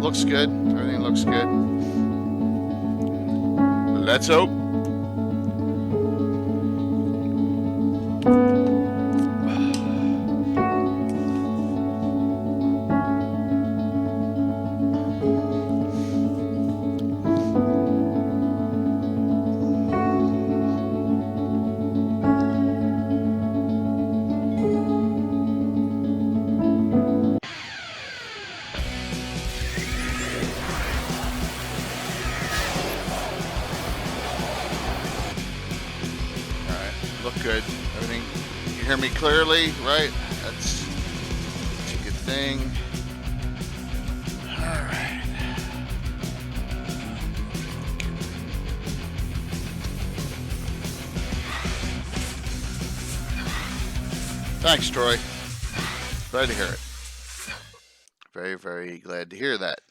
looks good. Everything looks good. Let's hope. Good. Everything, you hear me clearly, right? That's a good thing. All right. Thanks, Troy. Glad to hear it. Very, very glad to hear that.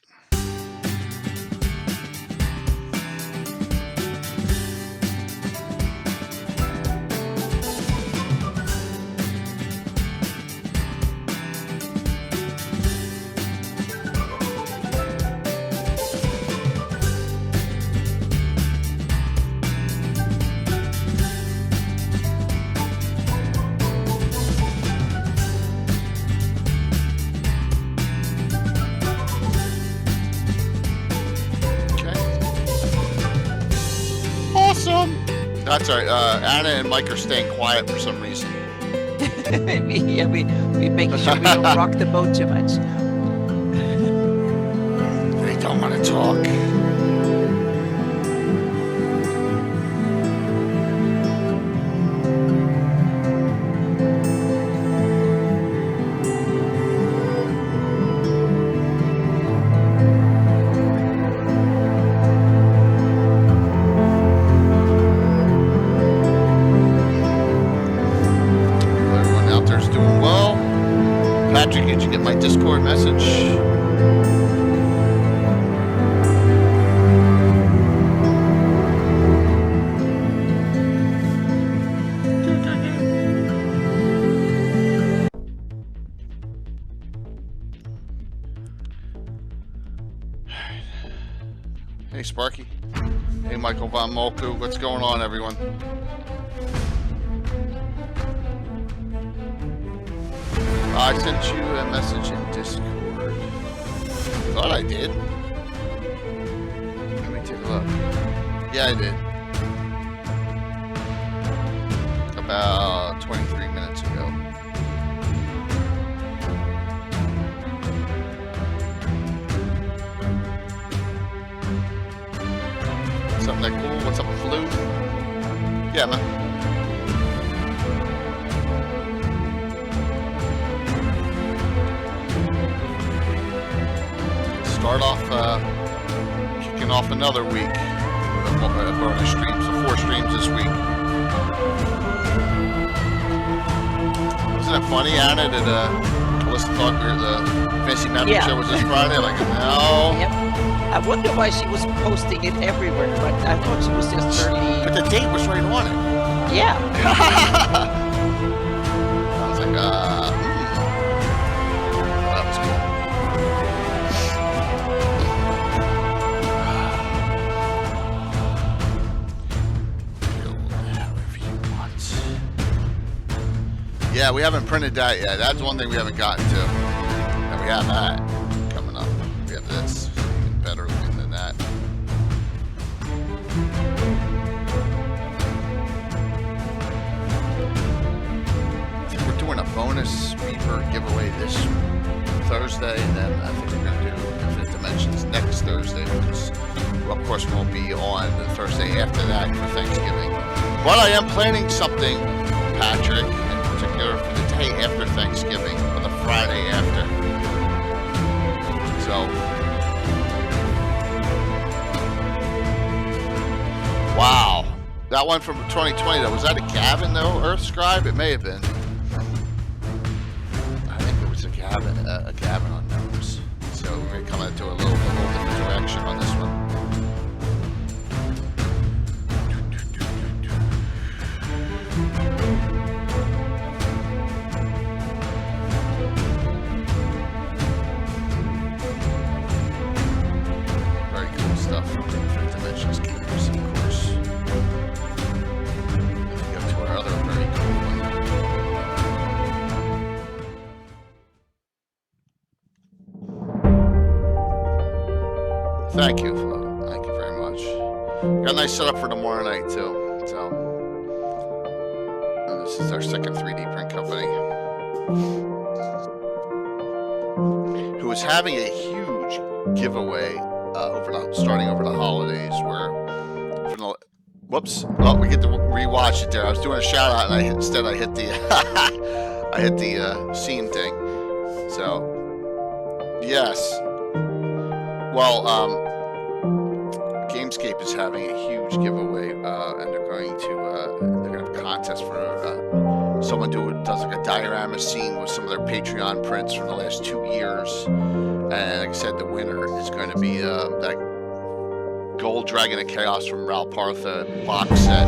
That's all right. Anna and Mike are staying quiet for some reason. Yeah, we making sure we don't rock the boat too much. They don't want to talk. Patrick, did you get my Discord message? Hey, Sparky. Hey, Michael Von Molku. What's going on, everyone? I sent you a message in Discord. Thought I did. Let me take a look. Yeah, I did. About 23 minutes ago. What's up, Nicole? What's up, Flu? Yeah, man. Start off, kicking off another week of bonus streams, 4 streams this week. Wasn't it funny, Anna, that Calista thought the Fancy Magic show was this Friday? Like, no. Yep. I wonder why she was posting it everywhere, but I thought she was just early. But the date was right on it. Yeah. I was like, well, that was cool. Yeah, we haven't printed that yet. That's one thing we haven't gotten to. And we have that coming up. We have this. Even better looking than that. I think we're doing a bonus Reaper giveaway this Thursday, and then I think we're going to do Infinite Dimensions next Thursday, because, well, of course, we won't be on the Thursday after that for Thanksgiving. But I am planning something, Patrick, for the day after Thanksgiving, or the Friday after. So, wow, that one from 2020. Was that a Gavin though? Earth Scribe? It may have been. I think it was a Gavin on Gnomes. So we're gonna come into a little different direction on this one. Thank you, Flo. Thank you very much. Got a nice setup for tomorrow night too. So, and this is our second 3D print company, who is having a huge giveaway starting over the holidays. Where, from the, whoops! Oh, we get to rewatch it there. I was doing a shout out, and instead I hit the I hit the scene thing. So, yes. Well, Gamescape is having a huge giveaway, and they're going to have a contest for someone does like a diorama scene with some of their Patreon prints from the last 2 years. And like I said, the winner is going to be that Gold Dragon of Chaos from Ralpartha box set,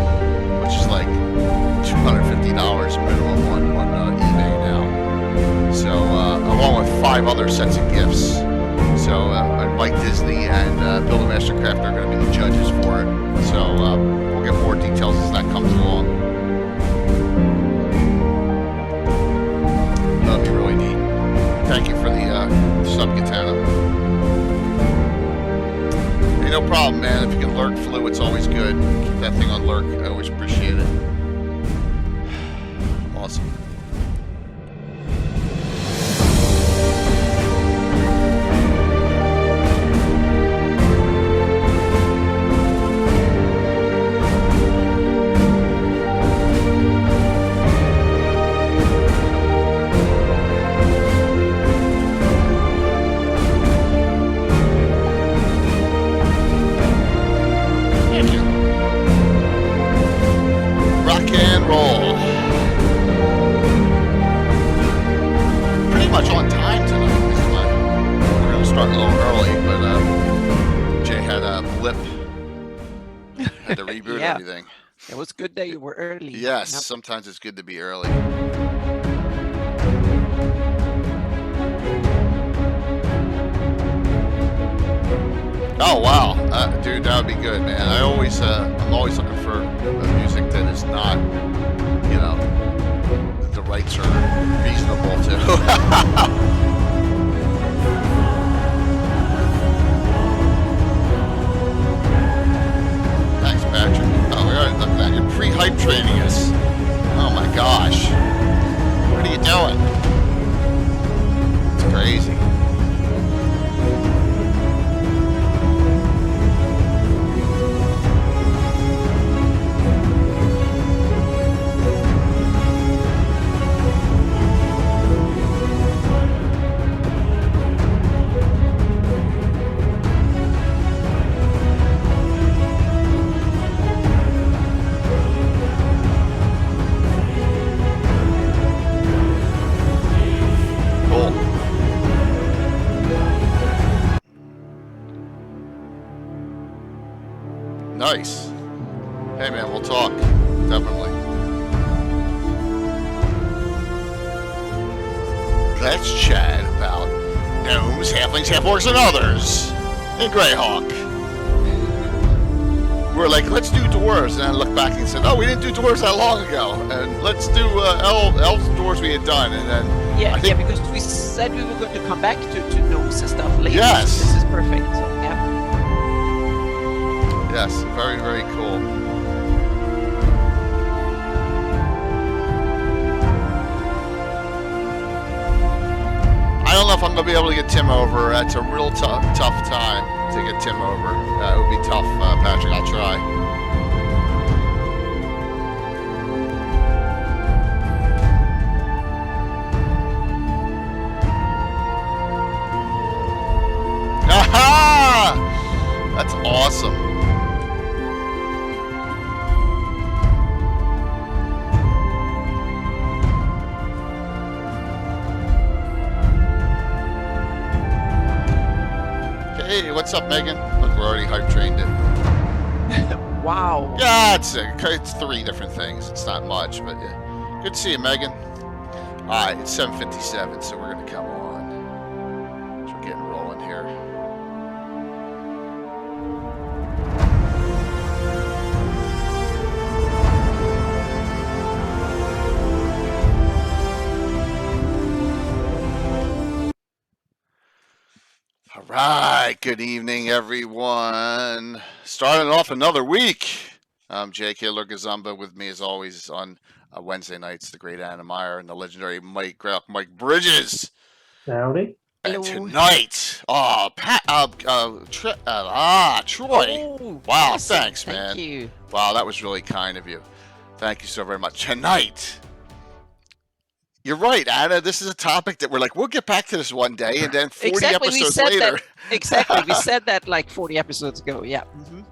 which is like $250 minimum on eBay now. So, along with 5 other sets of gifts. So, Mike Disney and Build-A-Master Craft are going to be the judges for it. So, we'll get more details as that comes along. That'll be really neat. Thank you for the sub, Katana. Hey, no problem, man. If you can lurk Flu, it's always good. Keep that thing on lurk. I always appreciate it. Awesome. It was good that you were early. Yes, yep. Sometimes it's good to be early. Oh wow, dude, that would be good, man. I'm always looking for music that is not, you know, the rights are reasonable to. Thanks, Patrick. Oh, we already looked at you're pre-hype training us. Oh my gosh. What are you doing? It's crazy. Nice. Hey man, we'll talk. Definitely. Let's chat about gnomes, halflings, half-orcs, and others in Greyhawk. We're like, let's do dwarves, and I looked back and said, oh, we didn't do dwarves that long ago, and let's do elves and dwarves we had done, and then yeah, because we said we were going to come back to gnomes and stuff later. Yes. So this is perfect. So, yeah. Yes, very, very cool. I don't know if I'm going to be able to get Tim over. That's a real tough time to get Tim over. It would be tough, Patrick. I'll try. Aha! That's awesome. Hey, what's up, Megan? Look, we're already hype trained it. Wow. Yeah, it's 3 different things. It's not much, but yeah. Good to see you, Megan. All right, it's 7:57, so we're gonna come on. So we're getting rolling here. All right, good evening, everyone. Starting off another week. I'm J.K. Lurgazumba. With me, as always, on Wednesday nights, the great Anna Meyer and the legendary Greyhawk Mike Bridges. Howdy. And Hello. tonight, Troy. Oh, Wow, awesome. thanks, man. Thank you. Wow, that was really kind of you. Thank you so very much. Tonight, you're right, Anna. This is a topic that we're like, we'll get back to this one day, and then 40 Exactly, we episodes said later. that. Exactly, we said that like 40 episodes ago. Yeah.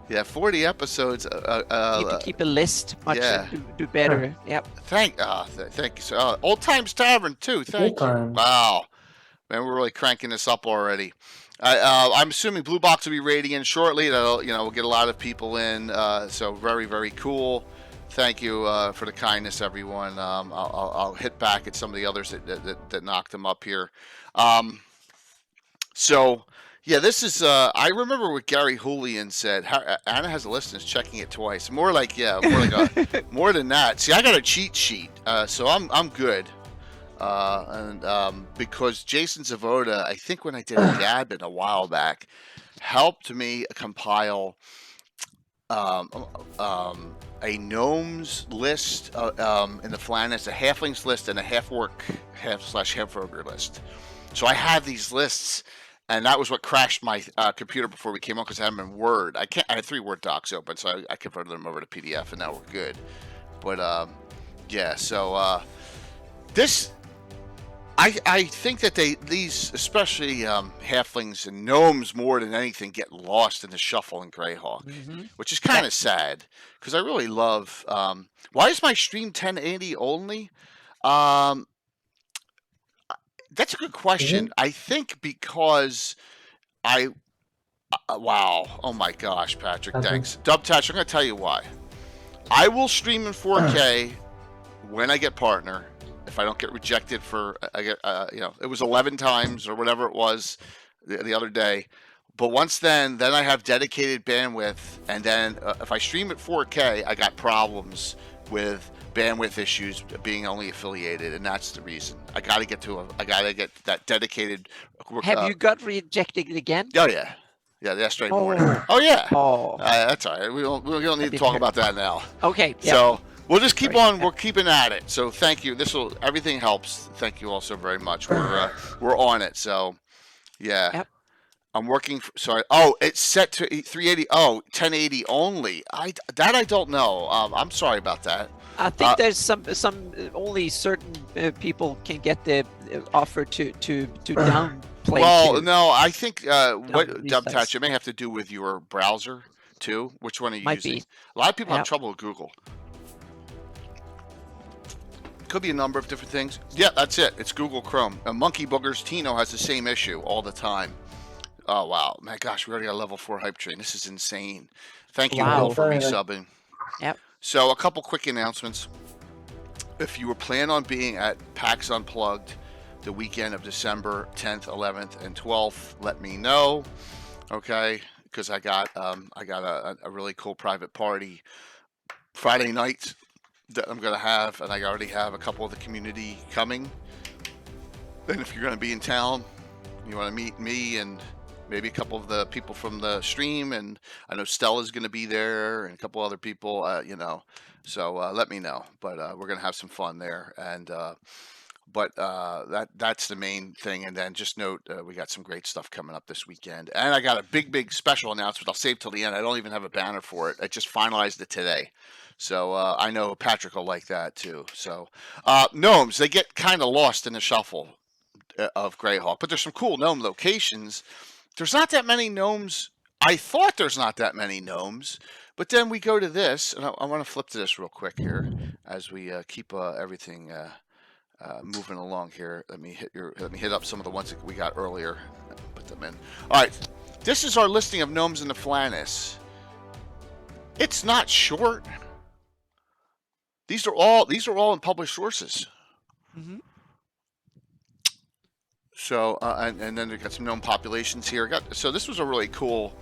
Yeah, 40 episodes. Need to keep a list. Much yeah. do better. Yep. Thank you. So, Old Times Tavern too. Thank you. Times. Wow, man, we're really cranking this up already. I'm assuming Blue Box will be raiding in shortly. That'll, we'll get a lot of people in. So very, very cool. Thank you for the kindness, everyone. I'll hit back at some of the others that knocked them up here. So, yeah, this is. I remember what Gary Julian said. Anna has a list and is checking it twice. More like more than that. See, I got a cheat sheet, so I'm good. And because Jason Zavoda, I think when I did a Gabbin a while back, helped me compile a gnomes list in the Flannis, a halflings list, and a half-orc half/half-ogre list. So I have these lists, and that was what crashed my computer before we came on because I had them in Word. I had 3 Word docs open, so I converted them over to PDF, and now we're good. But yeah, so this. I think that these, especially halflings and gnomes more than anything, get lost in the shuffle in Greyhawk, which is kind of sad because I really love. Why is my stream 1080 only? That's a good question. I think because wow. Oh my gosh, Patrick, thanks. Dubtatch, I'm going to tell you why. I will stream in 4K when I get partner. If I don't get rejected for, it was 11 times or whatever it was the other day. But once then I have dedicated bandwidth. And then if I stream at 4K, I got problems with bandwidth issues being only affiliated. And that's the reason. I got to get that dedicated. Have you got rejected again? Oh, yeah. Yeah, yesterday morning. Oh, yeah. Oh. That's all right. We don't need to talk about that now. Okay. Yep. So. We'll just keep on. We're keeping at it. So thank you. Everything helps. Thank you all so very much. We're on it. So yeah, yep. I'm working. Sorry. Oh, it's set to 380. Oh, 1080 only. I don't know. I'm sorry about that. I think there's some only certain people can get the offer to downplay. Well, no, I think what Dubtatch, it may have to do with your browser too. Which one are you using? A lot of people have trouble with Google. Could be a number of different things. Yeah, that's it. It's Google Chrome. Monkey Boogers Tino has the same issue all the time. Oh, wow. My gosh, we already got a level 4 hype train. This is insane. Thank you, Will, for resubbing. Yep. So a couple quick announcements. If you were planning on being at PAX Unplugged the weekend of December 10th, 11th, and 12th, let me know. Okay? Because I got a really cool private party Friday night that I'm going to have, and I already have a couple of the community coming. Then if you're going to be in town, you want to meet me and maybe a couple of the people from the stream, and I know Stella's going to be there and a couple other people, so let me know. But we're going to have some fun there, and that's the main thing. And then just note, we got some great stuff coming up this weekend, and I got a big special announcement I'll save till the end. I don't even have a banner for it. I just finalized it today. So I know Patrick will like that too. So gnomes, they get kind of lost in the shuffle of Greyhawk, but there's some cool gnome locations. There's not that many gnomes. I thought there's not that many gnomes, but then we go to this, and I want to flip to this real quick here as we keep everything moving along here. Let me hit up some of the ones that we got earlier. Put them in. All right, this is our listing of gnomes in the Flannis. It's not short. These are all in published sources. So and then we got some known populations here. So this was a really cool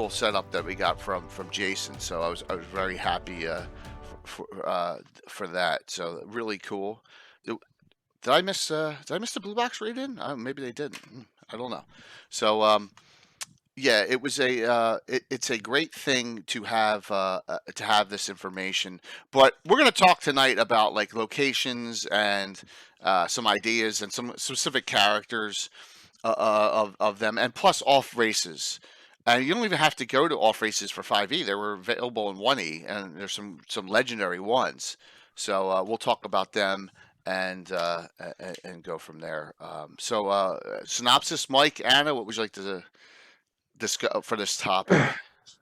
setup that we got from Jason. So I was very happy for that. So really cool. Did I miss the blue box raid in? Maybe they didn't. I don't know. So yeah, it was it's a great thing to have this information. But we're going to talk tonight about like locations and some ideas and some specific characters of them, and plus off races. And you don't even have to go to off races for 5e. They were available in 1e, and there's some legendary ones. So we'll talk about them and go from there. Synopsis, Mike, Anna, what would you like to discuss for this topic?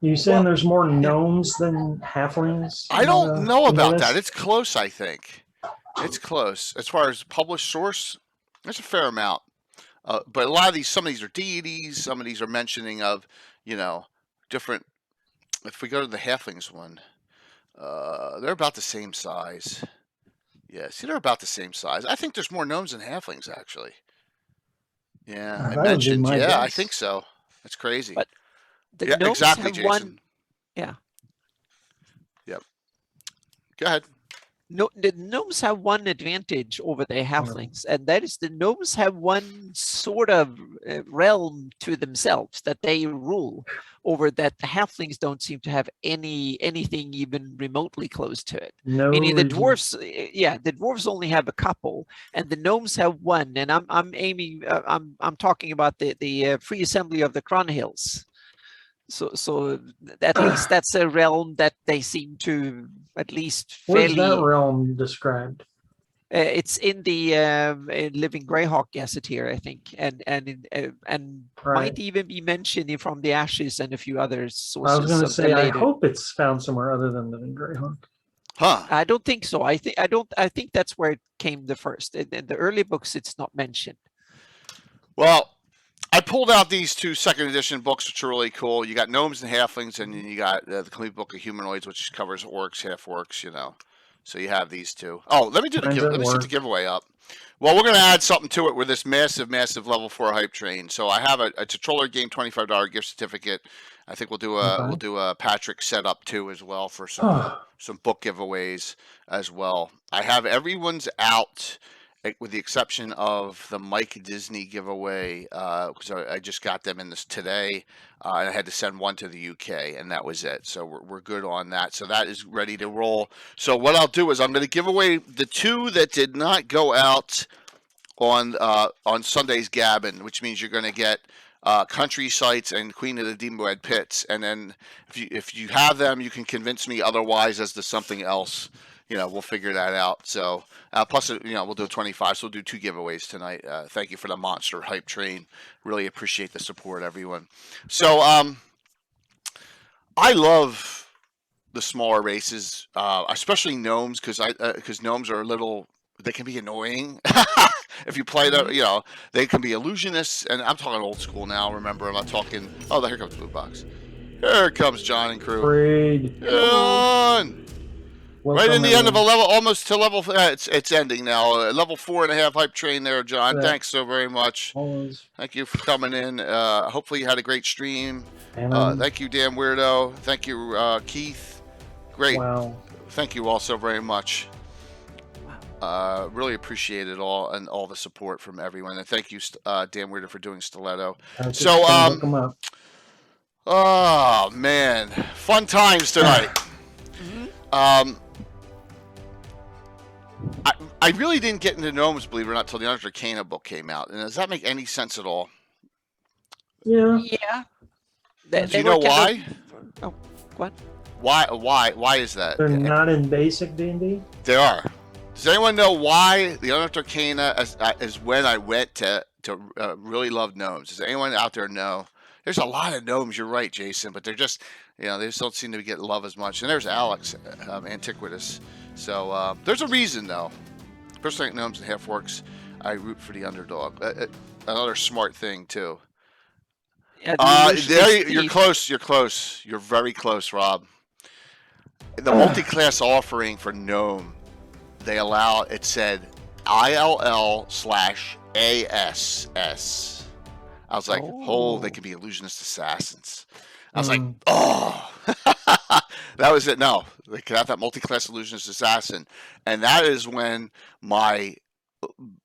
You saying Well, there's more gnomes than halflings? I don't know in the about that. list? It's close, I think. It's close as far as published source. There's a fair amount. But a lot of these, some of these are deities. Some of these are mentioning of, different. If we go to the halflings one, they're about the same size. Yeah, see, they're about the same size. I think there's more gnomes than halflings, actually. Yeah, I That would be mentioned. my Yeah, I guess. think so. That's crazy. But the Yeah, gnomes exactly, have Jason. one. Yeah. Yep. Go ahead. No, the gnomes have one advantage over the halflings, and that is the gnomes have one sort of realm to themselves that they rule over, that the halflings don't seem to have anything even remotely close to it. No Meaning the reason. dwarfs, the dwarves only have a couple, and the gnomes have one. And I'm aiming, I'm talking about the free assembly of the Cronhills. So at least that's a realm that they seem to at least Where's fairly. that realm described? It's in the Living Greyhawk Gazetteer, I think, and Right. might even be mentioned from the Ashes and a few other I sources. was going to of the say, I later. hope it's found somewhere other than Living Greyhawk. Huh. I don't think so. I think that's where it came the first. In the early books, it's not mentioned. Well, I pulled out these two second edition books, which are really cool. You got Gnomes and Halflings, and then you got the Complete Book of Humanoids, which covers orcs, half-orcs, So you have these two. Oh, let me do the Mine's let at me set the work. giveaway up. Well, we're going to add something to it with this massive level 4 hype train. So I have a Troller Game $25 gift certificate. I think we'll do a Patrick setup too as well for some book giveaways as well. I have everyone's out, with the exception of the Mike Disney giveaway, because I just got them in this today, and I had to send one to the UK, and that was it. So we're good on that. So that is ready to roll. So what I'll do is I'm going to give away the two that did not go out on Sunday's Gabbin, which means you're going to get Country Sites and Queen of the Demonwed Pits, and then if you have them, you can convince me otherwise as to something else. We'll figure that out. So plus, we'll do 25. So we'll do 2 giveaways tonight. Thank you for the monster hype train. Really appreciate the support, everyone. So I love the smaller races, especially gnomes, because gnomes are a little. They can be annoying if you play them. They can be illusionists, and I'm talking old school now. Remember, I'm not talking. Oh, here comes Blue Box. Here comes John and crew. Raid. John. Welcome, Right in the end of a everyone. level, almost to level. It's ending now. Level 4.5 hype train there, John. Yeah. Thanks so very much. Always. Thank you for coming in. Hopefully you had a great stream. And Thank you, Damn Weirdo. Thank you, Keith. Great. wow. Thank you all so very much. Really appreciate it all and all the support from everyone. And thank you, Damn Weirdo, for doing Stiletto. I was just So, gonna look 'em up. Oh man, fun times tonight. I really didn't get into Gnomes, believe it or not, until the Untitled Chapter book came out. And does that make any sense at all? Yeah. Yeah. Do you know why? Oh, what? Why is that? They're not in basic D&D. They are. Does anyone know why the Untitled Chapter is when I went to really love gnomes? Does anyone out there know? There's a lot of gnomes. You're right, Jason, but they're just they just don't seem to get love as much. And there's Alex, Antiquitous. So there's a reason though. Personally, like Gnomes and Halfworks, I root for the underdog. Another smart thing too. Yeah, You're close. You're close. You're very close, Rob. The multi-class offering for Gnome, they allow. It said ILL/ASS. I was like, they could be illusionist assassins. I was like, that was it. No, they could have that multi-class illusionist assassin, and that is when my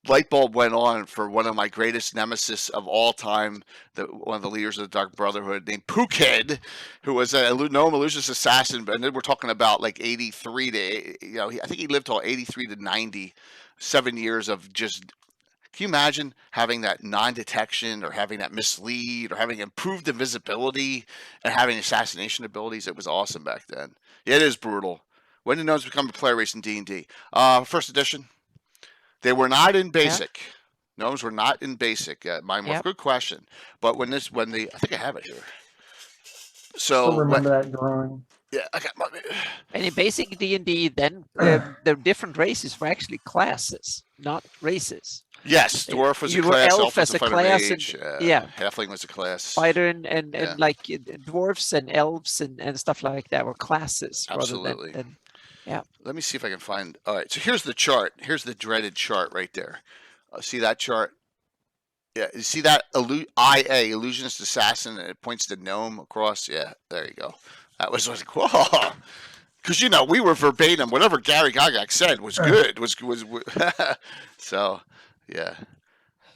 light bulb went on for one of my greatest nemesis of all time, one of the leaders of the Dark Brotherhood, named Pookhead, who was a gnome illusionist assassin. And then we're talking about like 83 to, I think he lived till 83 to 90, 7 years of just. Can you imagine having that non-detection or having that mislead or having improved invisibility and having assassination abilities? It was awesome back then. Yeah, it is brutal. When did gnomes become a player race in D&D? First edition. They were not in basic. Gnomes were not in basic. Good question. But I think I have it here. Still remember that drawing. Yeah, I got my. And in basic D&D, then the different races were actually classes, not races. Yes, dwarf was a class. Elf was a class. Mage, halfling was a class. Fighter and like dwarfs and elves and stuff like that were classes. Absolutely. Rather than, Let me see if I can find. All right, so here's the chart. Here's the dreaded chart right there. See that chart? Yeah, you see that IA, illusionist assassin, and it points to gnome across. Yeah, there you go. That was like, whoa. Because, we were verbatim. Whatever Gary Gygax said was good. Was So, yeah.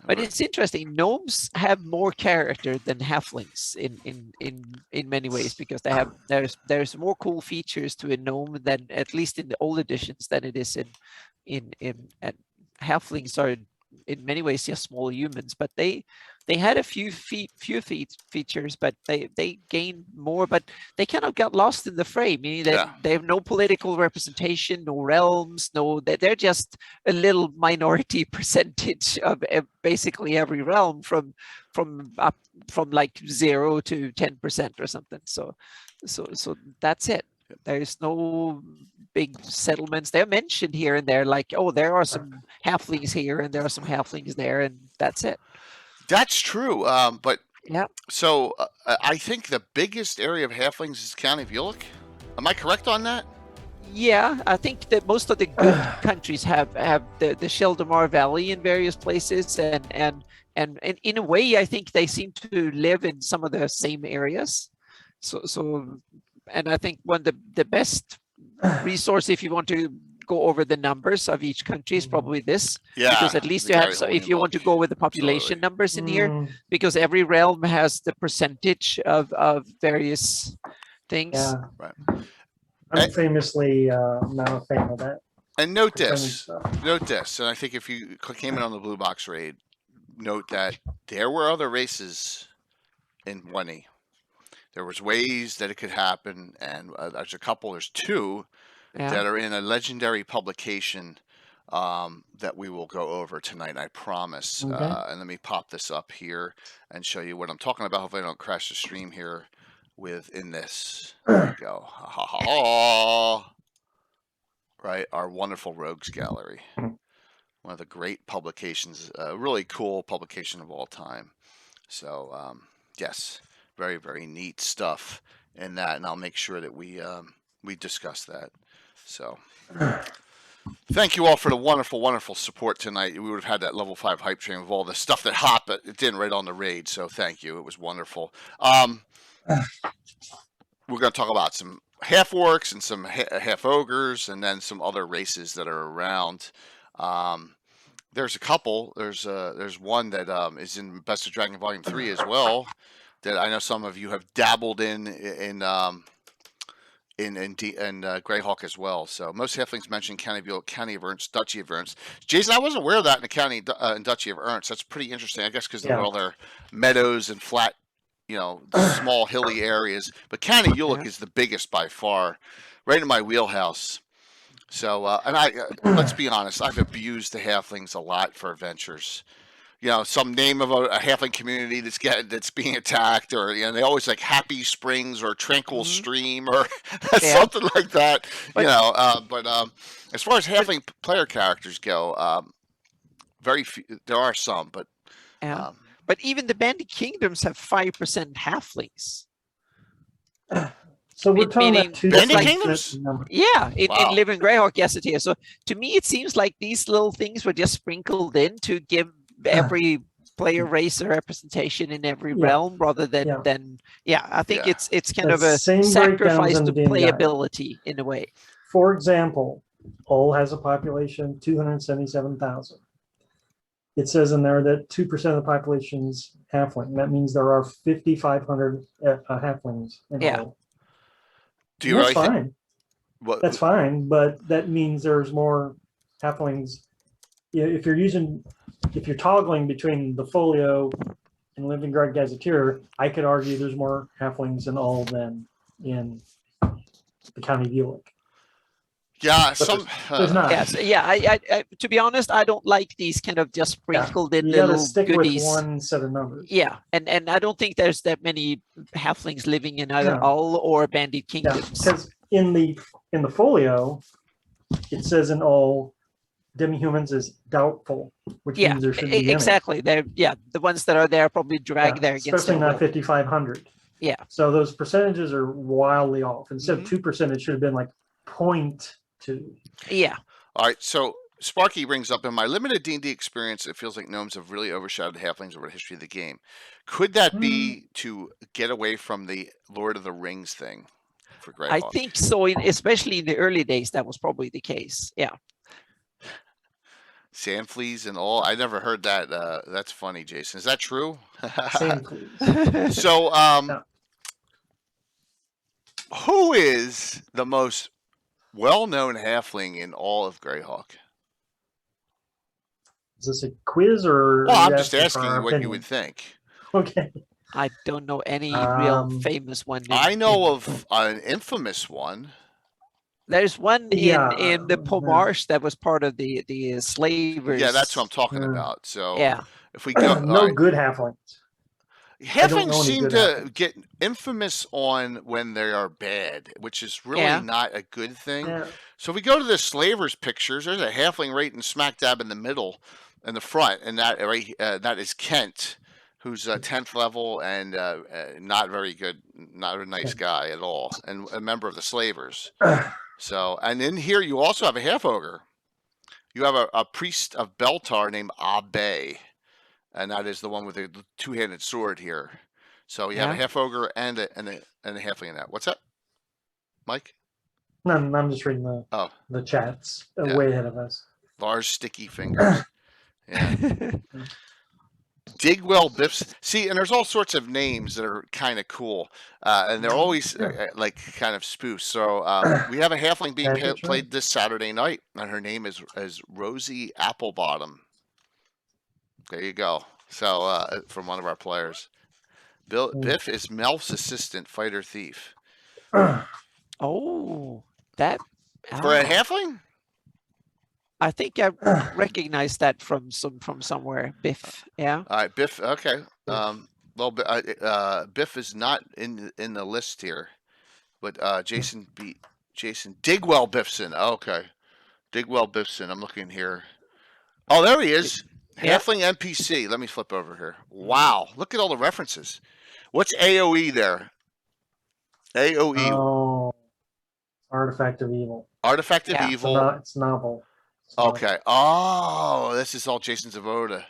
But it's interesting. Gnomes have more character than halflings in many ways, because they have there's more cool features to a gnome than, at least in the old editions, than it is in halflings are in many ways just small humans, but they had a few features, but they gained more, but they kind of got lost in the fray, meaning that they have no political representation, no realms, they're just a little minority percentage of basically every realm from like 0 to 10% or something. So that's it. There's no big settlements. They're mentioned here and there, like, oh, there are some halflings here and there are some halflings there, and that's it. That's true. But yeah. So I think the biggest area of halflings is County of Ulick. Am I correct on that? Yeah, I think that most of the good countries have the Sheldamar Valley in various places, and in a way, I think they seem to live in some of the same areas. So. And I think one of the best resource, if you want to go over the numbers of each country, is probably this. Yeah. Because at least you have, so if you want to go with the population numbers in here, because every realm has the percentage of various things. Yeah. Right. I'm famously not a fan of that. And note this, and I think if you came in on the Blue Box raid, note that there were other races in 1E. There was ways that it could happen, and there's two that are in a legendary publication that we will go over tonight, I promise. Okay. And let me pop this up here and show you what I'm talking about. Hopefully I don't crash the stream here within this. There we go. Right, our wonderful Rogues Gallery. One of the great publications, really cool publication of all time. So, yes. Very, very neat stuff in that, and I'll make sure that we discuss that. So, thank you all for the wonderful, wonderful support tonight. We would have had that level 5 hype train with all the stuff that hopped, but it didn't right on the raid. So, thank you. It was wonderful. We're going to talk about some half-orcs and some half-ogres, and then some other races that are around. There's a couple. There's one that is in Best of Dragon Volume 3 as well, that I know some of you have dabbled in Greyhawk as well. So most halflings mention County of Ernst, Duchy of Ernst. Jason, I wasn't aware of that in the County and Duchy of Ernst. That's pretty interesting, I guess, because they're all their meadows and flat, small hilly areas. But County Ulick is the biggest by far, right in my wheelhouse. So, and let's be honest, I've abused the halflings a lot for adventures. Some name of a halfling community that's being attacked, or they always like Happy Springs or Tranquil Stream or something like that. But as far as halfling player characters go, very few. There are some, but but even the Bandit Kingdoms have 5% halflings. So we're talking about two Bandit Kingdoms? Yeah, in Living Greyhawk, yes, it is. So to me, it seems like these little things were just sprinkled in to give every player race a representation in every realm, rather than I think it's kind of a sacrifice to playability in a way. For example, Hull has a population of 277,000. it says in there that 2% of the population's halfling. That means there are 5,500 halflings in Yeah. all. Do you And really that's think? fine. What, That's fine, but that means there's more halflings. Yeah, if you're toggling between the folio and Living Guard Gazetteer, I could argue there's more halflings in all than in the County of Bulik. yeah, But some. there's not. Yes, yeah. I to be honest, I don't like these kind of just sprinkled in You got to little stick goodies. with one set of numbers. Yeah, and I don't think there's that many halflings living in either No. Ull or Bandit Yeah, Kingdoms. because in the folio, it says in all demi-humans is doubtful, which Yeah, means there should be any. exactly. They're the ones that are there probably drag Yeah, there against especially their not will. 5,500. Yeah. So those percentages are wildly off. Instead Mhm. of 2%, it should have been like 0.2. Yeah. All right, so Sparky brings up, in my limited D&D experience, it feels like gnomes have really overshadowed halflings over the history of the game. Could that be to get away from the Lord of the Rings thing for Greyhawk? I think so, especially in the early days, that was probably the case. Yeah. Sand fleas and all. I never heard that. That's funny, Jason. Is that true? Sand fleas. So, Yeah. who is the most well-known halfling in all of Greyhawk? Is this a quiz or? Well, are I'm you just for asking our you what you opinion? would think. Okay. I don't know any real Um, famous one. I know of an infamous one. There's one Yeah, in the Pomarsh that was part of the slavers. Yeah, that's what I'm talking Hmm. about. So, Yeah. if we go, no all right. good halflings. don't Halflings know any seem good to halflings. get infamous on when they are bad, which is really Yeah. not a good thing. Yeah. So if we go to the slavers pictures, there's a halfling right in smack dab in the middle, in the front, and that that is Kent, who's 10th level and not very good, not a nice guy at all, and a member of the slavers. So, and in here you also have a half ogre. You have a priest of Beltar named Abe, and that is the one with the two-handed sword here. So you have a Yeah. half ogre and a halfling in that. What's that, Mike? No, I'm just reading Oh, the chats Yeah. way ahead of us. large sticky fingers. Yeah. Digwell Biffs. See, and there's all sorts of names that are kind of cool, and they're always like kind of spoofs. So we have a halfling being That's played right. this Saturday night, and her name is Rosie Applebottom. There you go. So from one of our players, Biff is Melf's assistant, fighter thief. Oh, that For a halfling? I think I recognize that from somewhere. Biff. Yeah. All right, Biff. Okay. Well, Biff is not in the list here, but Jason Digwell Biffson. Okay, Digwell Biffson. I'm looking here. Oh, there he is. Yeah. Halfling NPC. Let me flip over here. Wow, look at all the references. What's AOE there? AOE. Oh, Artifact of Evil. Artifact of Yeah. Evil. It's novel. It's novel. Okay. Oh, this is all Jason Zavoda.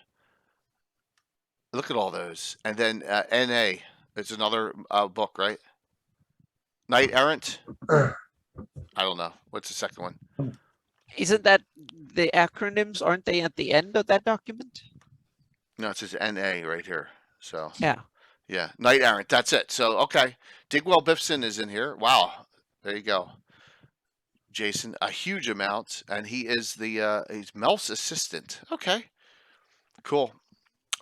Look at all those. And then NA. It's another book, right? Knight Errant? I don't know. What's the second one? Isn't that the acronyms? Aren't they at the end of that document? No, it says NA right here. So, Yeah. yeah. Knight Errant. That's it. So, okay. Digwell Biffson is in here. Wow. There you go. Jason, a huge amount. And he is he's Melf's assistant. Okay. Cool.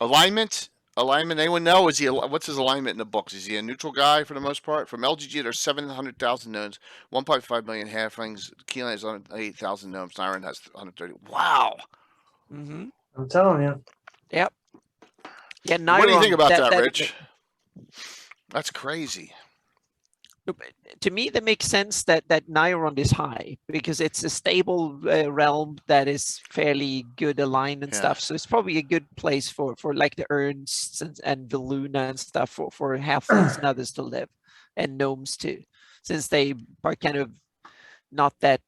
Alignment. Anyone know? What's his alignment in the books? Is he a neutral guy for the most part? From LGG, there's 700,000 gnomes, 1.5 million halflings. Keelan has 8,000 gnomes. Nyron has 130. Wow. Mm-hmm. I'm telling you. Yep. Yeah. What do you think Nyron, about that, Rich? That's crazy. To me, that makes sense that Nyron is high because it's a stable realm that is fairly good aligned and Yeah. stuff. So it's probably a good place for like the Ernsts and the Luna and stuff for halflings and others to live, and gnomes too, since they are kind of not that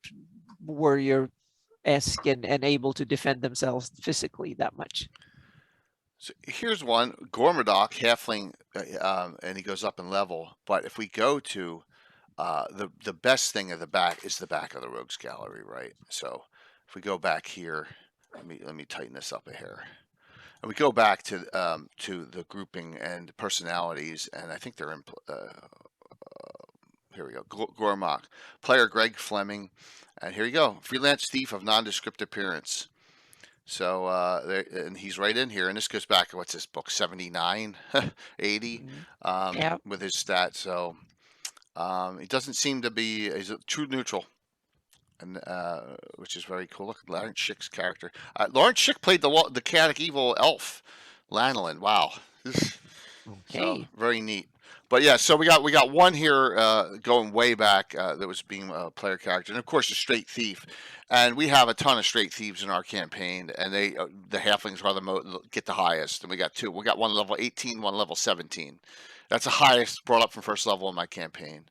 warrior-esque and able to defend themselves physically that much. So here's one, Gormadok, halfling, and he goes up in level. But if we go to the best thing at the back is the back of the Rogues Gallery, right? So if we go back here, let me tighten this up a hair. And we go back to the grouping and personalities, and I think they're in. Here we go. Gormach, player Greg Fleming, and here you go. Freelance thief of nondescript appearance. So and he's right in here, and this goes back to what's this book 79, 80, Yeah. with his stats. So he doesn't seem to be. He's a true neutral. And which is very cool. Look at Lawrence Schick's character. Lawrence Schick played the chaotic evil elf, Lanolin. Wow. Okay. So very neat. But yeah, so we got one here going way back that was being a player character, and of course a straight thief. And we have a ton of straight thieves in our campaign, and they the halflings are get the highest, and we got two. We got one level 18, one level 17. That's the highest brought up from first level in my campaign.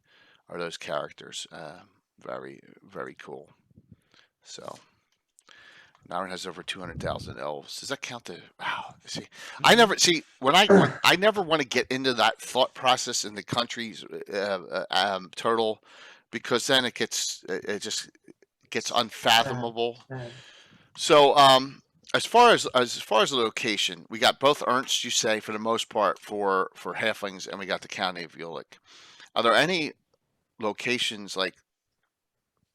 Are those characters? Very, very cool. So, Naren has over 200,000 elves. Does that count the? Wow. See, I never see when I never want to get into that thought process in the country's turtle, because then it just gets unfathomable. So, as far as the location, we got both Ernst, you say, for the most part for halflings, and we got the county of Ulick. Are there any locations like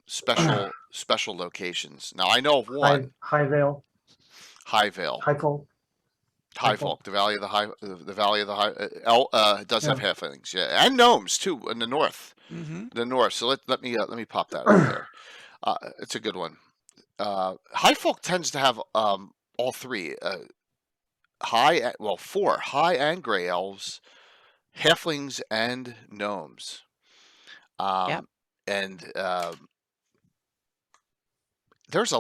special locations? Now I know of one. High Vale. High Vale. High Folk. High Folk. The Valley of the High. The Valley of the High. Does have halflings, yeah, and gnomes too in the north. The north. So let me pop that up there. It's a good one. High Folk tends to have all three. Four high and gray elves, halflings, and gnomes. And there's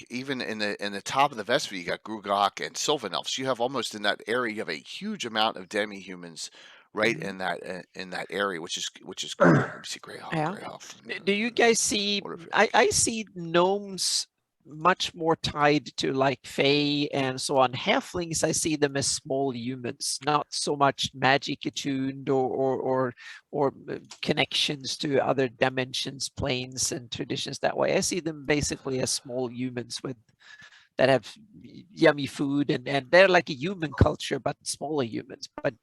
even in the top of the Vespa, you got Greyhawk and Sylvan elves. You have almost in that area, you have a huge amount of demi-humans right in that area, which is cool. Let me see Greyhawk. Yeah. Greyhawk. Do you guys see? I see gnomes much more tied to like Fae and so on. Halflings, I see them as small humans, not so much magic attuned or connections to other dimensions, planes, and traditions that way. I see them basically as small humans that have yummy food, and they're like a human culture, but smaller humans. But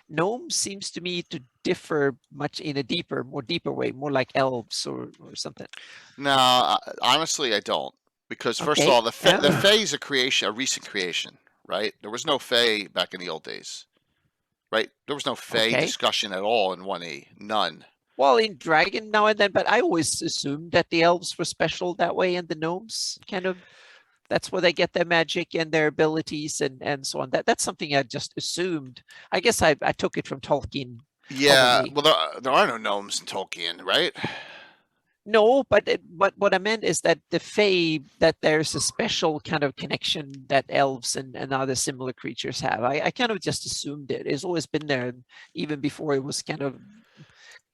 gnome seems to me to differ much in a more deeper way, more like elves or something. No, honestly, I don't. Because first of all, the Fae is a recent creation, right? There was no Fae back in the old days, right? There was no Fae discussion at all in 1E, none. Well, in Dragon now and then, but I always assumed that the elves were special that way, and the gnomes that's where they get their magic and their abilities and so on. That's something I just assumed. I guess I took it from Tolkien. Yeah, probably. well, there are no gnomes in Tolkien, right? No, but what I meant is that the Fae, that there's a special kind of connection that elves and other similar creatures have. I kind of just assumed it. It's always been there, even before it was kind of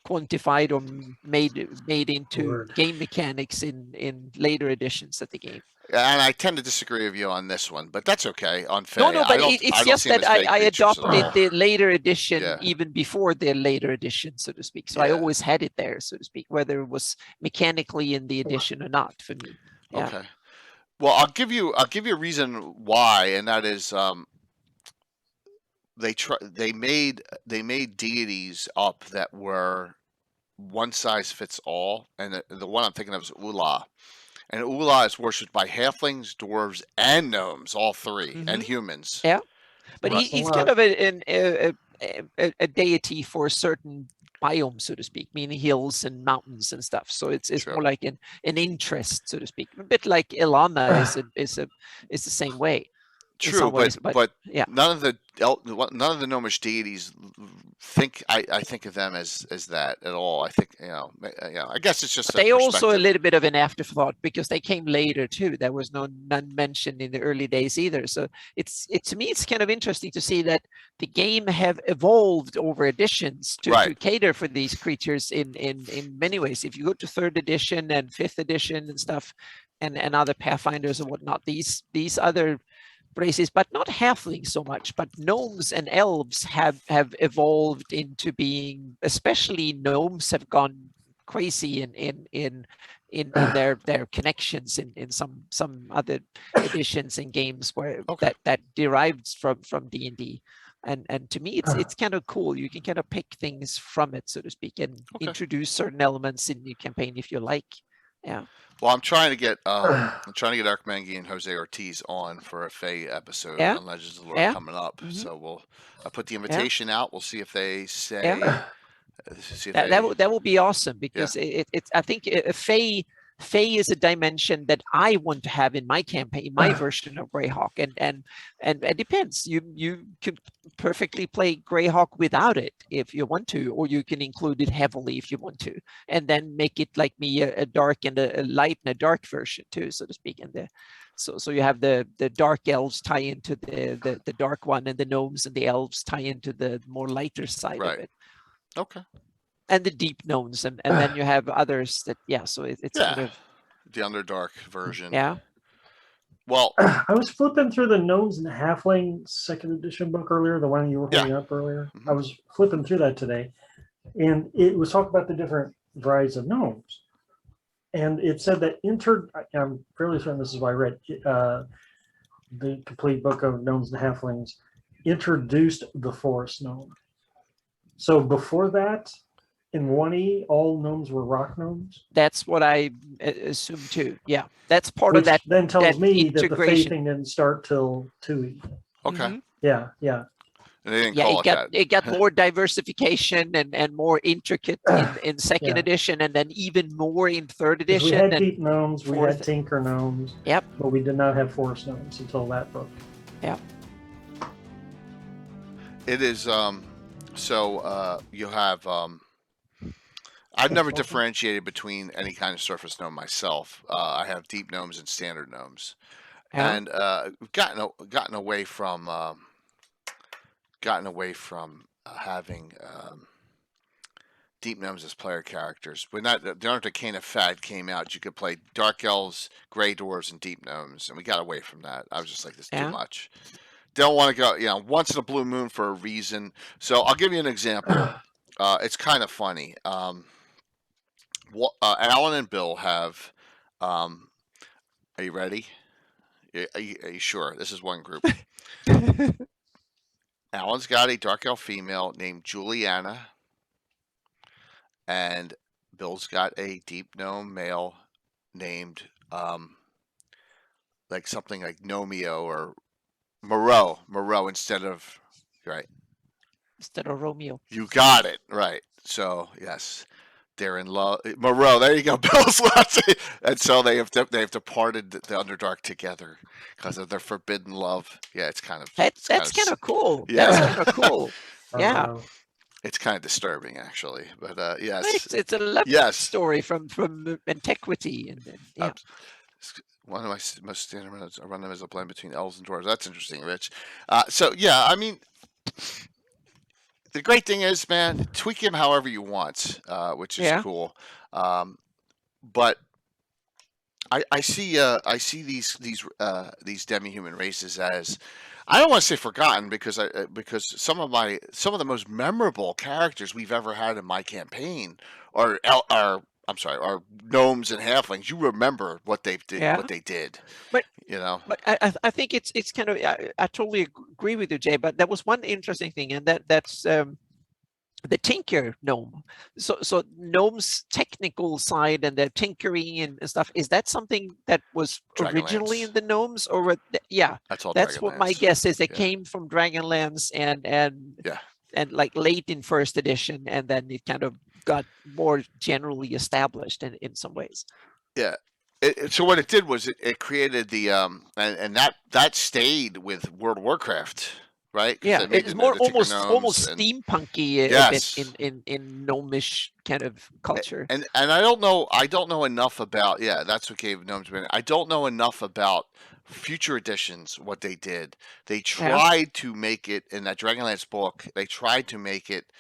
quantified or made into game mechanics in later editions of the game. And I tend to disagree with you on this one, but that's okay. On Fae, no, but it's just that I adopted the later edition even before the later edition, so to speak. So I always had it there, so to speak, whether it was mechanically in the edition or not for me. Yeah. Okay. Well, I'll give you a reason why, and that is they made deities up that were one size fits all, and the one I'm thinking of is Ula. And Ula is worshipped by halflings, dwarves, and gnomes, all three, and humans. Yeah, but he's kind of a deity for a certain biome, so to speak, meaning hills and mountains and stuff. So it's more like an interest, so to speak, a bit like Ilana is the same way. True, but none of the gnomish deities I think of them as that at all. I think I guess it's just. They also a little bit of an afterthought because they came later too. There was none mentioned in the early days either. So to me it's kind of interesting to see that the game have evolved over editions to cater for these creatures in many ways. If you go to 3rd edition and 5th edition and stuff, and other Pathfinders and whatnot, these other races, but not halflings so much, but gnomes and elves have evolved into being, especially gnomes have gone crazy in in their connections in some other editions and games where Okay. that derives from D&D. And to me, it's kind of cool. You can kind of pick things from it, so to speak, and Okay. introduce certain elements in your campaign if you like. Yeah. Well, I'm trying to get Eric Mengi and Jose Ortiz on for a Fae episode Yeah. on Legends of the Lord Yeah. coming up. Mhm. So I put the invitation out. We'll see if they say. Yeah. See if That will be awesome, because it's I think Fae is a dimension that I want to have in my campaign, my version of Greyhawk, and it depends. You could perfectly play Greyhawk without it if you want to, or you can include it heavily if you want to, and then make it like me a dark and a light and a dark version too, so to speak. And so you have the dark elves tie into the dark one, and the gnomes and the elves tie into the more lighter side of it. Okay. And the deep gnomes, and then you have others that so it's kind of the Underdark version. Yeah. Well, I was flipping through the Gnomes and Halfling second edition book earlier, the one you were holding up earlier. Mhm. I was flipping through that today, and it was talking about the different varieties of gnomes. And it said that I'm fairly certain this is why I read the complete book of Gnomes and Halflings introduced the forest gnome. So before that, in 1E, all gnomes were rock gnomes. That's what I assume too. Yeah, that's part Which of that. then tells that me that the Fae integration. thing didn't start till 2E. okay. Mhm. Yeah. And they didn't Yeah, call it got that. it got more diversification and more intricate in second Yeah. edition, and then even more in third 'Cause edition. we had and deep gnomes, we had fourth. tinker gnomes. Yep. But we did not have forest gnomes until that book. Yeah. It is so you have I've never differentiated between any kind of surface gnome myself. I have deep gnomes and standard gnomes, Yeah. and gotten away from having deep gnomes as player characters. When the Arcane of Fad came out, you could play dark elves, gray dwarves, and deep gnomes, and we got away from that. I was just like, this is too much. Don't want to go, once in a blue moon for a reason. So I'll give you an example. It's kind of funny. Alan and Bill have. Are you ready? Are you sure? This is one group. Alan's got a dark elf female named Juliana, and Bill's got a deep gnome male named like something like Nomeo or Moreau instead of Instead of Romeo. You got it right. So yes, they're in love. Moreau, there you go. Bill's lots, and so they've departed the Underdark together because of their forbidden love. Yeah, it's kind of That's kind of cool. Yeah. That's kind of cool. Yeah. It's kind of disturbing, actually, but yes, It's a love story from antiquity, and yeah. One of my most standard runs, I run them as a blend between elves and dwarves. That's interesting, Rich. So yeah, I mean, the great thing is, man, tweak him however you want, which is cool. But I see these demi-human races as, I don't want to say forgotten, because some of the most memorable characters we've ever had in my campaign are gnomes and halflings. You remember what they did, But But I think it's kind of, I totally agree with you, Jay. But that was one interesting thing, and that's the Tinker Gnome. So Gnome's technical side and the tinkering and stuff, is that something that was originally in the Gnomes, or that's what my guess is. It came from Dragonlance and like late in first edition, and then it kind of got more generally established in some ways. Yeah. So what it did was it created the and that stayed with World of Warcraft, right? Yeah, it's more almost steampunky a bit in gnomish kind of culture. And I don't know enough about that's what gave Gnomes. I don't know enough about future editions, what they did. They tried to make it in that Dragonlance book. They tried to make it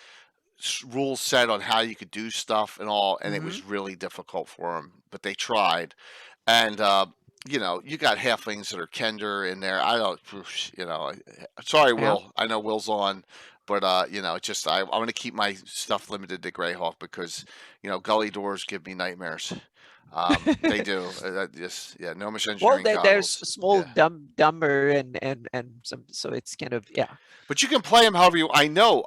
rules set on how you could do stuff and all, and it was really difficult for them, but they tried. And you got halflings that are Kender in there. I don't, sorry, Will. I know Will's on, But you know, just I'm going to keep my stuff limited to Greyhawk because you know gully doors give me nightmares. They do. Just yeah, Gnomish Well, engineering there's goggles. small Yeah. dumber and some, so it's kind of, yeah. But you can play them however you. I know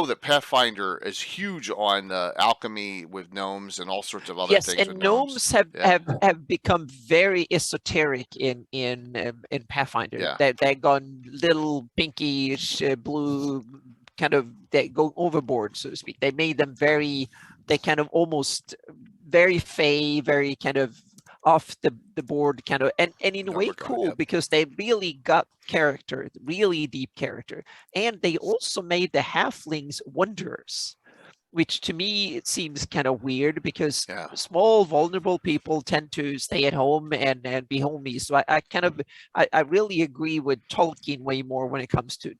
that Pathfinder is huge on alchemy with gnomes and all sorts of other Yes, things with and gnomes. gnomes have, Yeah. have become very esoteric in Pathfinder. Yeah. They've gone little pinkish blue, kind of, they go overboard, so to speak. They made them very, they kind of almost very fey, very kind of off the board kind of, and in a Oh way my God, cool, yep. because they really got character, really deep character. And they also made the halflings wanderers, which to me it seems kind of weird, because Yeah. small vulnerable people tend to stay at home and be homies. So I kind of, I really agree with Tolkien way more when it comes to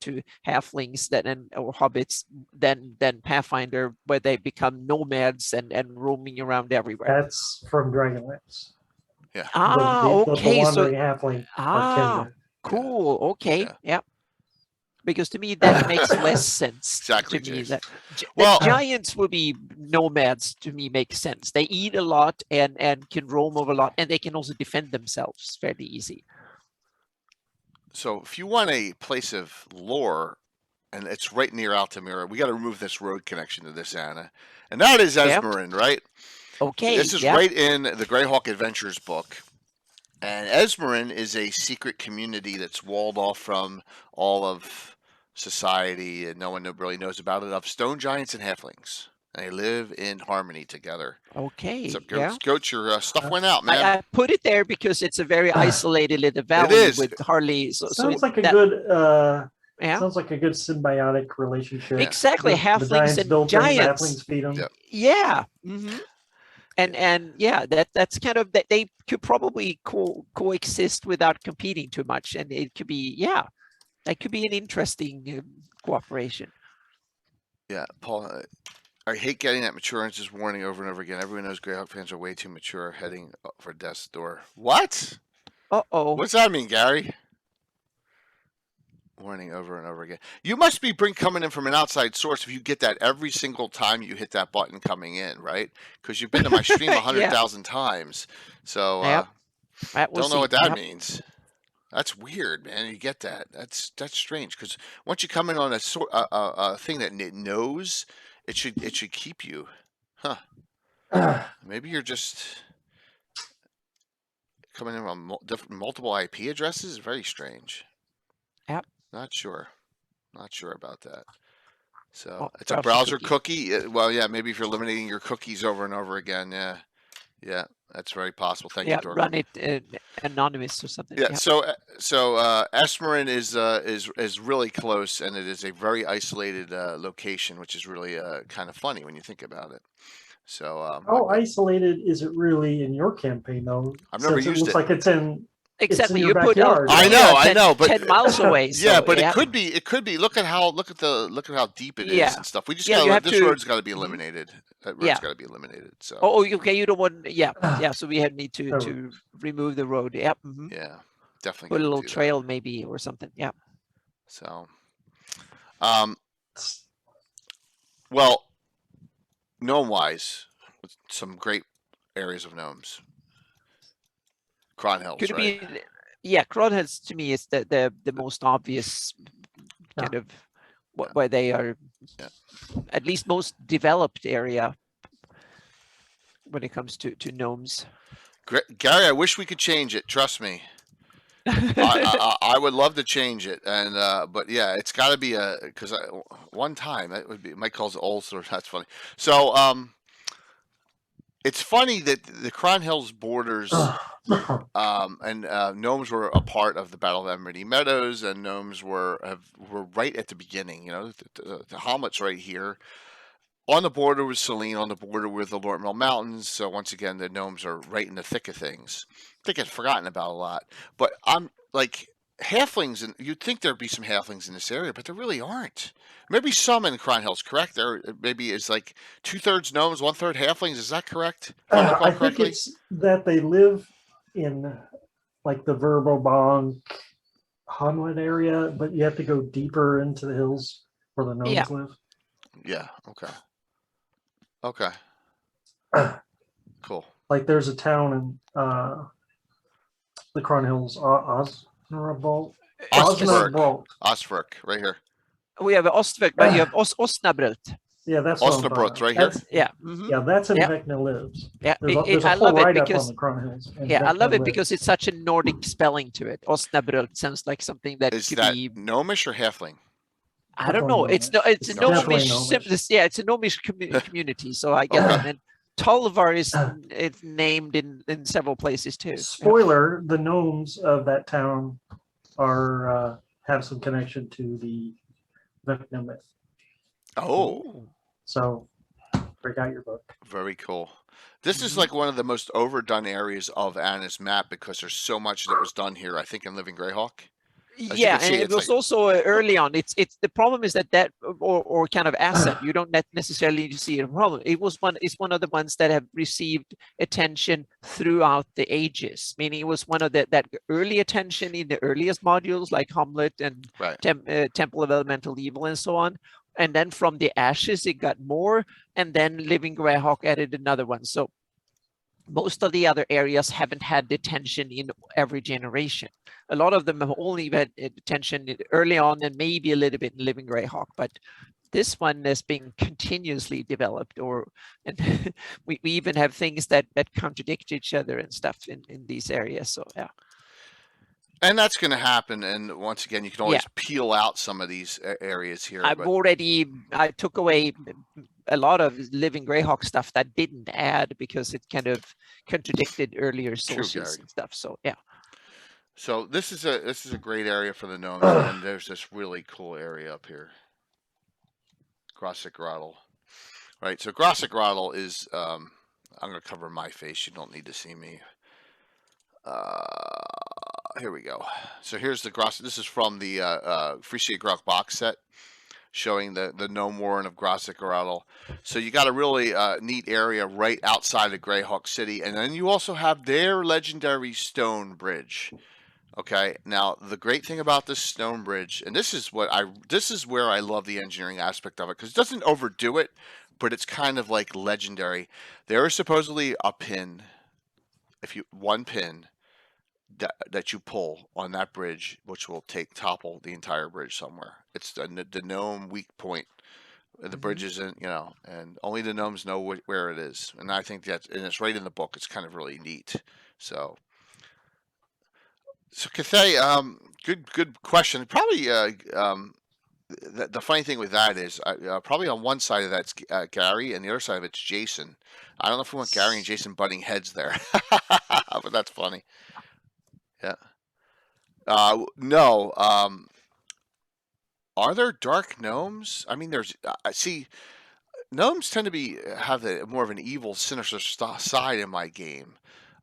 halflings or hobbits than Pathfinder, where they become nomads and roaming around everywhere. That's from Dragonlance. Yeah. Ah, The okay, so wandering halfling are kindred. cool, okay, Yeah. yeah. Because to me that makes less sense. Exactly, to me Jason. that Well- giants will be nomads, to me makes sense. They eat a lot and can roam over a lot, and they can also defend themselves fairly easy. So if you want a place of lore, and it's right near Altamira, we got to remove this road connection to this, Anna, and that is Yep. Esmerin, right? Okay, This is yeah. right in the Greyhawk Adventures book. And Esmerin is a secret community that's walled off from all of society, and no one really knows about it, of stone giants and halflings. And they live in harmony together. Okay, So, yeah. Goats, your stuff went out, man. I put it there because it's a very isolated little valley is. with hardly. So Sounds it- like a that- good Yeah, sounds like a good symbiotic relationship. exactly. The Halflings giants and build things, the giants. halflings feed them. Yep. Yeah. Mhm. And yeah, that's kind of, that they could probably coexist without competing too much, and it could be, yeah, that could be an interesting cooperation. Yeah, Paul. I hate getting that maturance warning over and over again. Everyone knows Greyhawk fans are way too mature, heading for death's door. What? Uh-oh. What's that mean, Gary? Warning over and over again. You must be coming in from an outside source if you get that every single time you hit that button coming in, right? Because you've been to my stream 100,000 times. So Yep. don't know what that means. That's weird, man. You get that. That's strange. Because once you come in on a thing that it knows, it should keep you. Huh. Maybe you're just coming in on multiple IP addresses. Very strange. Yep. Not sure about that. So Oh, it's a browser cookie. Well, yeah, maybe if you're eliminating your cookies over and over again, yeah, that's very possible. Thank you, Dork. Run it anonymous or something. Yeah. So Esmerin is really close, and it is a very isolated location, which is really kind of funny when you think about it. So how isolated is it really in your campaign, though? I've never Since used it looks it. like it's in Exactly, your you put backyard. I know, but 10 miles away. So, yeah, but it could be. Look at how deep it is and stuff. We just got this road's got to be eliminated. That road's got to be eliminated. So. Oh, okay. You don't want. Yeah. So we need to remove the road. Yep. Yeah, definitely. Put a little trail maybe or something. Yeah. So, well, gnome-wise, some great areas of gnomes. Cronhills, Could it right? be? Yeah, Cronhills to me is the most obvious kind of where they are, at least most developed area when it comes to gnomes. Gary, I wish we could change it. Trust me. I would love to change it, and but yeah, it's got to be because one time that would be Mike calls it Ulster. That's funny. So it's funny that the Cronhills borders and gnomes were a part of the Battle of Emerity Meadows, and gnomes were right at the beginning. You know, the Hamlet's right here. On the border with Selene, on the border with the Lortmill Mountains. So once again, the gnomes are right in the thick of things. They get forgotten about a lot. But I'm like halflings, and you'd think there'd be some halflings in this area, but there really aren't. Maybe some in Cronhills, correct? There maybe it's like 2/3 gnomes, 1/3 halflings. Is that correct? I think it's that they live in like the Verbobonk Hamlet area, but you have to go deeper into the hills where the gnomes Yeah. live. Yeah. Okay. Okay. Cool. Like there's a town in the Crown Hills, Osnabrück. Osnabrück. Osnabrück, right here. We have Ostvik, but you have Osnabrück. Yeah, that's what I'm talking Osnabrück, about. right here. That's, Yeah. yeah, that's in Yep. Vecna Lives. Yeah. There's a I whole love it write-up on because the Crown Hills. and I love Vecna it because Lives. it's such a Nordic spelling to it. Osnabrück sounds like something that Is could that be. gnomish or halfling? I don't Definitely know. It's no. Gnomish. It's a It's definitely gnomish. Gnomish. Yeah, it's a gnomish community. So I guess Okay. and then Talbot is it's named in several places too. Yeah. Spoiler: the gnomes of that town are have some connection to the Vecna myth. Oh, So break out your book. very cool. This is Mhm. like one of the most overdone areas of Anna's map because there's so much that was done here. I think in Living Greyhawk. you Yeah, can and see, it it's was like- also early on. It's the problem is that or kind of asset you don't necessarily need to see a problem. It's one of the ones that have received attention throughout the ages. Meaning it was one of that early attention in the earliest modules like Hamlet and Right. Temple of Elemental Evil and so on. And then from the ashes it got more, and then Living Greyhawk added another one. So most of the other areas haven't had detention in every generation. A lot of them have only had detention early on and maybe a little bit in Living Greyhawk, but this one has been continuously developed, and we even have things that contradict each other and stuff in these areas. So yeah. And that's going to happen. And once again, you can always peel out some of these areas here. I took away a lot of Living Greyhawk stuff that didn't add because it kind of contradicted earlier sources Gary. and stuff. So yeah. So this is a great area for the gnomes, and there's this really cool area up here. Grottle. Right. So Grottle is I'm going to cover my face. You don't need to see me. Here we go. So here's the Gross. This is from the Frisia Grok box set, showing the gnome warren of Grottle. So you got a really neat area right outside of Greyhawk City, and then you also have their legendary stone bridge. Okay. Now the great thing about this stone bridge, and this is where I love the engineering aspect of it, because it doesn't overdo it, but it's kind of like legendary. There is supposedly a pin, one pin that you pull on that bridge, which will topple the entire bridge somewhere. It's the gnome weak point. The bridge isn't, and only the gnomes know where it is. And I think and it's right in the book. It's kind of really neat. So Cathay, good question. Probably, the funny thing with that is, probably on one side of that's Gary, and the other side of it's Jason. I don't know if we want Gary and Jason butting heads there, but that's funny. Yeah. No. Are there dark gnomes? I mean, there's. See, gnomes tend to have more of an evil, sinister side in my game.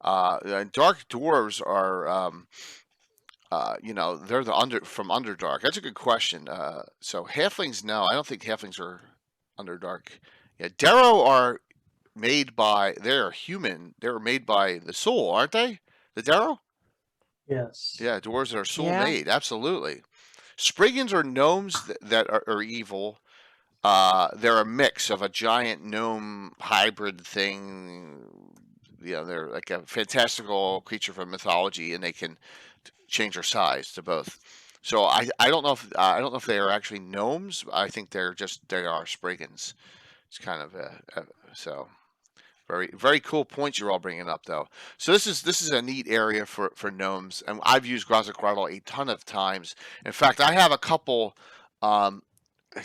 And dark dwarves are, they're from Underdark. That's a good question. So halflings, no, I don't think halflings are Underdark. Yeah, Darrow are made by. They're human. They're made by the soul, aren't they? The Darrow. Yes. Yeah, dwarves that are soul Yeah. made. Absolutely. Spriggans are gnomes that are evil. They're a mix of a giant gnome hybrid thing. They're like a fantastical creature from mythology, and they can change their size to both. So I don't know if they are actually gnomes. I think they are Spriggans. It's kind of so. Very, very cool points you're all bringing up, though. So this is a neat area for gnomes, and I've used Grottle a ton of times. In fact, I have a couple. I'm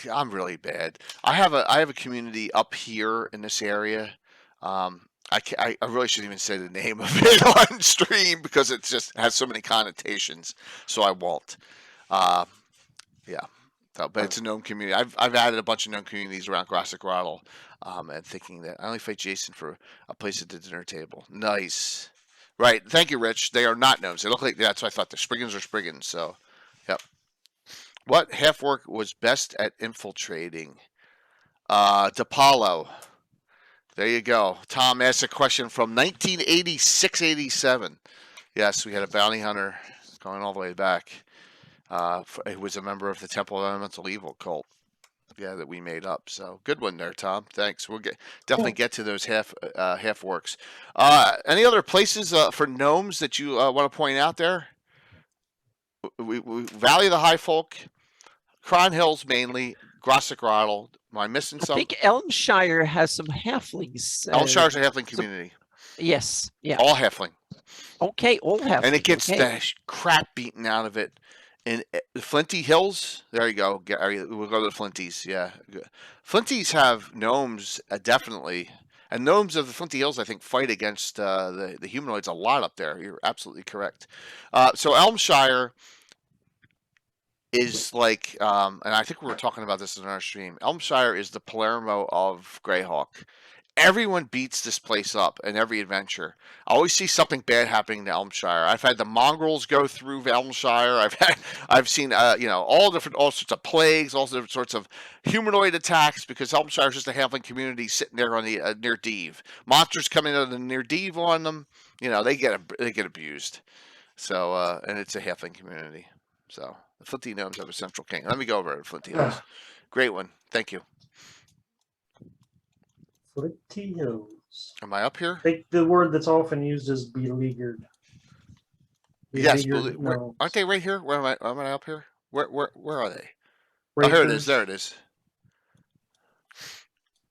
really bad. I have a community up here in this area. I really shouldn't even say the name of it on stream because it just has so many connotations. So I won't. Yeah. So, but it's a gnome community. I've added a bunch of gnome communities around Grottle, and thinking that I only fight Jason for a place at the dinner table. Nice. Right. Thank you, Rich. They are not gnomes. They look like that's what I thought. The Spriggans are Spriggans. So, yep. What half-orc was best at infiltrating? DePaulo. There you go. Tom asked a question from 1986-87. Yes, we had a bounty hunter going all the way back. He was a member of the Temple of Elemental Evil cult. Yeah, that we made up. So good one there, Tom. Thanks. We'll definitely get to those half-orcs. Any other places for gnomes that you want to point out there? We Valley of the High Folk, Cron Hills mainly, Grossegrottle. Am I missing I some? think Elmshire has some halflings. Elshire's a halfling community. Yes. Yeah. All halfling. Okay. All halfling. And it gets okay. the crap beaten out of it. In the Flinty Hills, there you go. We'll go to the Flinties. Yeah, Flinties have gnomes definitely, and gnomes of the Flinty Hills, I think, fight against the humanoids a lot up there. You're absolutely correct. So Elmshire is like, and I think we were talking about this in our stream. Elmshire is the Palermo of Greyhawk. Everyone beats this place up in every adventure. I always see something bad happening to Elmshire. I've had the mongrels go through Elmshire. I've seen all sorts of plagues, all different sorts of humanoid attacks because Elmshire is just a halfling community sitting there on the near Deve. Monsters coming out of the near Deve on them. They get abused. So and it's a halfling community. So the Flinty Gnomes have a central king. Let me go over it, Flinty Hills. Great one. Thank you. Flinty Hills. Am I up here? I think the word that's often used is beleaguered. Yes, aren't they right here? Where am I? Am I up here? Where are they? Racers. Oh, here it is. There it is.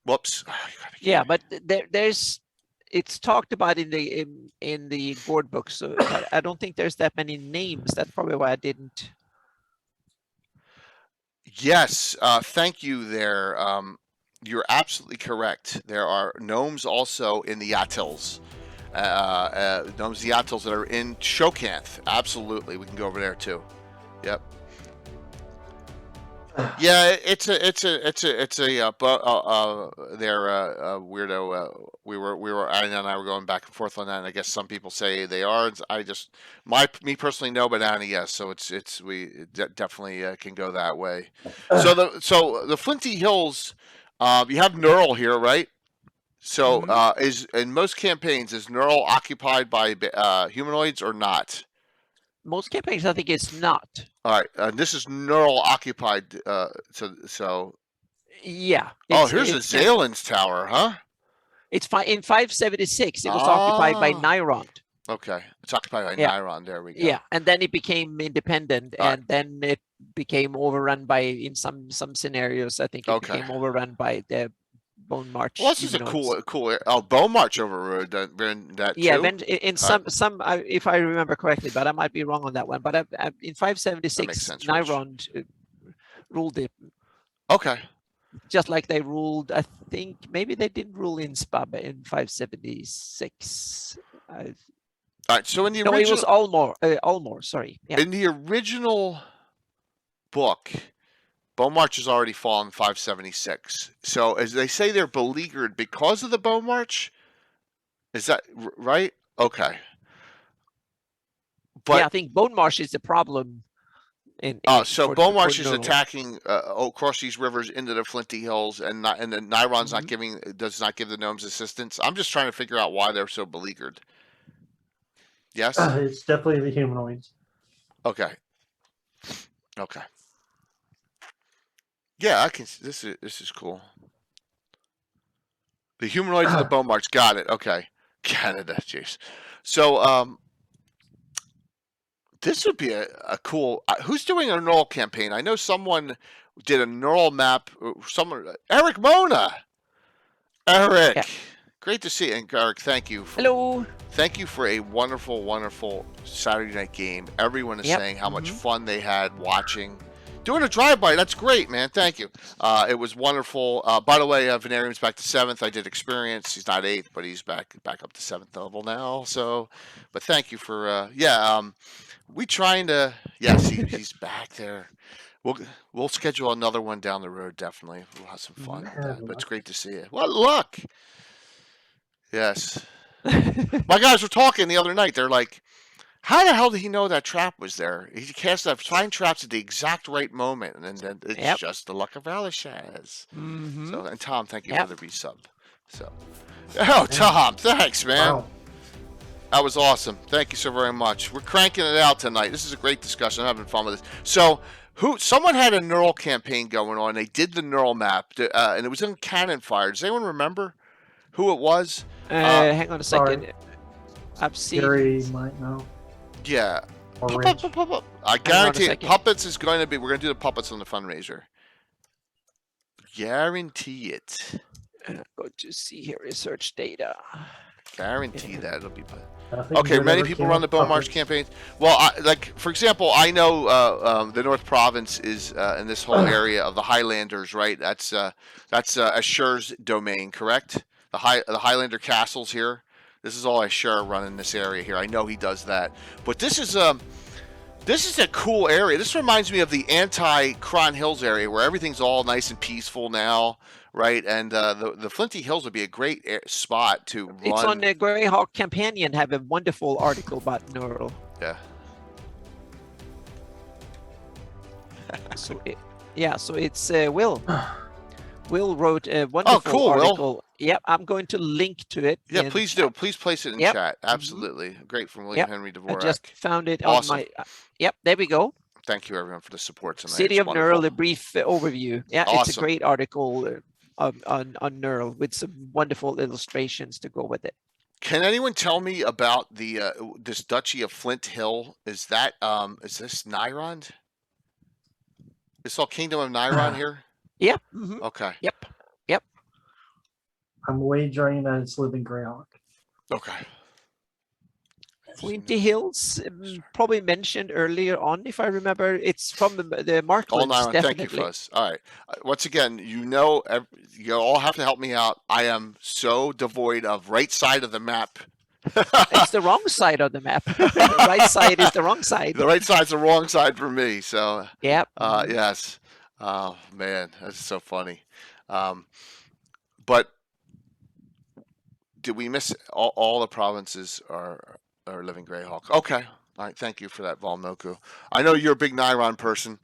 Whoops. Yeah, but there's it's talked about in the board book, so I don't think there's that many names. That's probably why I didn't. Yes, thank you there. You're absolutely correct. There are gnomes also in the Yattils. Gnomes the Yattils that are in Shokanth. Absolutely, we can go over there too. Yep. Yeah, it's a weirdo. We were Anna and I were going back and forth on that, and I guess some people say they are. Me personally, no, but Anna, yes. So we definitely can go that way. So the Flinty Hills, you have Knurl here, right? So is in most campaigns is Knurl occupied by humanoids or not? Most campaigns, I think it's not. All right, this is Knurl occupied. So. Yeah. Here's a Zalen's Tower, huh? It's in 576. It was occupied by Nyrond. Okay, it's occupied by Nyrond. There we go. Yeah, and then it became independent, and then it became overrun by, in some scenarios, I think it became overrun by the Bone March. Well, this is a cool. Bone March overrode that too. Yeah, in some, if I remember correctly, but I might be wrong on that one. But in 576, Nyrond ruled it. Okay. Just like they ruled, I think maybe they didn't rule in Spab in 576. All right. So in the it was Ulmor. Sorry. Yeah. In the original book, Bone March has already fallen 576. So as they say, they're beleaguered because of the Bone March. Is that right? Okay. But I think Bone March is the problem. So Bone March is attacking across these rivers into the Flinty Hills, and then Nyrond's does not give the gnomes assistance. I'm just trying to figure out why they're so beleaguered. Yes, it's definitely the humanoids. Okay. Yeah, I can. This is cool. The humanoids of the Bone March. Got it. Okay. Canada. Jeez. So this would be a cool. Who's doing a Knurl campaign? I know someone did a Knurl map. Eric Mona. Eric, great to see you. And Eric, thank you. Hello. Thank you for a wonderful, wonderful Saturday night game. Everyone is saying how much fun they had watching. Doing a drive-by, that's great, man. Thank you. It was wonderful. By the way, Venarium's back to 7th. I did experience. He's not 8th, but he's back up to 7th level now. So, but thank you for we trying to he's back there. We'll schedule another one down the road. Definitely, we'll have some fun with that. But it's great to see you. What luck! Yes, my guys were talking the other night. They're like, how the hell did he know that trap was there? He cast that flying traps at the exact right moment, and then it's just the luck of Alishaz. So, and Tom, thank you for the resub. So, Tom, thanks, man. Wow. That was awesome. Thank you so very much. We're cranking it out tonight. This is a great discussion. I'm having fun with this. So, Someone had a neural campaign going on. They did the neural map, and it was in Cannon Fire. Does anyone remember who it was? Hang on a sorry. second. I've seen. Gary might know. Yeah. Or Puppet, Rich. puppet. I on a guarantee it. second. Puppets is going to be. We're going to do the puppets on the fundraiser. Guarantee it. Go to see here. Research data. Guarantee Yeah. that it'll be. Nothing Okay, good many ever people came run the of Bone March puppets. campaigns. Well, like for example, I know the North Province is in this whole area of the Highlanders, right? That's Assure's domain, correct? The Highlander castles here. This is all Assure run in this area here. I know he does that, but this is a cool area. This reminds me of the anti-Cron Hills area where everything's all nice and peaceful now, right? And the Flinty Hills would be a great spot to run. It's on the Greyhawk Companion. Have a wonderful article about neural. Yeah. So so it's Will. Will wrote a wonderful cool, Will. article. Yep, I'm going to link to it. Yeah, in please chat. do. Please place it in Yep. chat. Absolutely. Great from William Yep. Henry I Dvorak. just found it Awesome. on my. Yep, there we go. Thank you, everyone, for the support tonight. City It's of wonderful. Neural, a brief overview. Yeah, it's a Awesome. great article on Neural with some wonderful illustrations to go with it. Can anyone tell me about the this Duchy of Flint Hill? Is that is this Nyrond? It's all Kingdom of Nyrond here? Yep. Mhm. Okay. Yep. I'm wagering that it's living Greyhawk. Okay. Flinty Hills, probably mentioned earlier on, if I remember. It's from the All Marklands, Nyrond. definitely. Thank you, Fuzz. All right. Once again, you all have to help me out. I am so devoid of right side of the map. It's the wrong side of the map. The right side is the wrong side. The right side's the wrong side for me. So Yep. yes. Oh man, that's so funny. But did we miss all the provinces are living Greyhawk? Okay. All right. Thank you for that, Valmoku. I know you're a big Nyrond person.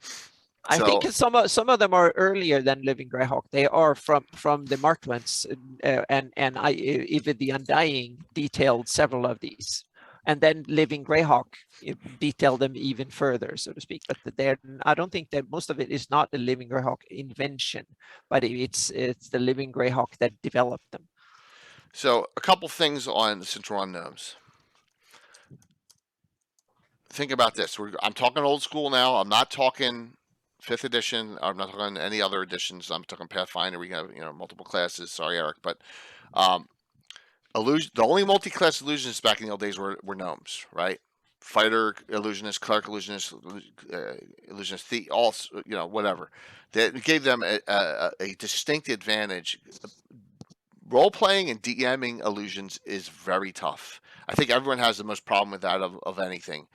I think some of them are earlier than Living Greyhawk. They are from the Marklands, and even the Undying detailed several of these, and then Living Greyhawk detailed them even further, so to speak. But I don't think that most of it is not the Living Greyhawk invention, but it's the Living Greyhawk that developed them. So a couple things on the Central Run Gnomes. Think about this. I'm talking old school now. I'm not talking 5th edition. I'm not talking any other editions. I'm talking Pathfinder. We have multiple classes. Sorry, Eric, but the only multi-class illusionists back in the old days were gnomes, right? Fighter illusionist, cleric illusionist, illusionist, all whatever. That gave them a distinct advantage. Role playing and DMing illusions is very tough. I think everyone has the most problem with that of anything.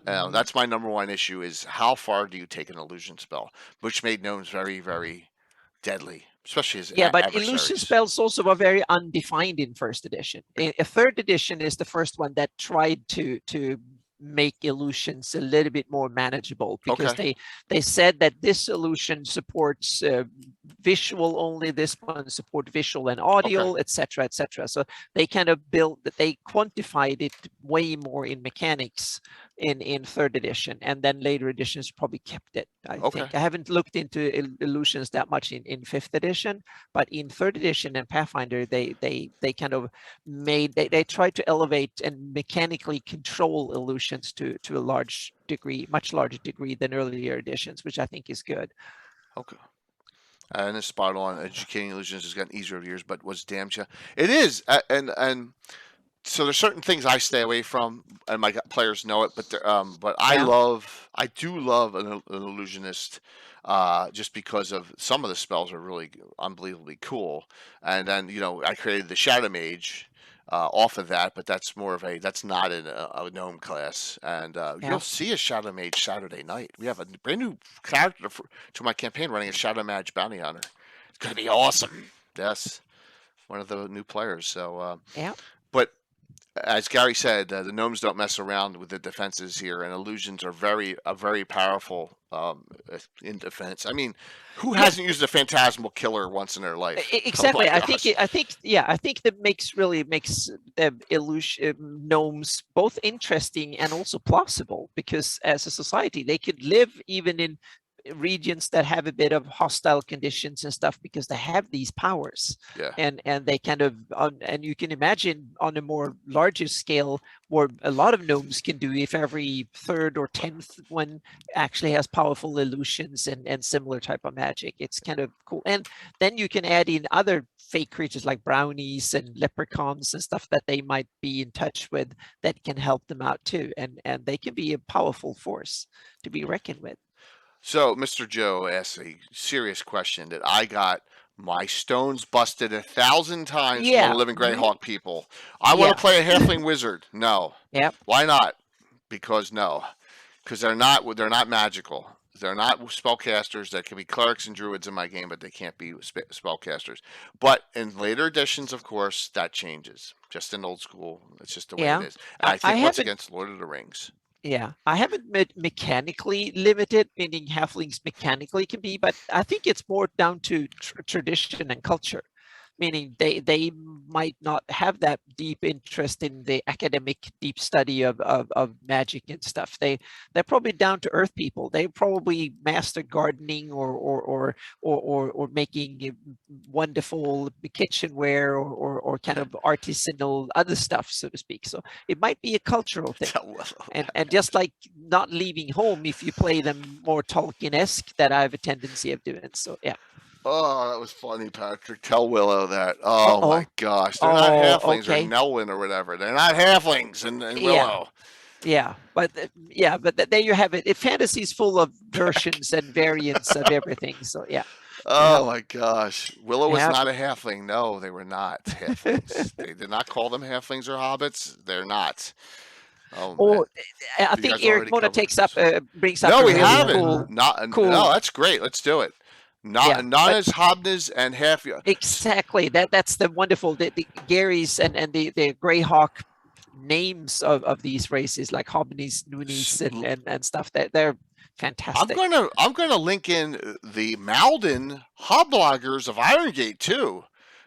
That's my number one issue: is how far do you take an illusion spell, which made gnomes very, very deadly, especially as but illusion spells also were very undefined in 1st edition. A 3rd edition is the first one that tried to make illusions a little bit more manageable, because they said that this illusion supports visual only, this one support visual and audio, etc., etc. So they kind of they quantified it way more in mechanics in 3rd edition, and then later editions probably kept it. I think I haven't looked into illusions that much in 5th edition, but in 3rd edition and Pathfinder they kind of they tried to elevate and mechanically control illusions to a large degree, much larger degree than earlier editions, which I think is good. Okay. And it's spot on. Educating illusions has gotten easier over the years, but was damn sure it is. And so there's certain things I stay away from, and my players know it. But I do love an illusionist, just because of some of the spells are really unbelievably cool. And then I created the Shadow Mage off of that, but that's more of that's not in a gnome class. And you'll see a Shadow Mage Saturday night. We have a brand new character to my campaign running a Shadow Mage Bounty Hunter. It's going to be awesome. Yes. One of the new players. So, but as Gary said, the gnomes don't mess around with the defenses here, and illusions are very powerful in defense. I mean, who hasn't used a phantasmal killer once in their life? Exactly. Oh my I gosh. think that makes the illusion gnomes both interesting and also plausible, because as a society they could live even in regions that have a bit of hostile conditions and stuff because they have these powers. Yeah. And they kind of and you can imagine on a more larger scale what a lot of gnomes can do if every third or 10th one actually has powerful illusions and similar type of magic. It's kind of cool. And then you can add in other fake creatures like brownies and leprechauns and stuff that they might be in touch with that can help them out too. And they can be a powerful force to be reckoned with. So Mr. Joe asked a serious question that I got my stones busted 1,000 times from Yeah. the Living Greyhawk people. I want Yeah. to play a halfling wizard. No. Yep. Why not? Because they're not magical. They're not spellcasters. That can be clerics and druids in my game, but they can't be spellcasters. But in later editions, of course, that changes. Just in old school, it's just the way Yeah. it is. And I I think once haven't- against Lord of the Rings. Yeah, I haven't mechanically limited, meaning halflings mechanically can be, but I think it's more down to tradition and culture, meaning they might not have that deep interest in the academic deep study of magic and stuff. They're probably down to earth people. They probably master gardening or making wonderful kitchenware or kind of artisanal other stuff, so to speak. So it might be a cultural thing. And just like not leaving home if you play them more Tolkien-esque, that I have a tendency of doing. So yeah. Oh, that was funny, Patrick. Tell Willow that. Oh Uh-oh. my gosh, they're not halflings okay. or Nelwyn or whatever. They're not halflings and Willow. Yeah, but there you have it. Fantasy is full of versions and variants of everything. So yeah. Oh my gosh, Willow was Yep. not a halfling. No, they were not halflings. They did not call them halflings or hobbits. They're not. Oh, I You think guys Eric already Mona covered brings up no, a we really haven't. cool. No, that's great. Let's do it. Yeah, Nanas, Hobnas, and half. Exactly. That's the wonderful the Garys and the Greyhawk names of these races like Hobnies, Noonies, and stuff. That they're fantastic. I'm gonna link in the Malden Hobloggers of Irongate too,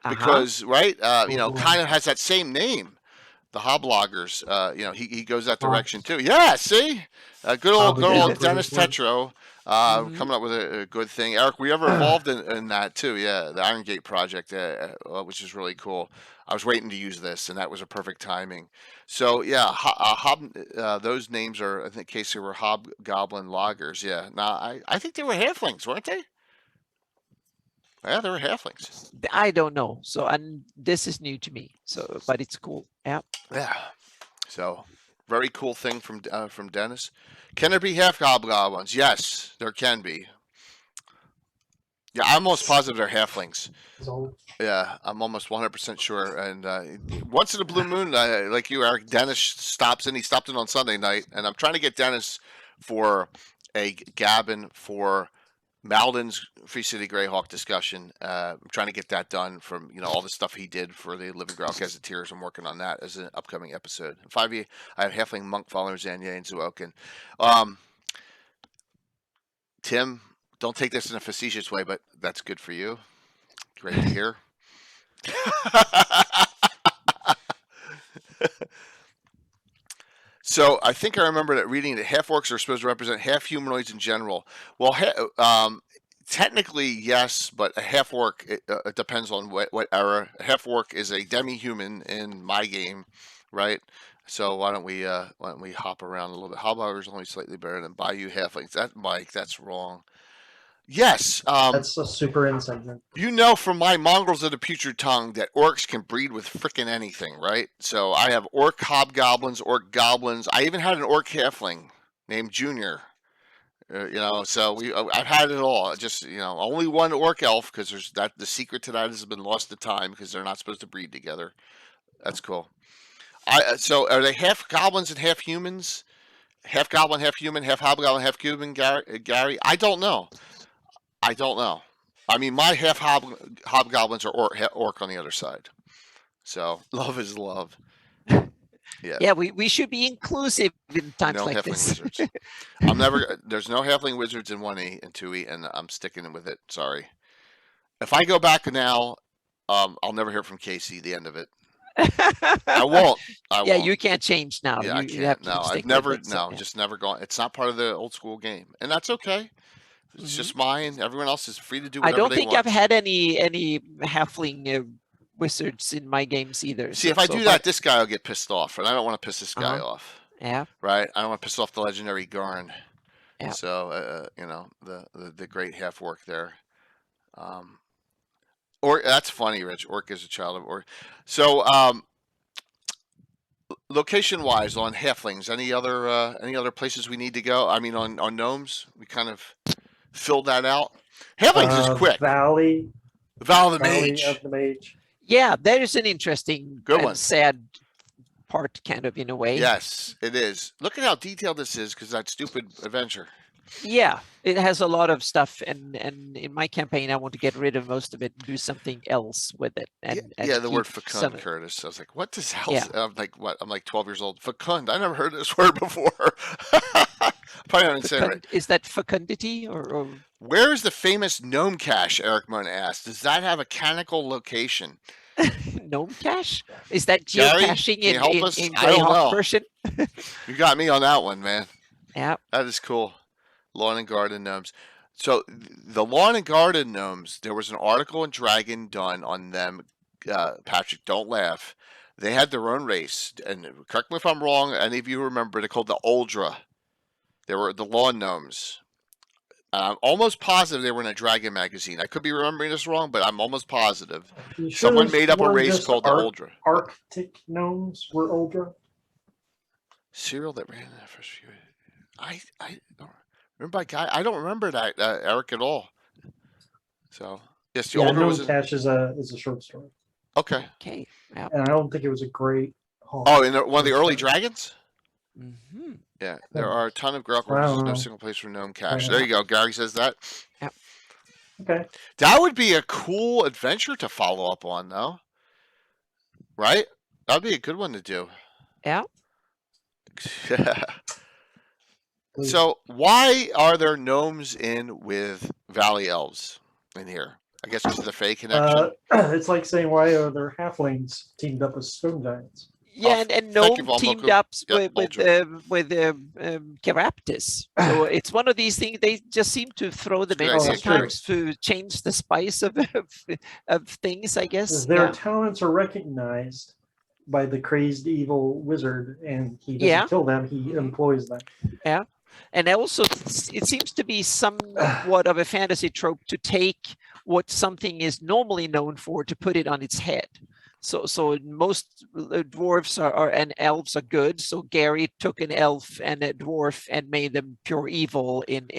because right, kind of has that same name. The Hobloggers, he goes that direction too. Yeah, see, good old Dennis Tetro. Coming up with a good thing. Eric, were you ever involved in that too? Yeah, the Iron Gate project, which is really cool. I was waiting to use this, and that was a perfect timing. So yeah, those names are, I think, in case they were Hobgoblin loggers. Yeah, I think they were halflings, weren't they? Yeah, they were halflings. I don't know. So and this is new to me. So, but it's cool. Yeah. Yeah. So very cool thing from Dennis. Can there be half hobgoblins? Yes, there can be. Yeah, I'm almost positive they're halflings. Yeah, I'm almost 100% sure. And once in a blue moon, like you, Eric, Dennis stops in. He stopped in on Sunday night, and I'm trying to get Dennis for a Gavin for Malden's Free City Greyhawk discussion. I'm trying to get that done from all the stuff he did for the Living Greyhawk Gazetteers. I'm working on that as an upcoming episode. 5e, I have Halfling Monk followers Zanya and Zuokin. Tim, don't take this in a facetious way, but that's good for you. Great to hear. So I think I remember that reading that half-orcs are supposed to represent half humanoids in general. Well, technically yes, but a half-orc it depends on what era. A half-orc is a demi-human in my game, right? So why don't we hop around a little bit? Hobloggers are only slightly better than Bayou halflings. That Mike, that's wrong. Yes. That's a super insight. You know from my mongrels of the putrid tongue that orcs can breed with frickin' anything, right? So I have orc hobgoblins, orc goblins. I even had an orc halfling named Junior. So I've had it all. Just only one orc elf because there's that. The secret to that has been lost to time because they're not supposed to breed together. That's cool. So are they half goblins and half humans? Half goblin, half human, half hobgoblin, half human. Gary, I don't know. I mean, my half hobgoblins are orc on the other side. So love is love. Yeah. Yeah, we should be inclusive in times like this. Wizards. There's no halfling wizards in 1e and 2e, and I'm sticking with it. Sorry. If I go back now, I'll never hear from Casey. The end of it. I won't. Yeah, you can't change now. Yeah, I can't. No, I've never. Just never gone. It's not part of the old school game, and that's okay. It's just mine. Everyone else is free to do I whatever don't they think want. I've had any halfling wizards in my games either. See, if I do that, this guy will get pissed off, and I don't want to piss this guy off. Yeah. Right? I don't want to piss off the legendary Garn. Yeah. So, you know, the great half orc there. Or that's funny, Rich. Orc is a child of orc. So, location wise on halflings, any other places we need to go? I mean, on gnomes, we kind of filled that out. Halflings is quick. Valley the of Mage. the Mage. Yeah, that is an interesting Good and one. sad part, kind of, in a way. Yes, it is. Look at how detailed this is, because that stupid adventure. Yeah, it has a lot of stuff, and in my campaign, I want to get rid of most of it and do something else with it. And The word keep fecund, some- Curtis. I was like, what does hell? Yeah. I'm like, what? I'm like 12 years old. Fecund. I never heard this word before. Probably haven't said it right. Is that fecundity or Where is the famous gnome cache? Eric Moon asked. Does that have a canonical location? gnome cache? Is that Gary, geocaching can you help in us? in I don't Greyhawk know. version? You got me on that one, man. Yeah. That is cool. Lawn and garden gnomes. So the lawn and garden gnomes, there was an article in Dragon done on them. Patrick, don't laugh. They had their own race, and correct me if I'm wrong. Any of you remember? They're called the Uldra. They were the lawn gnomes. I'm almost positive they were in a Dragon magazine. I could be remembering this wrong, but I'm almost positive. You sure Someone those made up a weren't race just called the Uldra. Arctic gnomes were Uldra. Serial that ran in the first few. I don't remember. I don't remember that Eric at all. So yes, the Yeah, Uldra Gnome was Cache is a short story, okay. Okay. Yeah. and I don't think it was a great. Haul. Oh, in one of the early dragons. Hmm. Yeah, there are a ton of Greyhawk I don't orcs. There's no know. single place for gnome cache. Yeah. There you go. Gary says that. Okay. That would be a cool adventure to follow up on, though. Right? That'd be a good one to do. Yeah. So why are there gnomes in with valley elves in here? I guess because of the Fey connection. It's like saying why are there halflings teamed up with stone giants? Yeah, and thank Gnome you, Von teamed Mokum. up Yep, with Caraptus. So it's one of these things. They just seem to throw them It's in a good idea, sometimes to change the spice of things, I guess. Their Yeah. talents are recognized by the crazed evil wizard, and he doesn't Yeah. kill them; he employs them. And also, it seems to be somewhat of a fantasy trope to take what something is normally known for to put it on its head. So most dwarves are and elves are good. So Gary took an elf and a dwarf and made them pure evil in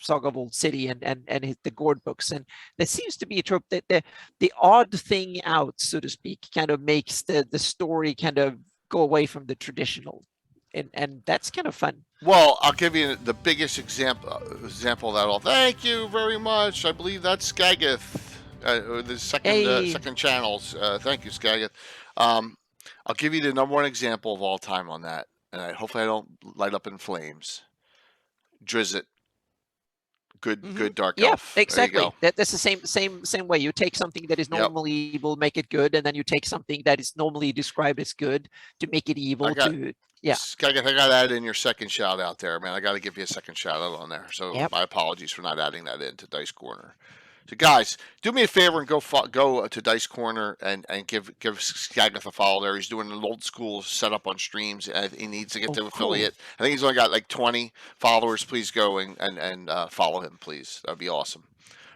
Saga of Old City and the Gord books. And there seems to be a trope that the odd thing out, so to speak, kind of makes the story kind of go away from the traditional. And that's kind of fun. Well, I'll give you the biggest example of that all. Thank you very much. I believe that's Skagith. The second channels. Thank you, Skagith. I'll give you the #1 example of all time on that, and hopefully I don't light up in flames. Drizzt, good dark elf. Yeah, exactly. There you go. That's the same way. You take something that is normally evil, make it good, and then you take something that is normally described as good to make it evil. Yeah. Skagith, I got to add in your second shout out there, man. I got to give you a second shout out on there. So my apologies for not adding that into Dice Corner. So guys, do me a favor and go to Dice Corner and give Skagith a follow there. He's doing an old school setup on streams, and he needs to get to affiliate. I think he's only got like 20 followers. Please go and follow him, please. That'd be awesome.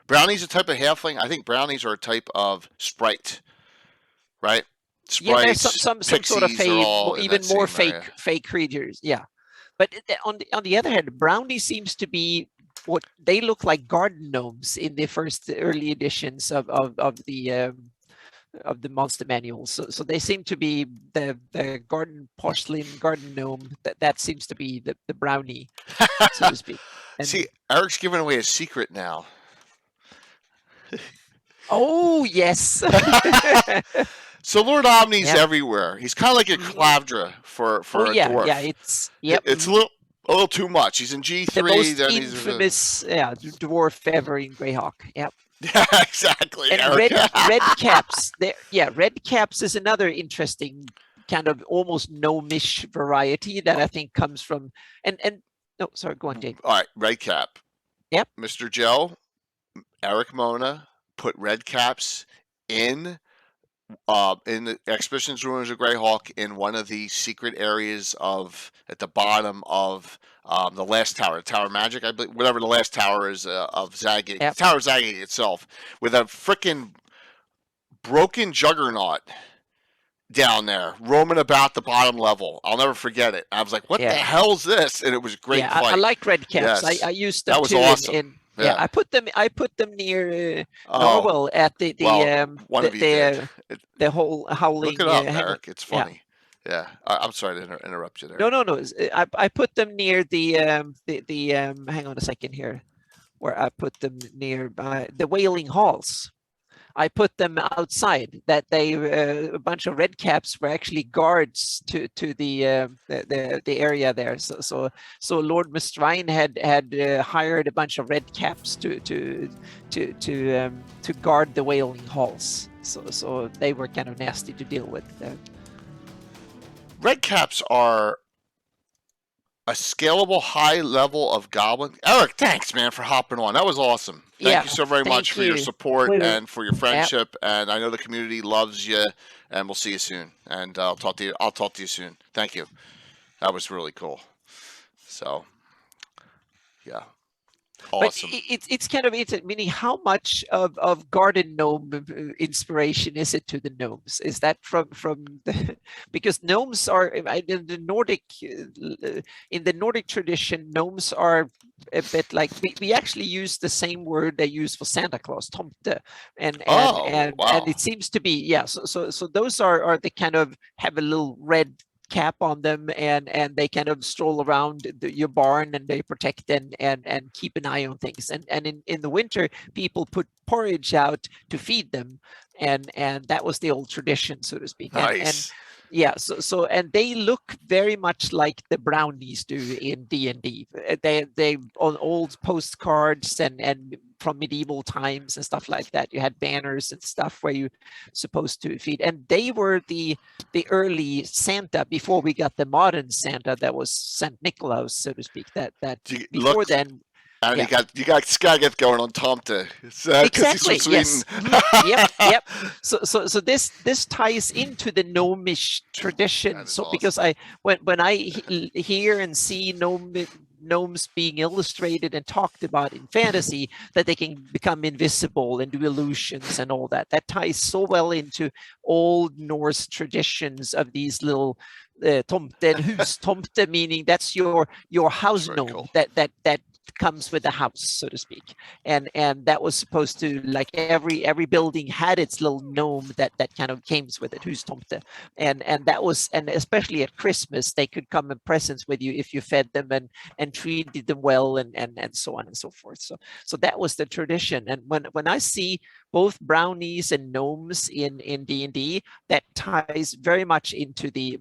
Brownie's a type of halfling. I think brownies are a type of sprite, right? Yeah, there's Sprites, some sort of pixies are all in even that more same area. fake creatures. Yeah, but on the other hand, brownie seems to be what they look like garden gnomes in the first early editions of the monster manuals. So they seem to be the garden porcelain garden gnome. That seems to be the brownie, so to speak. And, See, Eric's giving away a secret now. oh yes. So Lord Omni's Yep. everywhere. He's kind of like a Clavdra for a dwarf. Yeah, it's It's a little too much. He's in G3. the most then infamous dwarf ever in Greyhawk. Yep. Yeah, exactly. And Eric. red caps. Red caps is another interesting kind of almost gnomish variety that I think comes from and no, sorry, go on, Jake. All right, red cap. Yep. Mr. Joe, Eric Mona put red caps in the Expeditions Ruins of Greyhawk in one of the secret areas at the bottom of the last tower, Tower Magic, I believe, whatever the last tower is of Zagig, Yep. Tower of Zagig itself, with a freaking broken juggernaut down there roaming about the bottom level. I'll never forget it. I was like, "What the Yeah. hell's this?" And it was a great Yeah, fight. I like red caps. Yes. I used them That was too. awesome. Yeah, Yeah. I put them near Oh, Norwell at the well, one of you did. the whole howling. Look it up, hang on. Eric. It's Yeah. funny. Yeah. I'm sorry to interrupt you there. No. I put them near the hang on a second here, where I put them near the Wailing Halls. I put them outside. That they a bunch of red caps were actually guards to the area there. So Lord Mistrine had hired a bunch of red caps to guard the Wailing Halls. So they were kind of nasty to deal with. Red caps are a scalable high level of goblin. Eric, thanks, man, for hopping on. That was awesome. Thank you so very much for your support and for your friendship. Yep. And I know the community loves you. And we'll see you soon. And I'll talk to you soon. Thank you. That was really cool. So, yeah. Awesome. But it's kind of meaning how much of garden gnome inspiration is it to the gnomes? Is that from the because gnomes are in the Nordic tradition, gnomes are a bit like we actually use the same word they use for Santa Claus, tomte, and it seems to be so those are the kind of have a little red cap on them, and they kind of stroll around your barn, and they protect and keep an eye on things, and in the winter people put porridge out to feed them, and that was the old tradition, so to speak. Nice. And they look very much like the brownies do in D&D. They on old postcards and from medieval times and stuff like that. You had banners and stuff where you supposed to feed, and they were the early Santa before we got the modern Santa that was Saint Nicholas, so to speak. That before then. And you got Skaget going on Tomte. Exactly. Yes. Yep. So this ties into the gnomish tradition. So awesome. Because when I hear and see gnomes being illustrated and talked about in fantasy, that they can become invisible and do illusions and all that ties so well into old Norse traditions of these little tomte, hus, tomte, meaning that's your house gnome. Cool. That comes with the house, so to speak, and that was supposed to, like, every building had its little gnome that kind of came with it, who's tomte, and that was, and especially at Christmas they could come in presents with you if you fed them and treated them well, and so on and so forth. So that was the tradition. And when I see both brownies and gnomes in D&D, that ties very much into the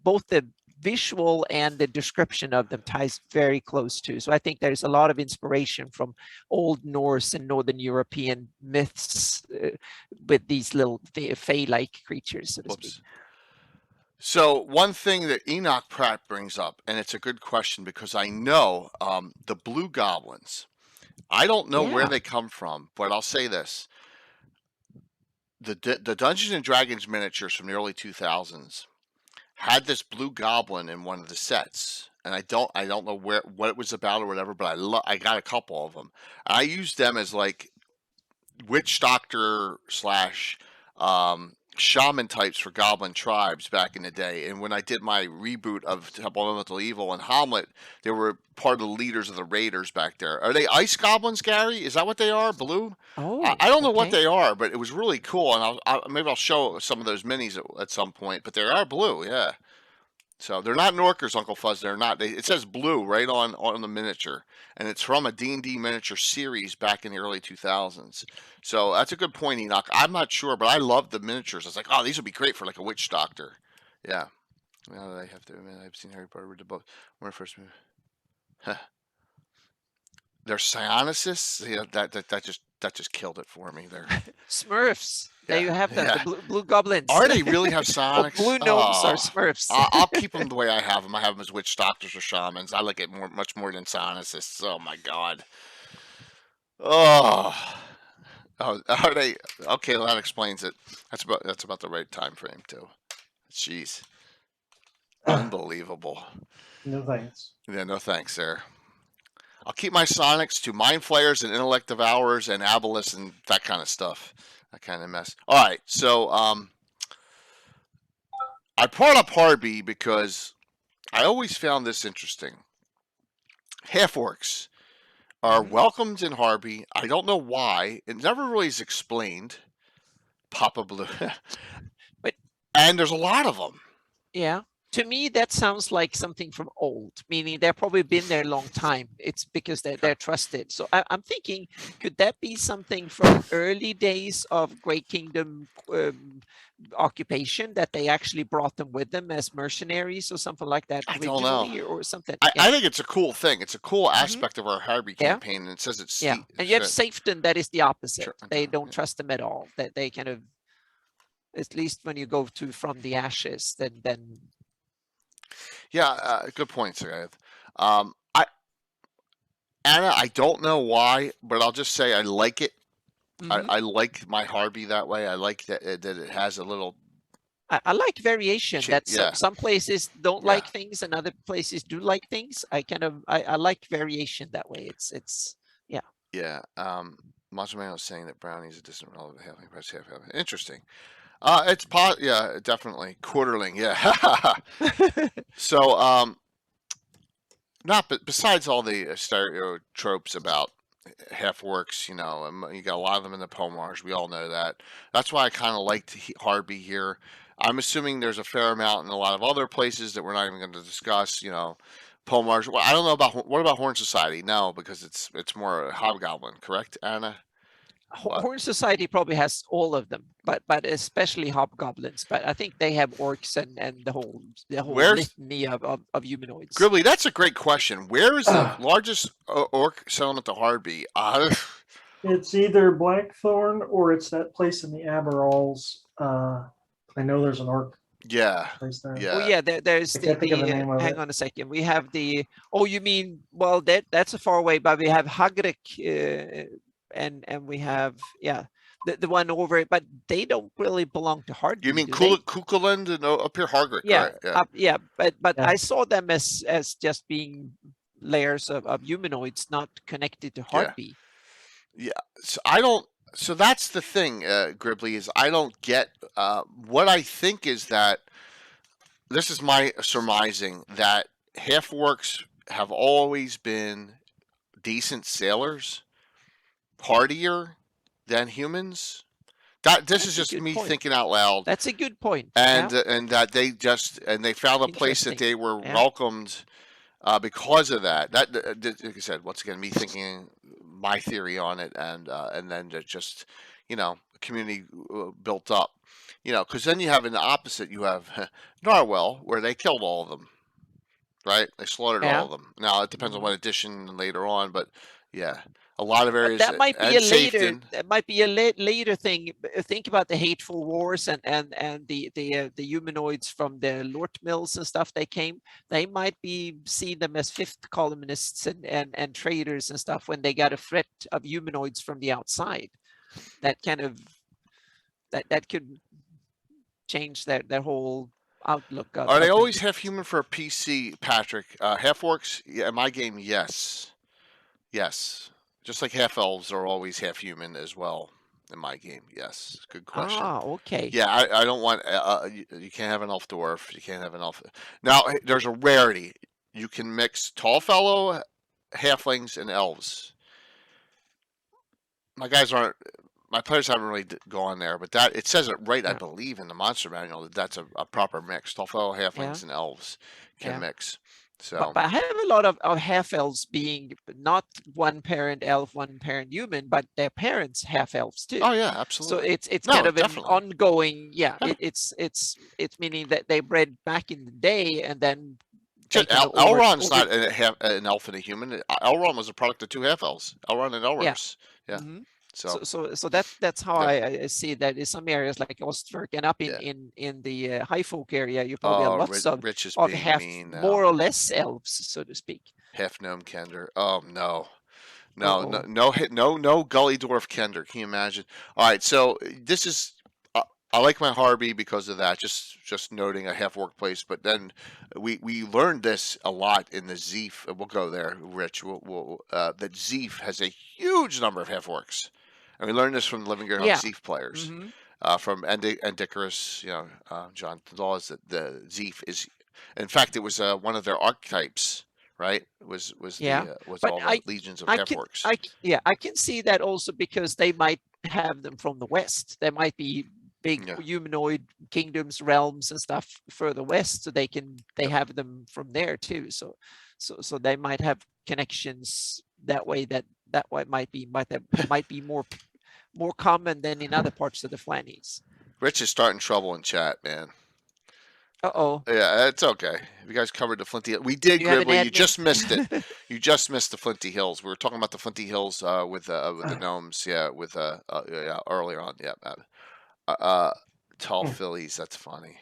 both the visual and the description of them ties very close to. So I think there's a lot of inspiration from Old Norse and Northern European myths with these little fey-like creatures, so to speak. So one thing that Enoch Pratt brings up, and it's a good question because I know the blue goblins, I don't know where they come from, but I'll say this. The Dungeons and Dragons miniatures from the early 2000s had this blue goblin in one of the sets, and I don't know what it was about or whatever, but I got a couple of them. I used them as like witch doctor / shaman types for goblin tribes back in the day. And when I did my reboot of Elemental Evil and Hamlet, they were part of the leaders of the raiders back there. Are they ice goblins, Gary? Is that what they are? Blue? Oh, I don't know what they are, but it was really cool. And maybe I'll show some of those minis at some point. But they are blue, yeah. So they're not Norkers, Uncle Fuzz. They're not. It says blue right on the miniature, and it's from a D&D miniature series back in the early 2000s. So that's a good point, Enoch. I'm not sure, but I love the miniatures. I was like, oh, these would be great for like a witch doctor. Yeah. Now that I have to admit, I've seen Harry Potter read the book when I first moved. Huh. They're Psionicis. Yeah, that just killed it for me. They're Smurfs. There you have them, the blue goblins. Are they really have psionics? Blue gnomes are Smurfs. I'll keep them the way I have them. I have them as witch doctors or shamans. I like it much more than psionicists. Oh my god. Oh, are they okay? Well, that explains it. That's about the right time frame too. Jeez, unbelievable. No thanks. Yeah, no thanks, sir. I'll keep my Sonics to Mind Flayers and Intellect Devourers and Aboleths and that kind of stuff. That kind of mess. All right, so I brought up Harby because I always found this interesting. Half-orcs are welcomed in Harby. I don't know why. It never really is explained. Papa Blue. But and there's a lot of them. yeah, to me that sounds like something from old, meaning they've probably been there a long time. It's because they're trusted. So I'm thinking, could that be something from early days of Great Kingdom occupation, that they actually brought them with them as mercenaries or something like that I don't know. originally, or something? I think it's a cool thing. It's a cool aspect of our Harby Yeah. campaign, and it says it's Yeah, and you have Safeton, that is the opposite. Sure, They okay, don't yeah. trust them at all. That they kind of, at least when you go to From the Ashes, then Yeah, good point, sir. Anna, I don't know why, but I'll just say I like it. I like my Harby that way. I like that it has a little. I like variation. That Yeah. some places don't Yeah. like things and other places do like things. I like variation that way. It's Yeah. Monster Man was saying that Brownie's a distant relative of Halfling, perhaps half Halfling. Interesting. Yeah, definitely quarterling. Yeah. So not but besides all the stereotropes about half-orcs, you know, and you got a lot of them in the Pomars. We all know that. That's why I kind of liked Harby here. I'm assuming there's a fair amount in a lot of other places that we're not even going to discuss. You know, Pomars. Well, I don't know about what about Horn Society? No, because it's more a hobgoblin, correct, Anna? Horn Society probably has all of them, but especially hobgoblins. But I think they have orcs and the whole litany of humanoids. Grimmie, that's a great question. Where is the largest orc settlement to Harby? It's either Blackthorn or it's that place in the Aberrals. I know there's an orc Yeah. place there. Yeah. Well, yeah, there's I can't think of the name of hang it. on a second. We have the, oh, you mean, well, that's a far away, but we have Hagrik, and we have, yeah, the one over it, but they don't really belong to Hardy. You mean do they? Kukeland and up here Hargrick, Yeah, right? yeah, but Yeah. I saw them as just being layers of humanoids, not connected to Hardy. Yeah. So I don't. So that's the thing, Gribbly, is I don't get what I think is that this is my surmising that half-orcs have always been decent sailors, hardier than humans. This is just me thinking out loud. That's a good point. And and that they found a place that they were welcomed because of that. That like I said, once again, me thinking my theory on it, and then just a community built up. Because then you have in the opposite, you have Narwhal, where they killed all of them, right? They slaughtered all of them. Now it depends on what edition later on, but yeah. A lot of areas that might be a later. That might be a later thing. Think about the hateful wars and the humanoids from the Lort Mills and stuff. They might be see them as fifth columnists and traders and stuff when they got a threat of humanoids from the outside. That kind of that could change their whole outlook. Are they always half human for a PC, Patrick? Half-orcs, yeah, in my game, yes. Just like half-elves are always half-human as well in my game. Yes, good question. Okay. Yeah, I don't want... you can't have an elf dwarf. You can't have an elf... Now, there's a rarity. You can mix tall fellow, halflings, and elves. My players haven't really gone there, but it says it right, I believe, in the monster manual that that's a proper mix. Tall fellow, halflings, and elves can mix. So, but I have a lot of half elves being not one parent elf, one parent human, but their parents half elves too. Oh yeah, absolutely. So it's kind of an ongoing. Yeah, it's meaning that they bred back in the day and then. Elrond's not an elf and a human. Elrond was a product of two half elves. Elrond and Elros. Yeah. So that's how I see that in some areas like Ostwerk and up in the High Folk area, you probably have lots of half more or less elves, so to speak. Half gnome Kender. Oh no, No, no, no hit, no Gully Dwarf Kender. Can you imagine? All right, so this is. I like my Harby because of that. Just noting a half orc place, but then we learned this a lot in the Zeef. We'll go there, Rich. That Zeef has a huge number of half orcs, and we learned this from the Living Greyhawk Yeah. Zeef players. Hmm. From Endicarus, John Dawes, that the Zeef is, in fact, it was one of their archetypes, right? Was Yeah. was But all the legions of I half can, orcs. I can see that also because they might have them from the west. There might be big Yeah. humanoid kingdoms, realms, and stuff further west, so they have them from there too. So they might have connections that way. That way might be more common than in other parts of the Flannies. Rich is starting trouble in chat, man. Uh-oh. Yeah, it's okay. You guys covered the Flinty. We did, You have an Gribbly. You admin? just missed it. You just missed the Flinty Hills. We were talking about the Flinty Hills with the gnomes. Yeah, with yeah, earlier on. Yeah, tall fillies. That's funny.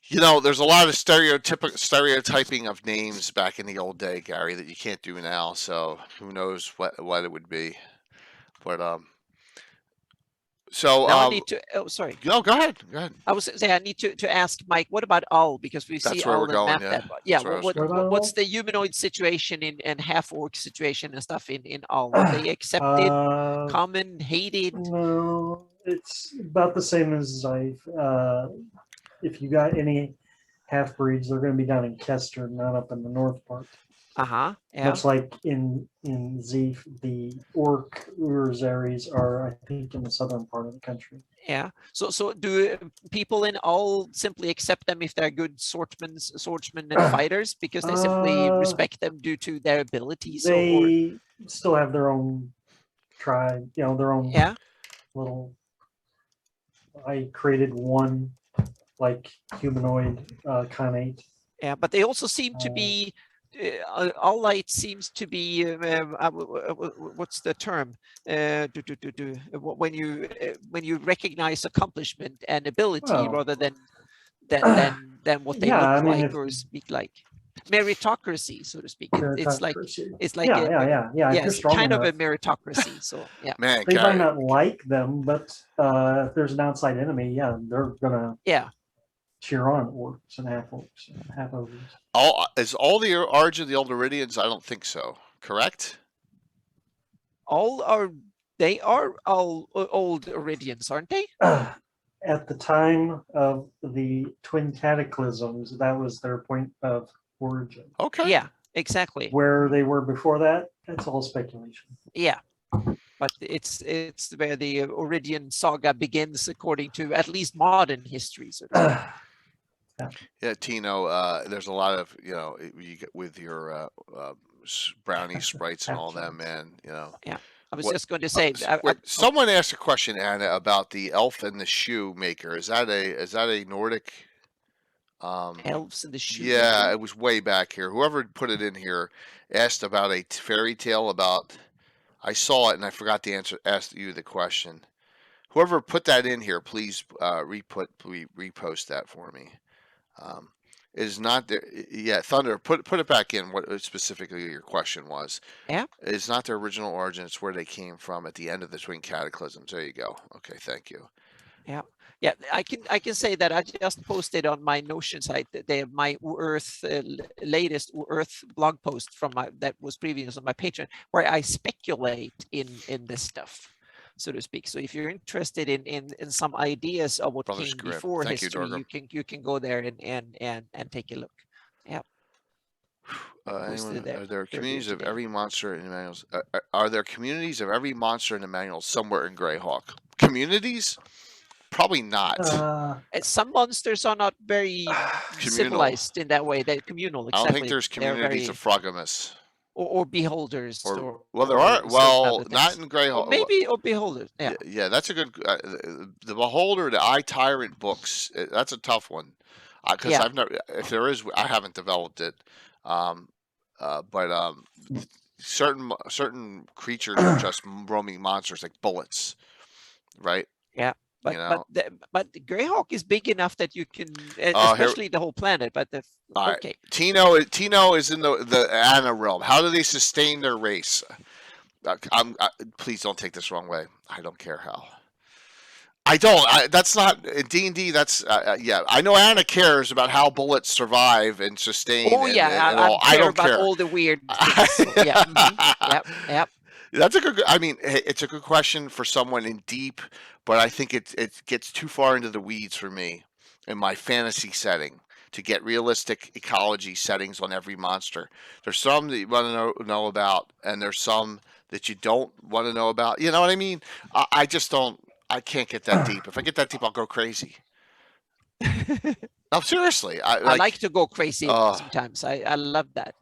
There's a lot of stereotyping of names back in the old day, Gary, that you can't do now. So who knows what it would be. But so Now I need to. Oh, sorry. no, go ahead. Go ahead. I was saying I need to ask Mike. What about Ull? Because we see That's where Ull we're and going, map yeah. that. Yeah. That's where I was going. What's the humanoid situation and half orc situation and stuff in Ull? Are they accepted, common, hated? No, it's about the same as if you got any half breeds, they're going to be down in Kester, not up in the north part. Yeah. Much like in Zeef, the orc Urzaries are, I think, in the southern part of the country. Yeah. So do people in Ull simply accept them if they're good swordsmen and fighters because they simply respect them due to their abilities? They still have their own tribe, their own little. I created one like humanoid khanate. Yeah, but they also seem to be. All-light seems to be what's the term? When you recognize accomplishment and ability rather than what they look like or speak like. Meritocracy, so to speak. It's like it's kind of a meritocracy. So yeah, Man, they might not like them, but if there's an outside enemy, they're gonna cheer on orcs and half-orcs and half-ogres. Is all the origin of the Old Iridians? I don't think so. Correct? They are all old Iridians, aren't they? At the time of the twin cataclysms, that was their point of origin. Okay. Yeah, exactly. Where they were before that, that's all speculation. Yeah. But it's where the Iridian saga begins, according to at least modern history. Yeah, Tino. There's a lot of you get with your brownie sprites and all them, man. Yeah, I was just going to say. Someone asked a question, Anna, about the elf and the shoe maker. Is that a Nordic? Elves and the shoe. Yeah, maker? it was way back here. Whoever put it in here asked about a fairy tale about. I saw it and I forgot to ask you the question. Whoever put that in here, please repost that for me. Is not there? Yeah, Thunder. Put it back in. What specifically your question was? Yeah, it's not their original origin. It's where they came from at the end of the twin cataclysms. There you go. Okay, thank you. Yeah. I can say that I just posted on my Notion site that my Earth latest Earth blog post that was previous on my Patreon, where I speculate in this stuff, so to speak. So if you're interested in some ideas of what came before history, you can go there and take a look. Yeah. Are there communities of every monster in the manuals? Are there communities of every monster in the manuals somewhere in Greyhawk? Communities? Probably not. Some monsters are not very civilized in that way. They're communal. Exactly. I don't think there's communities of Frogamus. Or beholders. There are. Well, not in Greyhawk. Or beholders. Yeah, that's a good. The Beholder, the Eye Tyrant books. That's a tough one, because I've never. If there is, I haven't developed it. But certain creatures are just roaming monsters like bullets, right? Yeah. But you know. but the Greyhawk is big enough that you can, Oh, here- especially the whole planet. But All right. okay, Tino is in the Anna realm. How do they sustain their race? Please don't take this wrong way. I don't care how. I don't. That's not D&D. That's yeah. I know Anna cares about how bullets survive and sustain. oh and, yeah, and all. I I don't about care. all the weird things. So, yeah, yep. That's a good. I mean, it's a good question for someone in deep, but I think it gets too far into the weeds for me in my fantasy setting to get realistic ecology settings on every monster. There's some that you want to know about, and there's some that you don't want to know about. You know what I mean? I just don't. I can't get that deep. If I get that deep, I'll go crazy. No, seriously. I like to go crazy sometimes. I love that.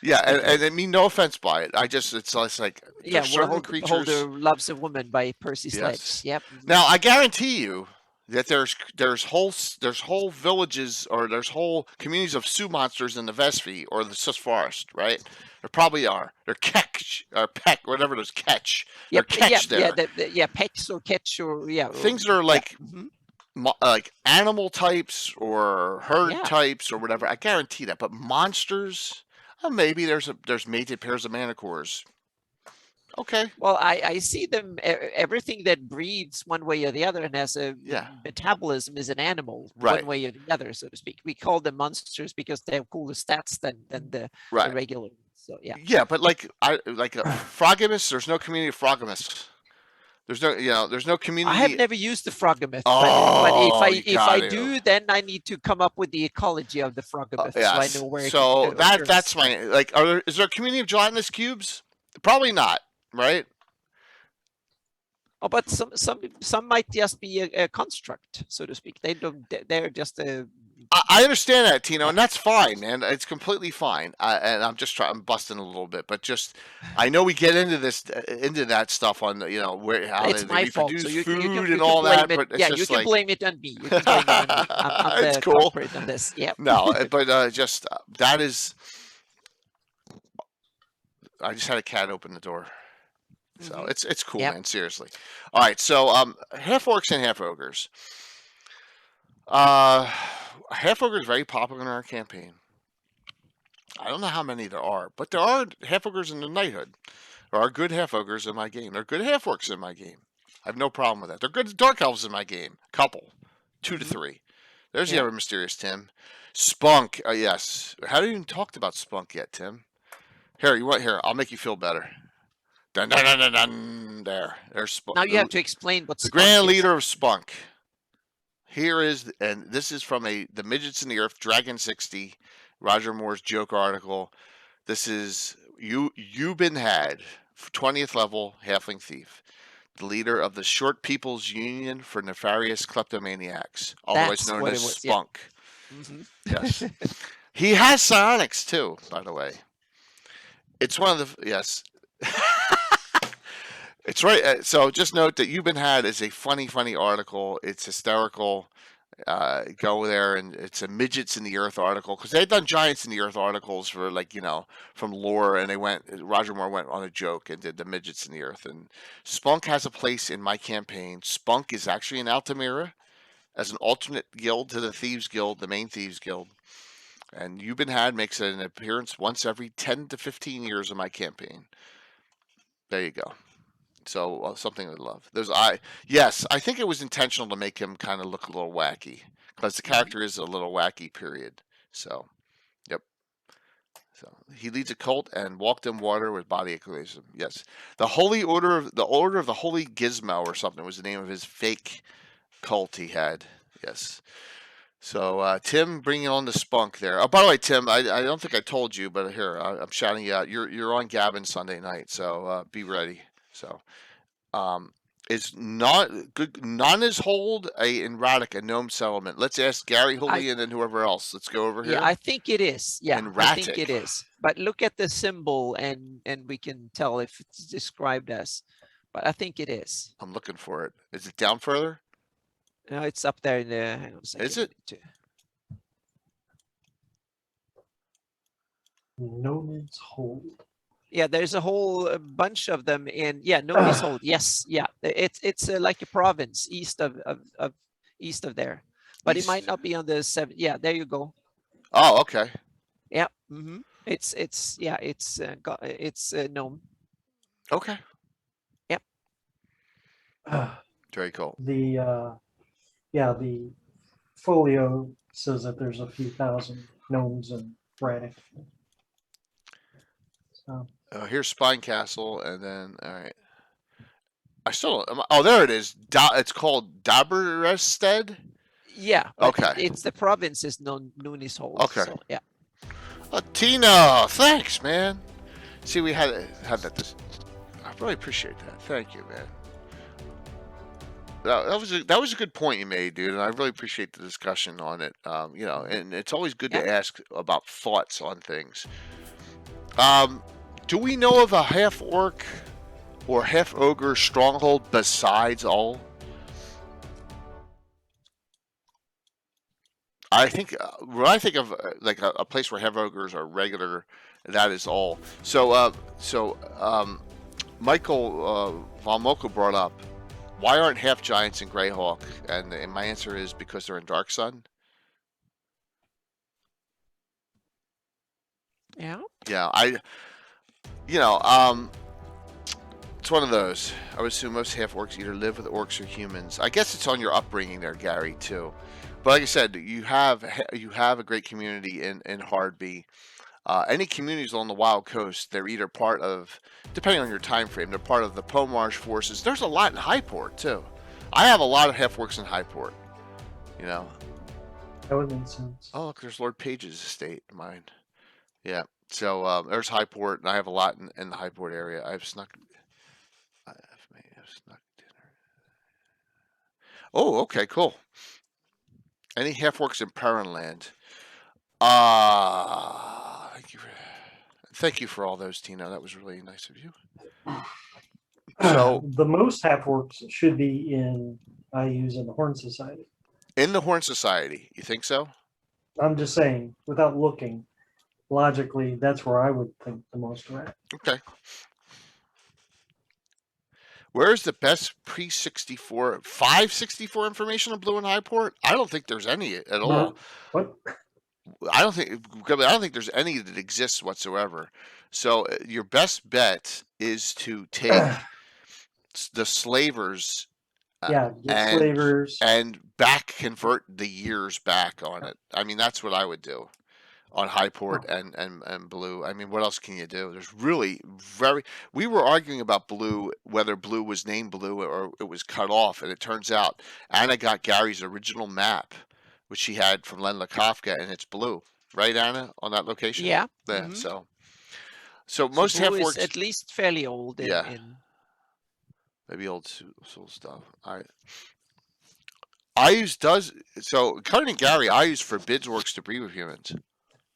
Yeah, and I mean no offense by it. It's like yeah, certain creatures. Holder Loves a Woman by Percy Sledge. Yes. Yep. Now I guarantee you that there's whole villages or there's whole communities of Sioux monsters in the Vestry or the Sus Forest, right? There probably are. They're catch or peck, whatever there's catch. Yep, They're catch there. Yeah, pecks or catch or yeah. Things that are like like animal types or herd types or whatever. I guarantee that. But monsters, maybe there's mated pairs of manticores. Okay. Well, I see them. Everything that breeds one way or the other and has a metabolism is an animal, one way or the other, so to speak. We call them monsters because they have cooler stats than the regular. So yeah. Yeah, but like a Frogimus, there's no community of Frogimus. There's no community. I have never used the Frogimus, but if I do, then I need to come up with the ecology of the Frogimus, so I know where. So that's my is there a community of gelatinous cubes? Probably not, right? Oh, but some might just be a construct, so to speak. They're just a. I understand that, Tino, and that's fine, man. It's completely fine. And I'm busting a little bit, but just I know we get into that stuff on how it's they my fault. reproduce So you food can and all that. But it's just you can blame it on me. You can blame it on me. I'm it's the cool. culprit on this. Yeah. No, but just that is. I just had a cat open the door, so it's cool, man. Seriously. All right, so half-orcs and half-ogres. Half-ogre is very popular in our campaign. I don't know how many there are, but there are half-ogres in the knighthood. There are good half-ogres in my game. There are good half-orcs in my game. I have no problem with that. There are good dark elves in my game. Couple. 2 to 3. There's the ever mysterious Tim. Spunk. Yes. I haven't even talked about Spunk yet, Tim. Here, I'll make you feel better. Dun, dun, dun, dun, dun. There's Spunk. Now you have to explain what's the grand leader of Spunk. Here is, and this is from the Midgets in the Earth, Dragon 60, Roger Moore's joke article. This is You've been had, 20th level halfling thief, the leader of the Short People's Union for Nefarious Kleptomaniacs, otherwise known as Spunk. Yes, he has psionics too, by the way. It's one of the It's right. So just note that You've Been Had is a funny article. It's hysterical. Go there, and it's a Midgets in the Earth article because they've done Giants in the Earth articles for from lore, and Roger Moore went on a joke and did the Midgets in the Earth. And Spunk has a place in my campaign. Spunk is actually in Altamira as an alternate guild to the Thieves Guild, the main Thieves Guild. And You've Been Had makes an appearance once every 10 to 15 years in my campaign. There you go. So something I love. I think it was intentional to make him kind of look a little wacky because the character is a little wacky. Period. So, yep. So he leads a cult and walked in water with body eclecticism. Yes, the Order of the Holy Gizmo or something was the name of his fake cult he had. Yes. So Tim, bringing on the Spunk there. Oh, by the way, Tim, I don't think I told you, but here I'm shouting you out. You're on Gavin Sunday night, so be ready. So, is not good. None is hold in Radek a gnome settlement. Let's ask Gary Hooley and then whoever else. Let's go over here. Yeah, I think it is. Yeah, I think it Radek. is. But look at the symbol, and we can tell if it's described as. But I think it is. I'm looking for it. Is it down further? No, it's up there in the. Hang on a second. Is it? Nomads hold. Yeah, there's a whole bunch of them in Nobody's Hold. Yes, yeah, it's like a province east of east of there, but it might East. not be on the 7. Yeah, there you go. Oh, okay. Yeah, it's gnome. Okay. Yep. Very cool. The the folio says that there's a few thousand gnomes in Braddock. So Here's Spine Castle, and then all right. I still don't. Oh, there it is. It's called Daberested. Yeah, but Okay. it's the province is Nobody's Hold. Okay. So yeah. Tina, thanks, man. See, we had that. I really appreciate that. Thank you, man. That was a good point you made, dude, and I really appreciate the discussion on it. You know, and it's always good to ask about thoughts on things. Do we know of a half orc or half ogre stronghold besides all? I think when I think of like a place where half ogres are regular, that is all. So Michael Von Moko brought up, why aren't half giants in Greyhawk? And my answer is because they're in Dark Sun. Yeah. Yeah, it's one of those. I would assume most half orcs either live with orcs or humans. I guess it's on your upbringing there, Gary, too. But like I said, you have a great community in Hardby. Any communities along the Wild Coast, they're either part of, depending on your time frame, they're part of the Pomarsh forces. There's a lot in Highport too. I have a lot of half orcs in Highport. You know. that would make sense. Oh, look, there's Lord Page's estate. Mine. Yeah. So there's Highport, and I have a lot in the Highport area. I've snuck dinner. Oh, okay, cool. Any half orcs in Perrinland? Thank you for all those, Tina. That was really nice of you. So the most half orcs should be in IUs in the Horn Society. in the Horn Society, you think so? I'm just saying, without looking, logically, that's where I would think the most are at. Okay. Where's the best pre-64, 564 information on Blue and Highport? I don't think there's any at all. What? I don't think there's any that exists whatsoever. So your best bet is to take the slavers. Get slavers and back convert the years back on it. I mean, that's what I would do on Highport and Blue. I mean, what else can you do? There's really we were arguing about Blue, whether Blue was named Blue or it was cut off, and it turns out Anna got Gary's original map, which she had from Len Kafka, and it's Blue, right, Anna, on that location? Yeah. Yeah. So most Blue half-orcs is at least fairly old. Maybe old soul stuff. IU's does so. According to Gary, IU's forbids orcs to breed with humans.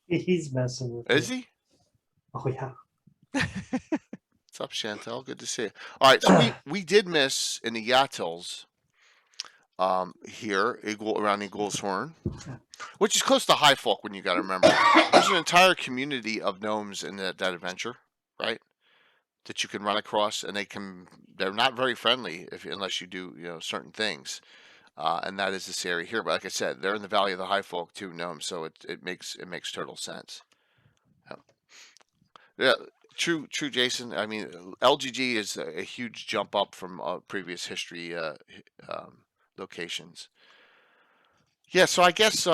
He's messing with Is me. he? Oh yeah. What's up, Chantel? Good to see you. All right, so we did miss in the Yatils here, around Eagle's Horn, which is close to High Folk. When you got to remember, there's an entire community of gnomes in that adventure, right? That you can run across, and they're not very friendly unless you do certain things, and that is this area here. But like I said, they're in the Valley of the High Folk too, gnomes, so it makes total sense. Yeah, true, Jason. I mean, LGG is a huge jump up from previous history locations. Yeah, so I guess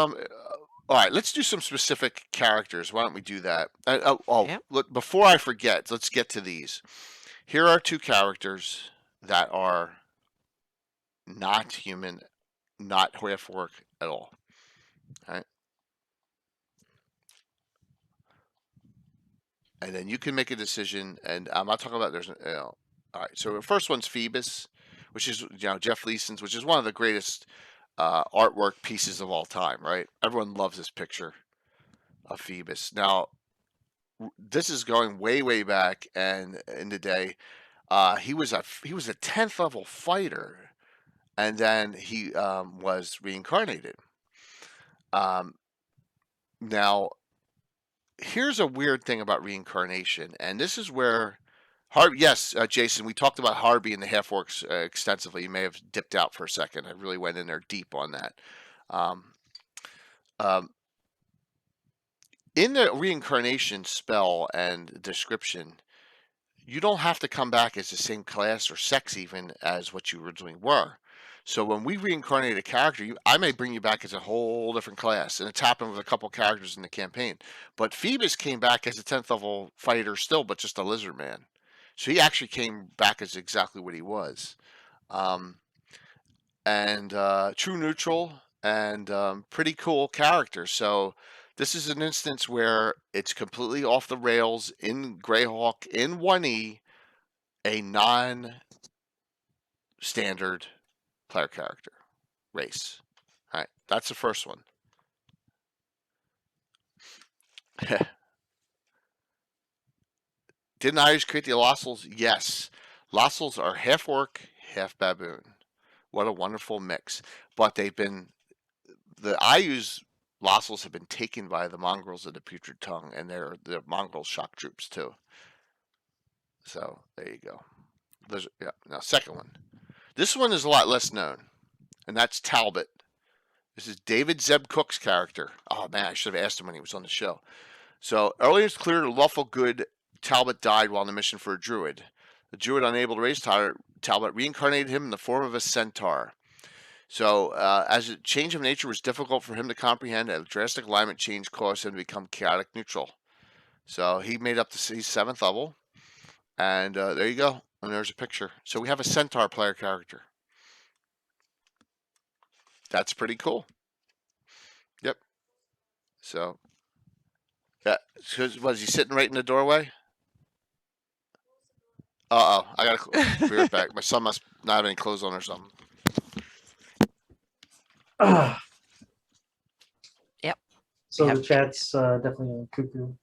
all right, let's do some specific characters. Why don't we do that? Look, before I forget, let's get to these. Here are two characters that are not human, not half-orc at all. All right. And then you can make a decision, and I'm not talking about all right, so the first one's Phoebus, which is Jeff Leeson's, which is one of the greatest artwork pieces of all time, right? Everyone loves this picture of Phoebus. Now, this is going way back, and in the day, he was a 10th level fighter, and then he was reincarnated. Now, here's a weird thing about reincarnation, and this is where yes, Jason, we talked about Harvey and the Half-orcs extensively. You may have dipped out for a second. I really went in there deep on that. Um, um, in the reincarnation spell and description, you don't have to come back as the same class or sex even as what you originally were. So when we reincarnate a character, I may bring you back as a whole different class, and it's happened with a couple characters in the campaign. But Phoebus came back as a 10th level fighter still, but just a lizard man. So he actually came back as exactly what he was. Um, and true neutral and pretty cool character. So this is an instance where it's completely off the rails in Greyhawk in 1E, a non-standard player character race. All right, that's the first one. Didn't Irish create the Lossels? Yes. Lossels are half orc, half baboon. What a wonderful mix. But they've been, the Ayus Lossels have been taken by the mongrels of the putrid tongue, and they're the mongrel shock troops too. So there you go. Yeah. Now, second one. This one is a lot less known, and that's Talbot. This is David Zeb Cook's character. Oh man, I should have asked him when he was on the show. So earlier it's clear to lawful good Talbot died while on a mission for a druid. The druid, unable to raise Talbot, reincarnated him in the form of a centaur. So, as a change of nature was difficult for him to comprehend, a drastic alignment change caused him to become chaotic neutral. So he made up to he's 7th level, and there you go. And there's a picture. So we have a centaur player character. That's pretty cool. Yep. So, yeah. Was he sitting right in the doorway? Uh-oh. I gotta be right back. My son must not have any clothes on or something. Yep. So Yep. the chat's definitely a cuckoo.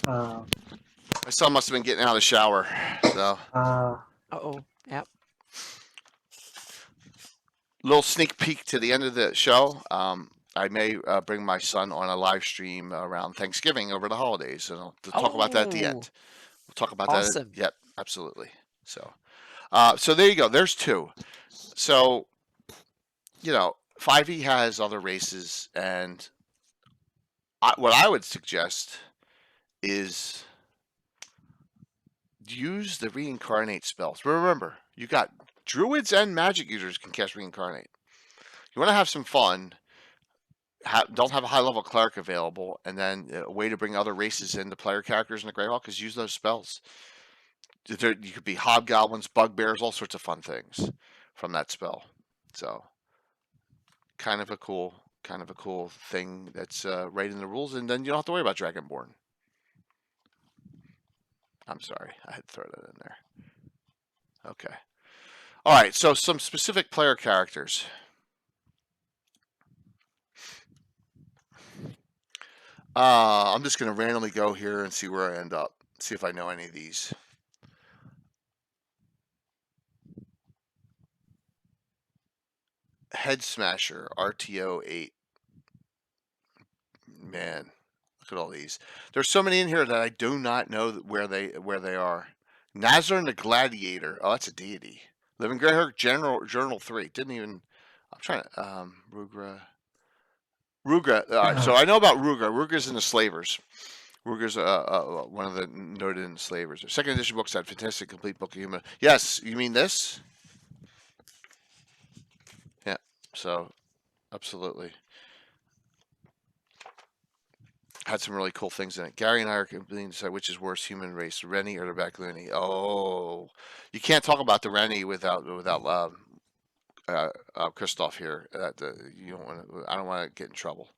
My son must have been getting out of the shower. So. Uh-oh. Yep. Little sneak peek to the end of the show. I may bring my son on a live stream around Thanksgiving over the holidays, and I'll talk about that at the end. We'll talk about Awesome. that. Yep, absolutely. So, so there you go. There's 2. So, 5e has other races, and what I would suggest is use the reincarnate spells. Remember, you got druids and magic users can cast reincarnate. You want to have some fun. Don't have a high level cleric available, and then a way to bring other races into player characters in the Greyhawk is use those spells. You could be hobgoblins, bugbears, all sorts of fun things from that spell. So, kind of a cool thing that's right in the rules, and then you don't have to worry about Dragonborn. I'm sorry, I had to throw that in there. Okay. All right, so some specific player characters. I'm just going to randomly go here and see where I end up. See if I know any of these. Head Smasher, RTO 8. Man, look at all these. There's so many in here that I do not know where they are. Nazar the Gladiator. Oh, that's a deity. Living Greyhawk Journal 3. Didn't even. I'm trying to. Rugra. So I know about Rugra. Rugra's in the Slavers. Ruger's one of the noted enslavers. Second edition books had fantastic complete book of human. Yes, you mean this? Yeah. So, absolutely. Had some really cool things in it. Gary and I are completely decide which is worse, human race, Rennie or the Backloony. Oh, you can't talk about the Rennie without Christoph here. You don't want to. I don't want to get in trouble.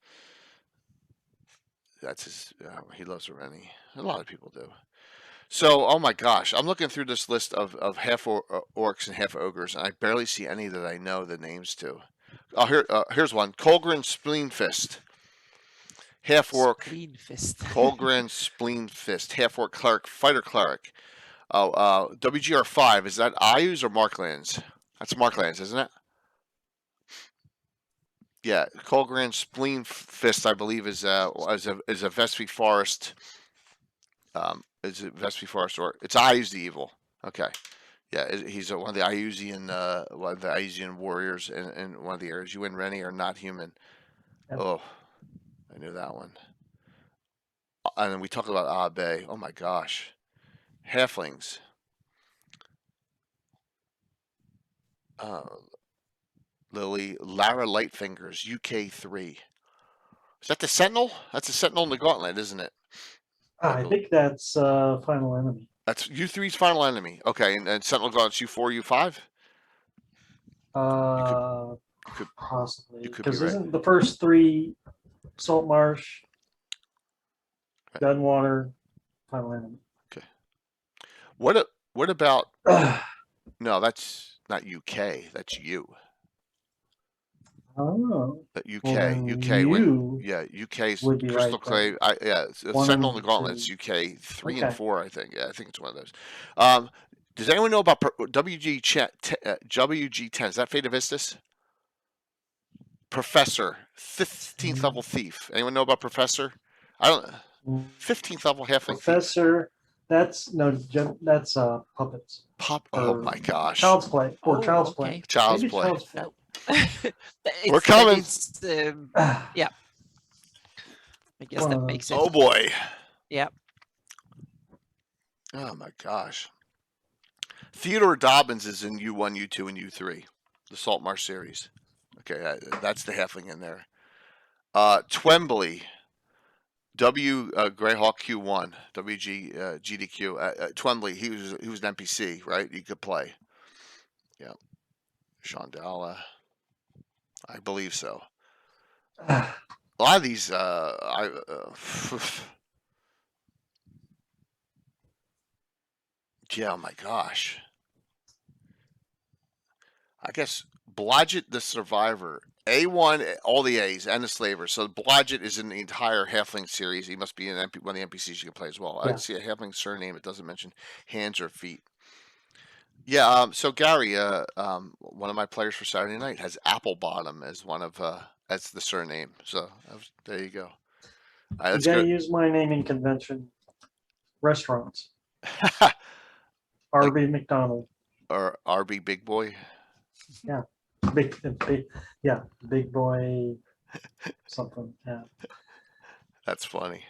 That's his. He loves a Rennie. A lot of people do. So, oh my gosh, I'm looking through this list of half orcs and half ogres, and I barely see any that I know the names to. Oh, here's one: Colgrin Spleenfist, half orc. Spleenfist. Colgrin Spleenfist, half orc cleric, fighter cleric. Oh, WGR5. Is that Ayus or Marklands? That's Marklands, isn't it? Yeah, Colgran Spleen Fist, I believe, is a Vespy Forest. Is it Vespy Forest or it's Ayuz the Evil? Okay, yeah, he's one of the Ayusian warriors in one of the areas. You and Rennie are not human. Yep. Oh, I knew that one. And then we talked about Abe. Oh my gosh, Halflings. Lily Lara Lightfingers UK3. Is that the Sentinel? That's the Sentinel in the Gauntlet, isn't it? I think that's Final Enemy. That's U3's final enemy. Okay, and Sentinel Gauntlet's U4, U5? could- Possibly. you could be Because right. isn't the first 3 Salt Marsh, Right. Gunwater, Final Enemy? What about no, that's not UK, that's U. Oh. That UK, Well, then UK you yeah, UK's would be Crystal right, Clay. One Sentinel in and the Gauntlet's two. UK 3 Okay. and 4, I think. Yeah, I think it's one of those. Does anyone know about WG10? Is that Fate of Istis? Professor, 15th level thief. Anyone know about Professor? I don't. 15th level halfling thief. Professor, that's puppets. Oh or my gosh. Child's Play or Oh, Child's okay. Play. Child's Maybe it's Play. Child's Play. We're coming. Yeah. I guess One that of makes those. sense. Oh boy. Yeah. Oh my gosh. Theodore Dobbins is in U1, U2, and U3. The Saltmarsh series. Okay, that's the halfling in there. Twembley. Greyhawk Q1, WG GDQ. Twembley, he was an NPC, right? You could play. Yeah. Shondala. I believe so. A lot of these, yeah, oh my gosh. I guess Blodgett the Survivor. A1, all the A's, and the Slaver. So Blodgett is in the entire Halfling series. He must be in one of the NPCs you can play as well. I Yeah. see a Halfling surname. It doesn't mention hands or feet. Yeah, so Gary, one of my players for Saturday night has Apple Bottom as one of as the surname. So there you go. All right, You let's gotta go. use my naming convention. Restaurants. RB McDonald. Or RB Big Boy. Big boy something. Yeah. That's funny.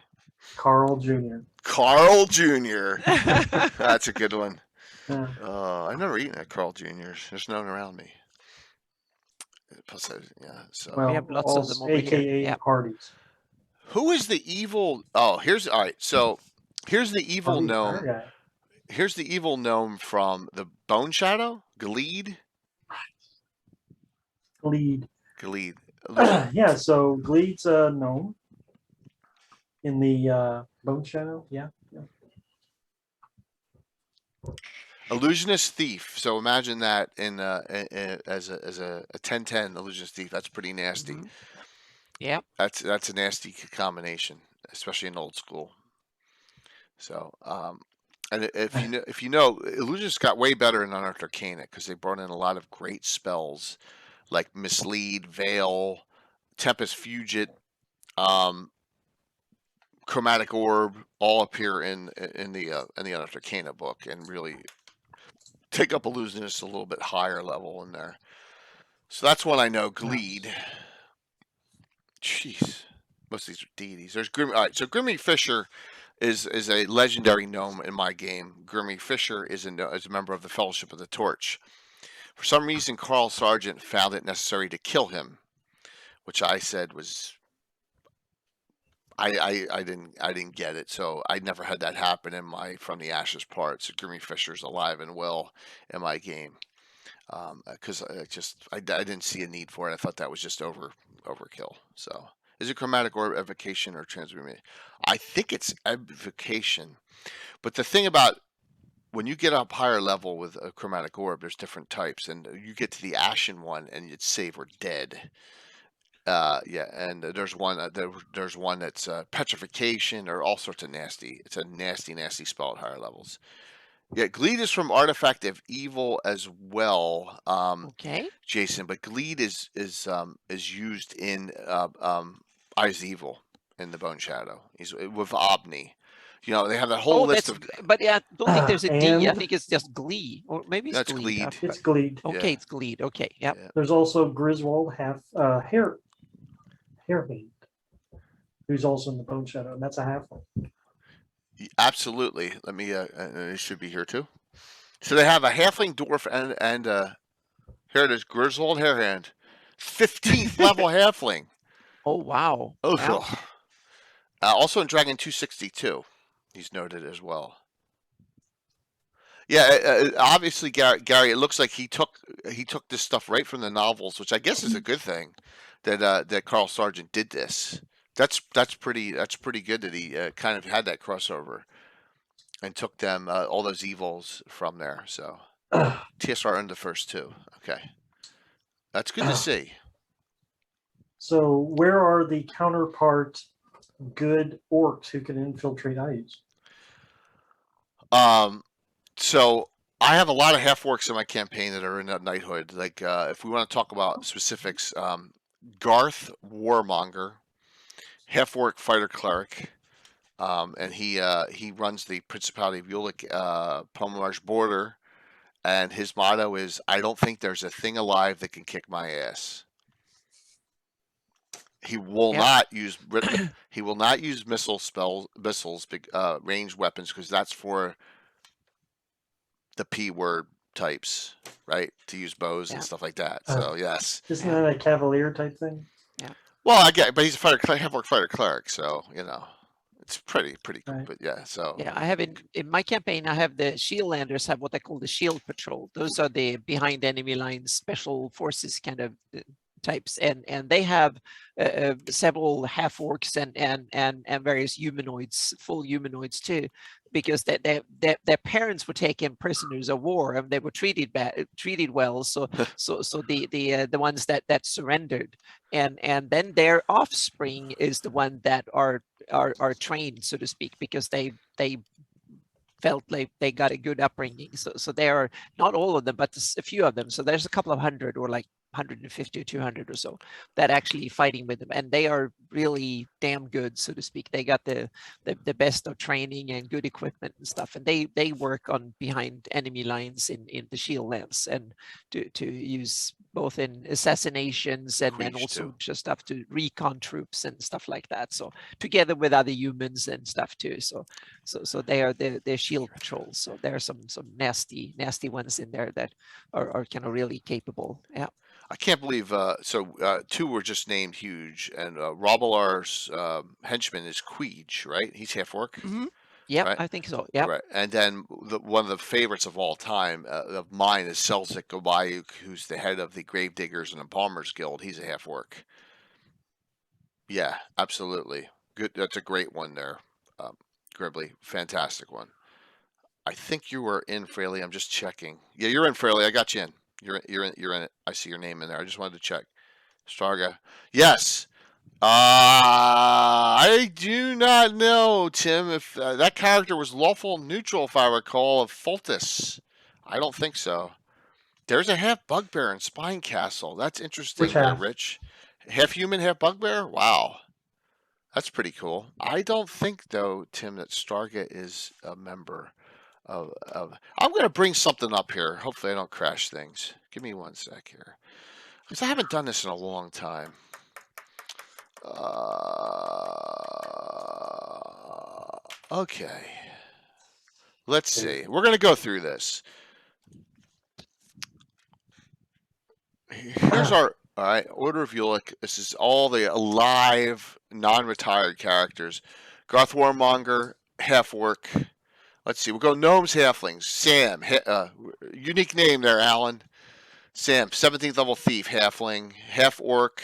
Carl Jr. Carl Jr. That's a good one. Yeah. I've never eaten at Carl Jr.'s. There's none around me. Plus, yeah. So Well, have lots of them over here. AKA Yeah. Hardee's. who is the evil? Oh, here's all right. So here's the evil Harvey gnome. Fire Guy. Here's the evil gnome from the Bone Shadow. Gleed. Gleed. Gleed. Yeah, so Gleed's a gnome in the Bone Shadow. Yeah. Illusionist thief. So imagine that in as a 10-10 illusionist thief. That's pretty nasty. Mhm. Yeah. That's a nasty combination, especially in old school. So and if you know, illusionists got way better in Unearthed Arcana because they brought in a lot of great spells like Mislead, Veil, Tempest Fugit, Chromatic Orb, all appear in the Unearthed Arcana book and really take up illusionists a little bit higher level in there. So that's one I know. Gleed. Jeez, most of these are deities. There's Grimmie. All right, so Grimmie Fisher is a legendary gnome in my game. Grimmie Fisher is a member of the Fellowship of the Torch. For some reason, Carl Sargent found it necessary to kill him, which I said was I didn't get it. So I never had that happen in my From the Ashes part. So Grimmie Fisher's alive and well in my game because I didn't see a need for it. I thought that was just overkill. So is it Chromatic Orb, Evocation, or Transmutation? I think it's Evocation. But the thing about when you get up higher level with a Chromatic Orb, there's different types, and you get to the Ashen one, and it's save or dead. Yeah, and there's one that's Petrification or all sorts of nasty. It's a nasty spell at higher levels. Yeah, Gleed is from Artifact of Evil as well, Okay. Jason. But Gleed is used in Eyes of Evil in the Bone Shadow. He's with Obni. You know, they have that whole Oh, list that's. of. But yeah, I don't think there's a D. I And think it's just Glee, or maybe it's That's Gleed. Gleed. it's Gleed. Okay, Yeah. it's Gleed. Okay, yep. Yeah. There's also Griswold Hairmate, who's also in the Bone Shadow, and that's a halfling. Absolutely. Let me. It should be here too. So they have a halfling dwarf and here it is, Griswold Hairhand, 15th level halfling. Oh wow. Oh, Wow. also in Dragon 262, he's noted as well. Yeah, obviously, Gary. It looks like he took this stuff right from the novels, which I guess is a good thing. That Carl Sargent did this. That's pretty good that he kind of had that crossover and took them all those evils from there. So TSR earned the first two. Okay, that's good to see. So where are the counterpart good orcs who can infiltrate ice? So I have a lot of half-orcs in my campaign that are in knighthood. Like if we want to talk about specifics, Garth Warmonger, half-orc fighter cleric, and he runs the Principality of Ulick Pomarsh border, and his motto is, "I don't think there's a thing alive that can kick my ass." He will not use missiles, ranged weapons, because that's for the P word types, right? To use bows and stuff like that. So yes. Isn't that a cavalier type thing? Yeah. Well, I get, but he's a half-orc fighter cleric, so you know, it's pretty cool. Right. But yeah, so Yeah, I have in my campaign. I have the Shieldlanders have what I call the Shield Patrol. Those are the behind enemy lines special forces kind of types, and they have several half orcs and various humanoids, full humanoids too, because their parents were taken prisoners of war and they were treated well. So the ones that surrendered, and then their offspring is the one that are trained, so to speak, because they felt like they got a good upbringing. So there are not all of them, but a few of them. So there's a couple of hundred, or like 150 or 200 or so, that actually fighting with them, and they are really damn good, so to speak. They got the best of training and good equipment and stuff, and they work on behind enemy lines in the shield lands, and to use both in assassinations and also just stuff to recon troops and stuff like that. So together with other humans and stuff too. So they are their shield patrols. So there are some nasty ones in there that are kind of really capable. Yeah. I can't believe two were just named huge, and Robelar's henchman is Queege, right? He's half-orc. Mm-hmm. Yeah, right? I think so. Yeah. Right. And then one of the favorites of all time of mine is Selzik Gobayuk, who's the head of the Gravediggers and Empalmers Guild. He's a half-orc. Yeah, absolutely. Good. That's a great one there, Gribbly. Fantastic one. I think you were in, Fraley. I'm just checking. Yeah, you're in, Fraley. I got you in. You're in it. I see your name in there. I just wanted to check. Starga. Yes. I do not know, Tim, if that character was lawful neutral, if I recall, of Fultus. I don't think so. There's a half bugbear in Spine Castle. That's interesting. Which half? Rich. Half human, half bugbear? Wow. That's pretty cool. I don't think, though, Tim, that Starga is a member of I'm going to bring something up here. Hopefully I don't crash things. Give me one sec here, because I haven't done this in a long time. Okay. Let's see. We're going to go through this. Here's our all right, Order of Ulick. This is all the alive, non-retired characters. Garth Warmonger, half-orc. Let's see. We'll go Gnomes, Halflings. Sam, unique name there, Alan. Sam, 17th level thief, halfling, half-orc,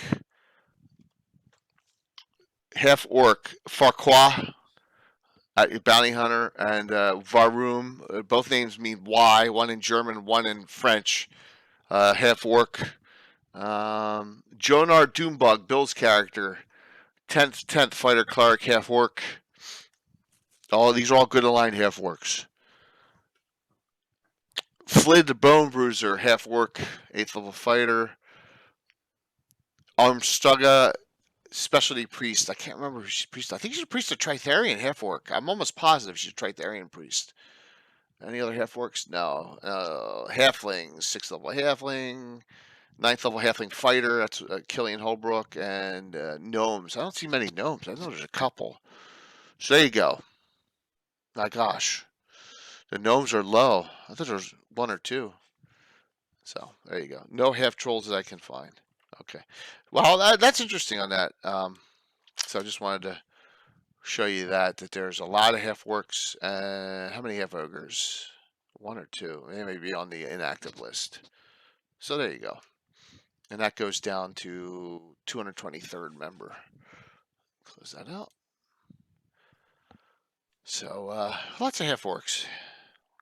Farquaad, bounty hunter, and Varum. Both names mean Y. One in German, one in French. Half-orc. Jonar Doombug, Bill's character, 10th fighter cleric, half-orc. These are all good aligned half-orcs. Flid the Bone Bruiser, half orc, 8th level fighter. Armstrugga, specialty priest. I can't remember if she's priest. I think she's a priest of Tritharian half orc. I'm almost positive she's a Tritharian priest. Any other half orcs? No. Halflings, 6th level halfling, 9th level halfling fighter. That's Killian Holbrook, and gnomes. I don't see many gnomes. I know there's a couple. So there you go. My gosh, the gnomes are low. I thought there was 1 or 2. So there you go. No half trolls that I can find. Okay. Well, that's interesting on that. So I just wanted to show you that there's a lot of half orcs. How many half ogres? 1 or 2. They may be on the inactive list. So there you go. And that goes down to 223rd member. Close that out. So lots of half orcs.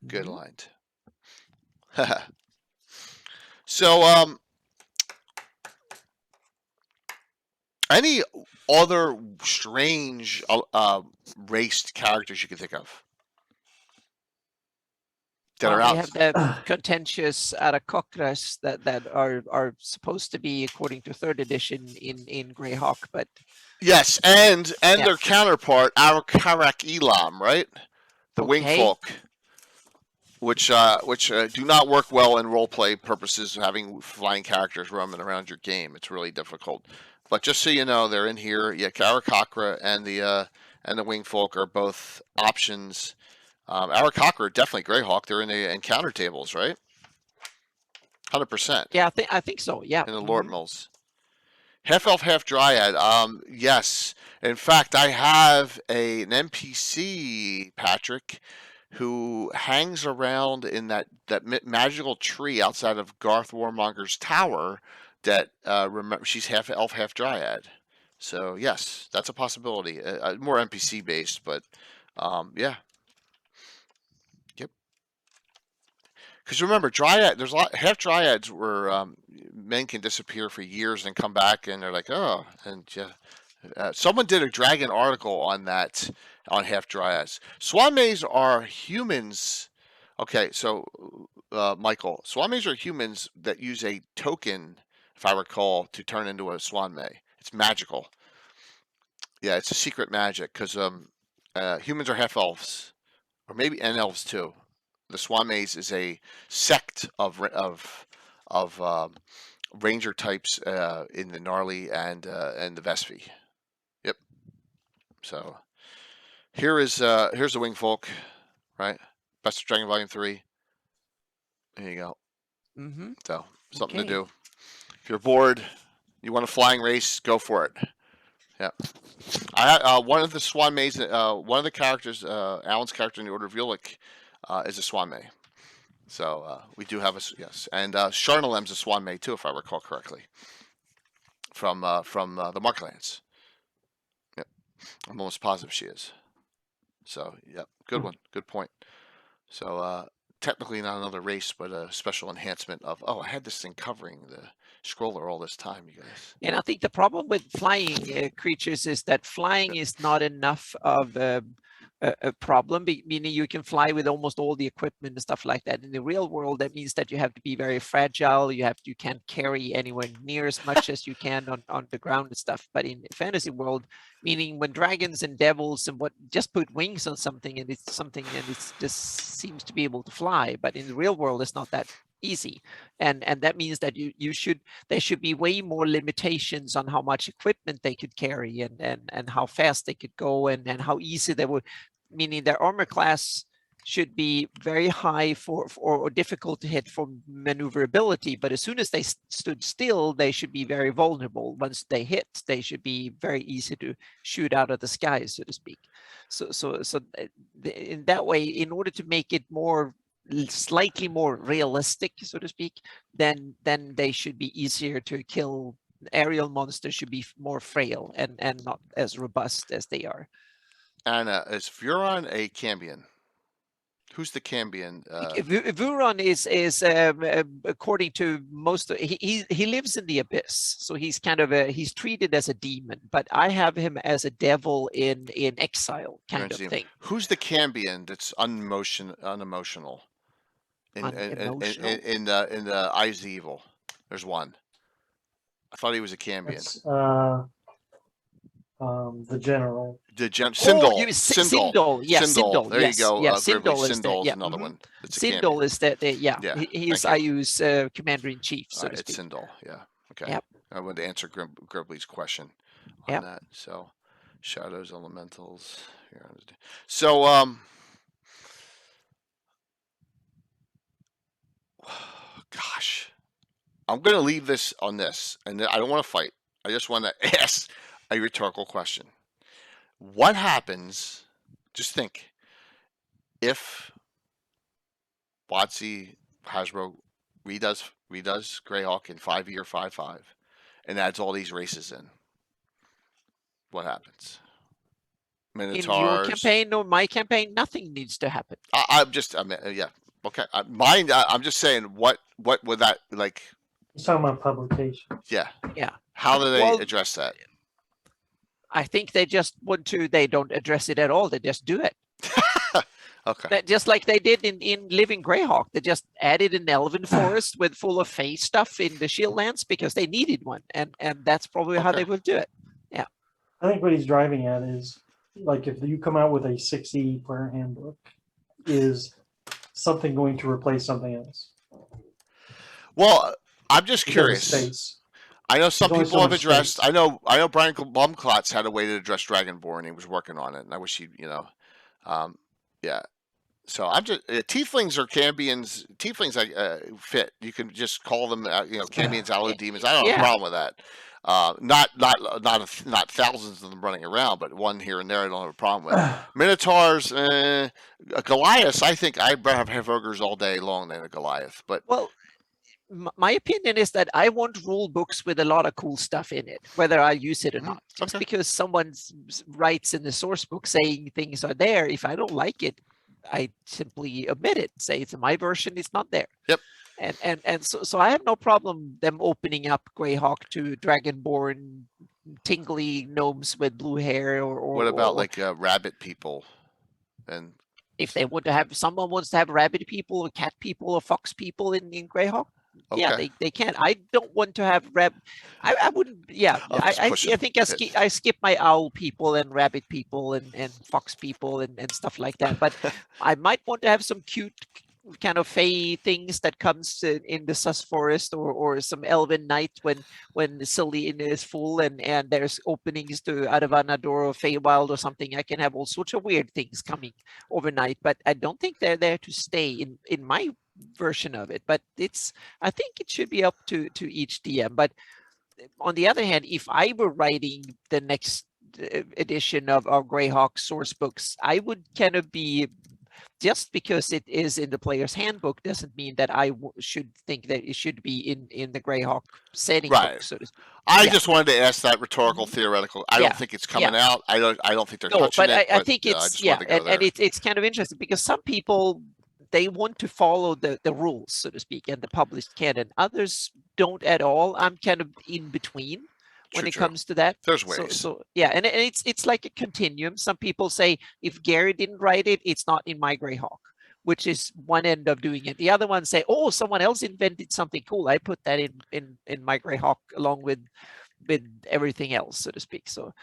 Good aligned. So any other strange raced characters you can think of that are We out? have the contentious Arakokras that are supposed to be, according to 3rd edition, in Greyhawk, but Yes, and Yeah. their counterpart, Arakarak Elam, right? The Okay. Wingfolk, which do not work well in roleplay purposes, having flying characters roaming around your game. It's really difficult. But just so you know, they're in here. Yeah, Arakokra and the Wingfolk are both options. Arakokra, definitely Greyhawk. They're in the encounter tables, right? 100%. yeah, I think so. Yeah. In the Lord Mills. Half elf, half dryad. Yes. In fact, I have an NPC, Patrick, who hangs around in that magical tree outside of Garth Warmonger's tower. That remember, she's half elf, half dryad. So yes, that's a possibility. More NPC based, but yeah. Yep. Because remember, dryad. There's a lot. Half dryads where men can disappear for years and come back, and they're like, oh, and yeah. Someone did a dragon article on that, on half dryads. Swanmays are humans. Okay, so Michael, Swanmays are humans that use a token, if I recall, to turn into a Swanmay. It's magical. Yeah, it's a secret magic because humans are half elves, or maybe and elves too. The Swanmays is a sect of ranger types in the Gnarly and the Vespi. Yep. So here's the Wingfolk, right? Best of Dragon Volume 3. There you go. So something to do. If you're bored, you want a flying race, go for it. Yeah. I one of the Swanmays, one of the characters, Alan's character in the Order of Ulick, is a Swanmay. So we do have yes, and Charnalem's a Swanmay too, if I recall correctly, from the Marklands. Yep, I'm almost positive she is. So yep, good one, good point. So technically not another race, but a special enhancement of. Oh, I had this thing covering the scroller all this time, you guys. And I think the problem with flying creatures is that flying is not enough of a problem, meaning you can fly with almost all the equipment and stuff like that. In the real world, that means that you have to be very fragile. You can't carry anywhere near as much as you can on the ground and stuff. But in the fantasy world, meaning when dragons and devils and what just put wings on something and it's something and it just seems to be able to fly. But in the real world, it's not that easy, and that means that there should be way more limitations on how much equipment they could carry and how fast they could go and how easy they would, meaning their armor class should be very high or difficult to hit for maneuverability, but as soon as they stood still, they should be very vulnerable. Once they hit, they should be very easy to shoot out of the sky, so to speak. So in that way, in order to make it slightly more realistic, so to speak, then they should be easier to kill. Aerial monsters should be more frail and not as robust as they are. And is Vuron a Cambion? Who's the Cambion? Vuron is according to most, he lives in the abyss, so he's kind of he's treated as a demon, but I have him as a devil in exile kind of thing. Who's the Cambion that's unemotional? Unemotional? in the Eyes of Evil. There's one. I thought he was a Cambion. It's the general. Sindel. Oh, Sindel. Sindel. Yeah, Sindel. Sindel. There Yes. you go. Yeah, Gribbly. Sindel is Sindel's yeah. another one. It's a Sindel Cambion. is that. Yeah. Yeah, He is thank you. IU's commander in chief, so All to right, it's speak. Sindel. Yeah. Okay. Yep. I wanted to answer Gribbly's question on Yep. that. So, shadows, elementals. Here. So, gosh, I'm going to leave this on this, and I don't want to fight. I just want to ask a rhetorical question. What happens? Just think, if WotC Hasbro redoes Greyhawk in 5e or 5/5 and adds all these races in, what happens? Minotaurs. In your campaign or my campaign, nothing needs to happen. I mean, yeah, okay. Mine. I'm just saying, what would that like? He's talking about publication. Yeah. Yeah. How do they Well, address that? I think they just want to. They don't address it at all. They just do it. Okay. Just like they did in Living Greyhawk. They just added an elven forest with full of Fey stuff in the Shieldlands because they needed one, and that's probably how Okay. they will do it. I think what he's driving at is like if you come out with a 60 player handbook, is something going to replace something else? Well, I'm just Because of curious. space. I know some There's only people so have much addressed. space. I know Brian Blumklotz had a way to address Dragonborn. He was working on it, and I wish he, yeah. So I'm just tieflings or cambions. Tieflings fit. You can just call them, cambions, allo demons. I don't have a Yeah. problem with that. Not thousands of them running around, but one here and there. I don't have a problem with. Minotaurs, Goliaths. I think I'd rather have ogres all day long than a Goliath. But Well, my opinion is that I want rule books with a lot of cool stuff in it, whether I use it or not. Just Okay. because someone writes in the source book saying things are there, if I don't like it, I simply omit it. Say it's my version, it's not there. Yep. And so I have no problem them opening up Greyhawk to Dragonborn, tingly gnomes with blue hair, or what about or like rabbit people? And if they want to have someone wants to have rabbit people or cat people or fox people in Greyhawk? Yeah, okay. they can. I don't want to have I wouldn't. Yeah, I'll just I push think it. I skip my owl people and rabbit people and fox people and stuff like that. But I might want to have some cute kind of fey things that comes in the sus forest or some elven night when the Celine is full and there's openings to out of Anador or Feywild or something. I can have all sorts of weird things coming overnight, but I don't think they're there to stay in my version of it. But I think it should be up to each DM. But on the other hand, if I were writing the next edition of our Greyhawk source books, I would kind of be, just because it is in the player's handbook doesn't mean that I should think that it should be in the Greyhawk setting Right. book, so to speak. I Yeah. just wanted to ask that rhetorical, theoretical. I Yeah. don't think it's coming out. I don't think they're No, touching but it. I think I it's just wanted to go and there. it's kind of interesting because some people, they want to follow the rules, so to speak, and the published canon. Others don't at all. I'm kind of in between when True, it true. comes to that. There's So, ways. so yeah, and it's like a continuum. Some people say if Gary didn't write it, it's not in my Greyhawk, which is one end of doing it. The other one say, oh, someone else invented something cool. I put that in my Greyhawk along with everything else, so to speak. So,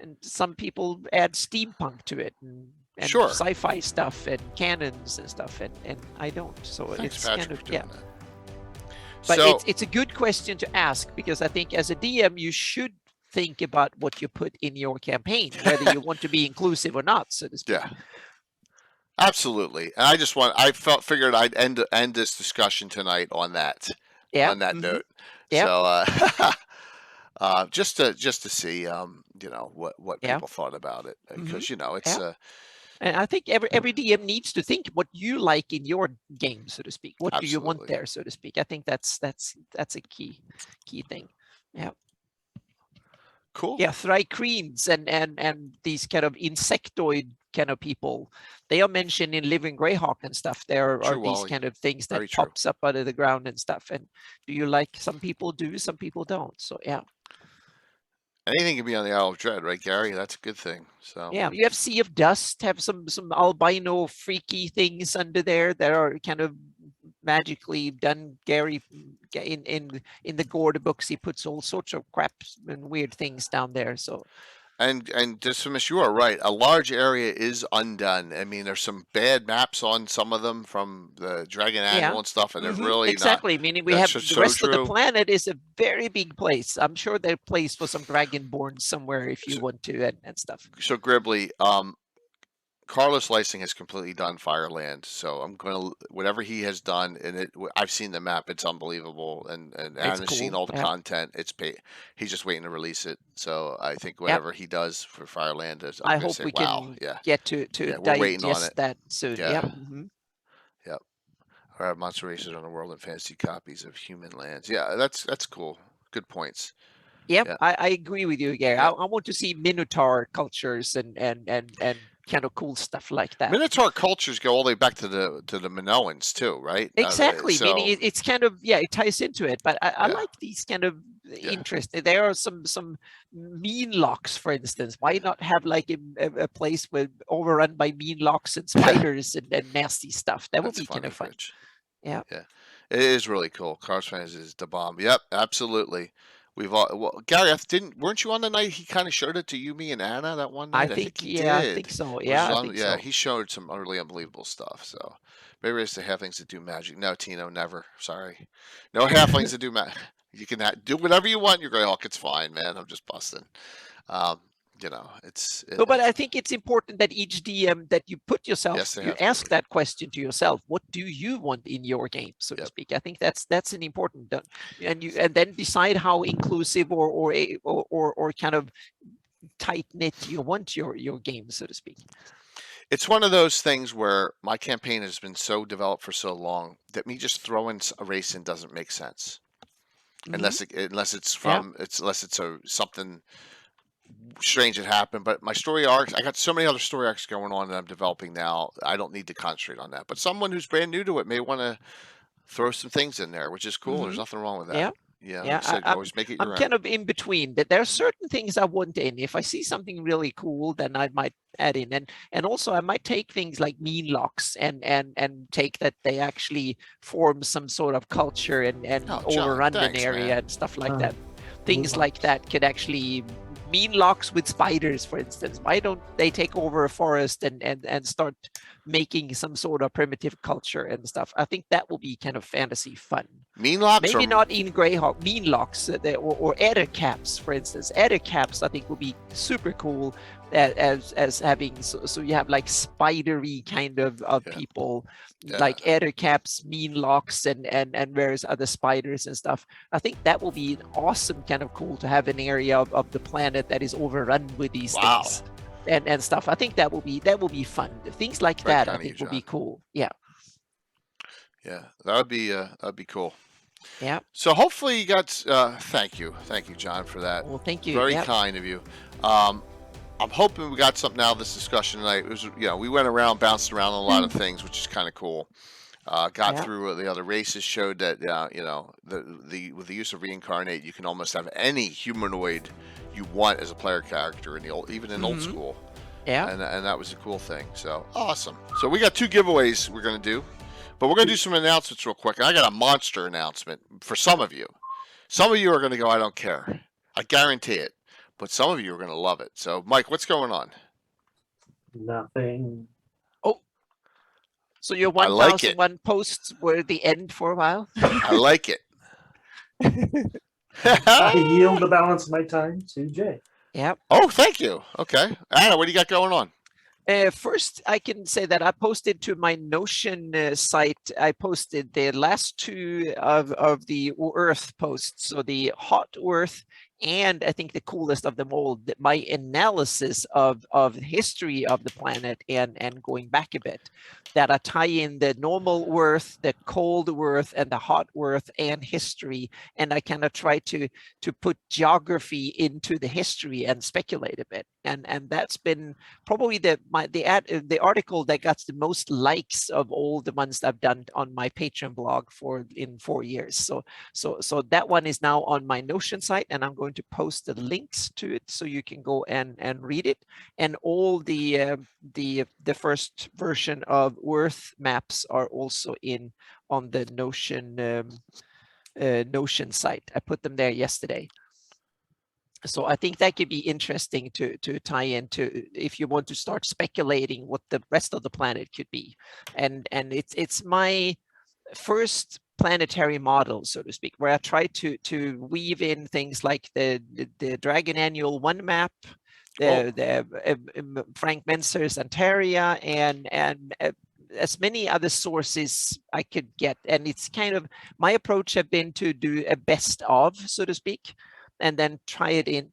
and some people add steampunk to it and Sure. sci-fi stuff and cannons and stuff, and I don't. So Thanks, it's Patrick, kind of for doing yeah. that. But So, it's a good question to ask, because I think as a DM you should think about what you put in your campaign, whether you want to be inclusive or not, so to speak. yeah, absolutely. And I figured I'd end this discussion tonight on that. Yeah. On that mhm. note. Yep. So, just to see, what Yeah. people thought about it, because it's Yeah. And I think every DM needs to think what you like in your game, so to speak. What do you want Absolutely. there, so to speak? I think that's a key thing. Yeah. cool. Yeah, Thrycreans and these kind of insectoid kind of people, they are mentioned in Living Greyhawk and stuff. There are True, these Wally. kind of things that Very true. pops up out of the ground and stuff. And do you like, some people do, some people don't. So yeah. Anything can be on the Isle of Dread, right, Gary? That's a good thing. So Yeah, you have Sea of Dust, have some albino freaky things under there that are kind of magically done. Gary in the Gorda books, he puts all sorts of crap and weird things down there. So And just Miss, you are right. A large area is undone. I mean, there's some bad maps on some of them from the Dragon Annual yeah, and stuff, and they're really not. exactly. Meaning we That's have just the so rest of the true. planet is a very big place. I'm sure there's a place for some dragonborn somewhere if you So- want to and stuff. So Gribbly, Carlos Lysing has completely done Fireland, so I'm gonna whatever he has done, and I've seen the map; it's unbelievable, and Aaron has seen cool, all the yeah. content. It's he's just waiting to release it. So I think Yep. whatever he does for Fireland is, I'm I gonna hope say, we wow, can yeah, get to yeah, we're waiting on digest it. that soon. Yeah. Yep. Yep. Or have monster races on the world and fantasy copies of human lands. Yeah, that's cool. Good points. Yep, Yeah. I agree with you, Gary. Yeah. I want to see Minotaur cultures and kind of cool stuff like that. Minotaur cultures go all the way back to the Minoans too, right? Exactly. Meaning it's kind of it ties into it. But I Yeah. like these kind of interest. There are some mean locks, for instance. Why not have like a place with overrun by mean locks and spiders and nasty stuff? That would That's be kind of fun. Rich. Yeah. Yeah. It is really cool. Cars fans is the bomb. Yep, absolutely. We've all Gary, weren't you on the night he kind of showed it to you, me, and Anna that one night? I think he yeah, did. I think so. Was Yeah, I on- think yeah, so. he showed some really unbelievable stuff. So maybe it's the halflings that do magic. No, Tino, never. Sorry, no halflings that do magic. You can do whatever you want. Your Greyhawk, it's fine, man. I'm just busting. You know, No, but I think it's important that each DM that you put yourself, Yes, they you have to. ask that question to yourself. What do you want in your game, so to Yep. speak? I think that's an important, and then decide how inclusive or kind of tight knit you want your game, so to speak. It's one of those things where my campaign has been so developed for so long that me just throwing a race in doesn't make sense unless it's from unless it's something strange that happened. But my story arcs, I got so many other story arcs going on that I'm developing now. I don't need to concentrate on that. But someone who's brand new to it may want to throw some things in there, which is cool. There's nothing wrong with that. Yeah. Yeah, Yeah, like I said, always make it your I'm own. kind of in between. That there are certain things I want in. If I see something really cool, then I might add in, and also I might take things like mean locks and take that they actually form some sort of culture and Oh, John, overrun an thanks, area man. and stuff like Oh, that. Things mean like that could actually mean locks with spiders, for instance. Why don't they take over a forest and start making some sort of primitive culture and stuff? I think that will be kind of fantasy fun. Mean locks Maybe are not in Greyhawk, mean locks or adder caps, for instance. Adder caps, I think, would be super cool as having so you have like spidery kind of people, like adder caps, mean locks, and various other spiders and stuff. I think that will be an awesome kind of cool to have an area of the planet that is overrun with these things and stuff. I think that will be fun. Things like Very that, I kind of think, you, will be John. cool. Yeah. Yeah, that'd be cool. Yeah. So hopefully you got. Thank you, John, for that. Well, thank you. Very Yep. kind of you. I'm hoping we got something out of this discussion tonight. It was, we went around, bounced around on a lot of things, which is kind of cool. Got through the other races, showed that with the use of reincarnate, you can almost have any humanoid you want as a player character even in old school. Yeah. And that was a cool thing. So awesome. So we got 2 giveaways we're gonna do, but we're gonna do some announcements real quick. And I got a monster announcement for some of you. Some of you are gonna go, I don't care. I guarantee it. But some of you are gonna love it. So Mike, what's going on? Nothing. So your I like it. 1001 posts were the end for a while? I like it. I yield the balance of my time to Jay. Yep. Oh, thank you. Okay. Anna, what do you got going on? First, I can say that I posted to my Notion site. I posted the last 2 of the Earth posts. So the Hot Earth, and I think the coolest of them all, my analysis of history of the planet and going back a bit, that I tie in the normal Earth, the cold Earth, and the hot Earth and history, and I kind of try to put geography into the history and speculate a bit, and that's been probably the article that got the most likes of all the ones that I've done on my Patreon blog in 4 years. So that one is now on my Notion site, and I'm going to post the links to it so you can go and read it. And all the first version of Earth maps are also on the Notion site. I put them there yesterday. So I think that could be interesting to tie into if you want to start speculating what the rest of the planet could be. And it's my first planetary model, so to speak, where I try to weave in things like the Dragon Annual 1 map, the Frank Menser's Antaria, and as many other sources I could get. And it's kind of, my approach have been to do a best of, so to speak, and then try it in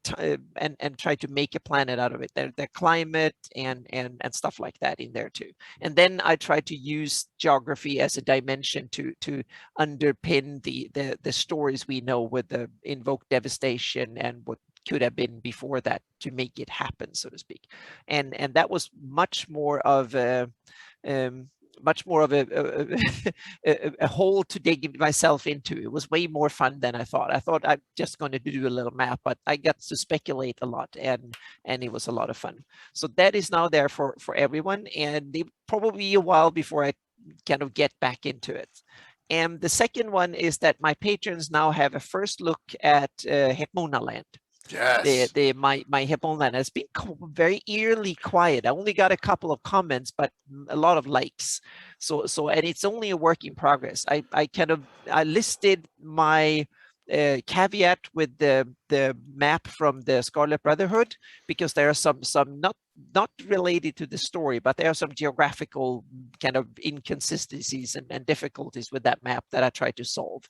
and try to make a planet out of it. The climate and stuff like that in there too. And then I try to use geography as a dimension to underpin the stories we know with the invoked devastation and what could have been before that to make it happen, so to speak. And that was much more of a a hole to dig myself into. It was way more fun than I thought. I thought I'm just going to do a little map, but I got to speculate a lot, and it was a lot of fun. So that is now there for everyone, and it probably be a while before I kind of get back into it. And the second one is that my patrons now have a first look at Hepmona Land. Yes. My Hepmona has been very eerily quiet. I only got a couple of comments, but a lot of likes. So and it's only a work in progress. I listed my caveat with the map from the Scarlet Brotherhood, because there are some not related to the story, but there are some geographical kind of inconsistencies and difficulties with that map that I try to solve.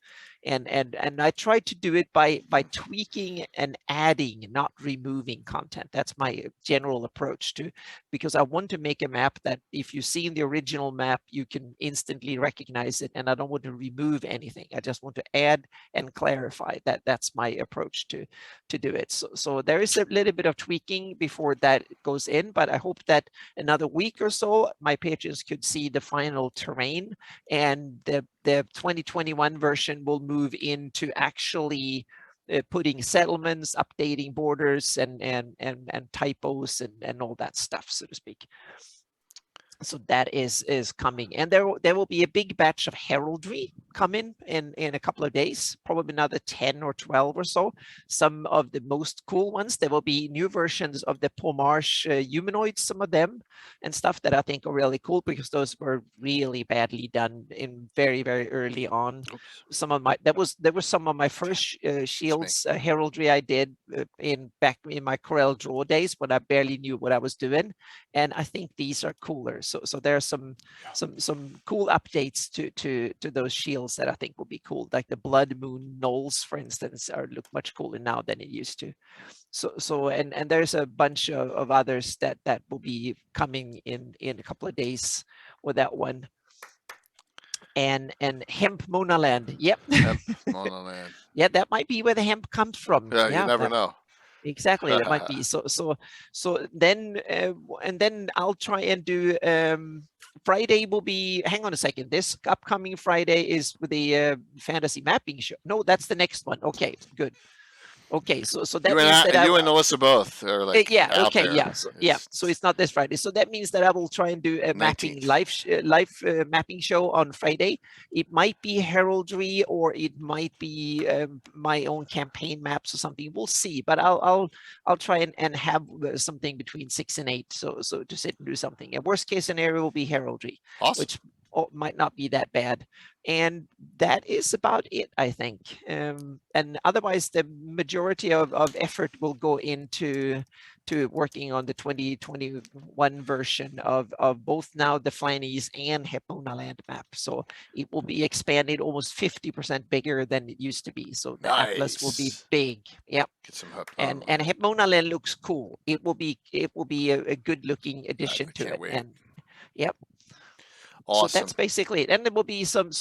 And I try to do it by tweaking and adding, not removing content. That's my general approach to, because I want to make a map that if you see in the original map, you can instantly recognize it. And I don't want to remove anything. I just want to add and clarify that. That's my approach to do it. So there is a little bit of tweaking before that goes in, but I hope that another week or so, my patrons could see the final terrain, and the 2021 version will move into actually putting settlements, updating borders, and typos and all that stuff, so to speak. So that is coming, and there will be a big batch of heraldry coming in a couple of days, probably another 10 or 12 or so. Some of the most cool ones. There will be new versions of the Pomarsh humanoids, some of them, and stuff that I think are really cool, because those were really badly done in very early on. Oops. Some of my there were some of my first shields heraldry I did back in my Corel Draw days, when I barely knew what I was doing, and I think these are cooler. So there are some cool updates to those shields that I think will be cool, like the Blood Moon Knolls, for instance, look much cooler now than it used to. So and there's a bunch of others that will be coming in a couple of days with that one. And Hepmona Land, yep. Hepmona Land. Yeah, that might be where the hemp comes from. Yeah, you never know. Exactly, that might be. So then and then I'll try and do Friday will be, hang on a second, this upcoming Friday is the fantasy mapping show. No, that's the next one. Okay, good. Okay, so that You means that you and Melissa both are like yeah, okay, there. yeah. So it's not this Friday. So that means that I will try and do a mapping live mapping show on Friday. It might be heraldry, or it might be my own campaign maps or something. We'll see. But I'll try and have something between 6 and 8. So to sit and do something. A worst case scenario will be heraldry, awesome, which might not be that bad. And that is about it, I think. And otherwise, the majority of effort will go into working on the 2021 version of both now the Flanies and Hepmona Land map. So it will be expanded almost 50% bigger than it used to be. So the Atlas will be big. Yep. Get some and Hepmona Land looks cool. It will be a good looking addition to it. Wait. And yep. Awesome. So that's basically it. And there will be some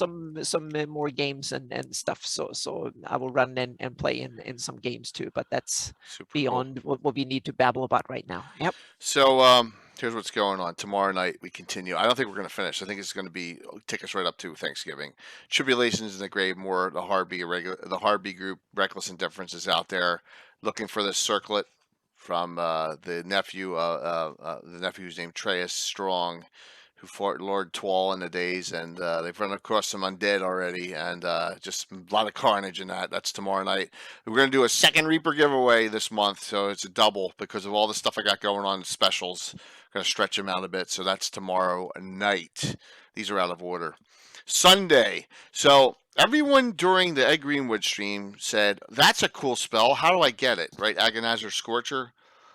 more games and stuff. So I will run and play in some games too, but that's super beyond what we need to babble about right now. Yep. So here's what's going on. Tomorrow night we continue. I don't think we're going to finish. I think it's going to take us right up to Thanksgiving. Tribulations in the Grave, more the Hardby group, Reckless Indifference is out there looking for this circlet from the nephew who's named Treus Strong, who fought Lord Twall in the days, and they've run across some undead already, and just a lot of carnage in that. That's tomorrow night. We're going to do a second Reaper giveaway this month, so it's a double because of all the stuff I got going on, specials. Going to stretch them out a bit, so that's tomorrow night. These are out of order. Sunday. So everyone during the Ed Greenwood stream said, that's a cool spell. How do I get it? Right? Agonizer Scorcher.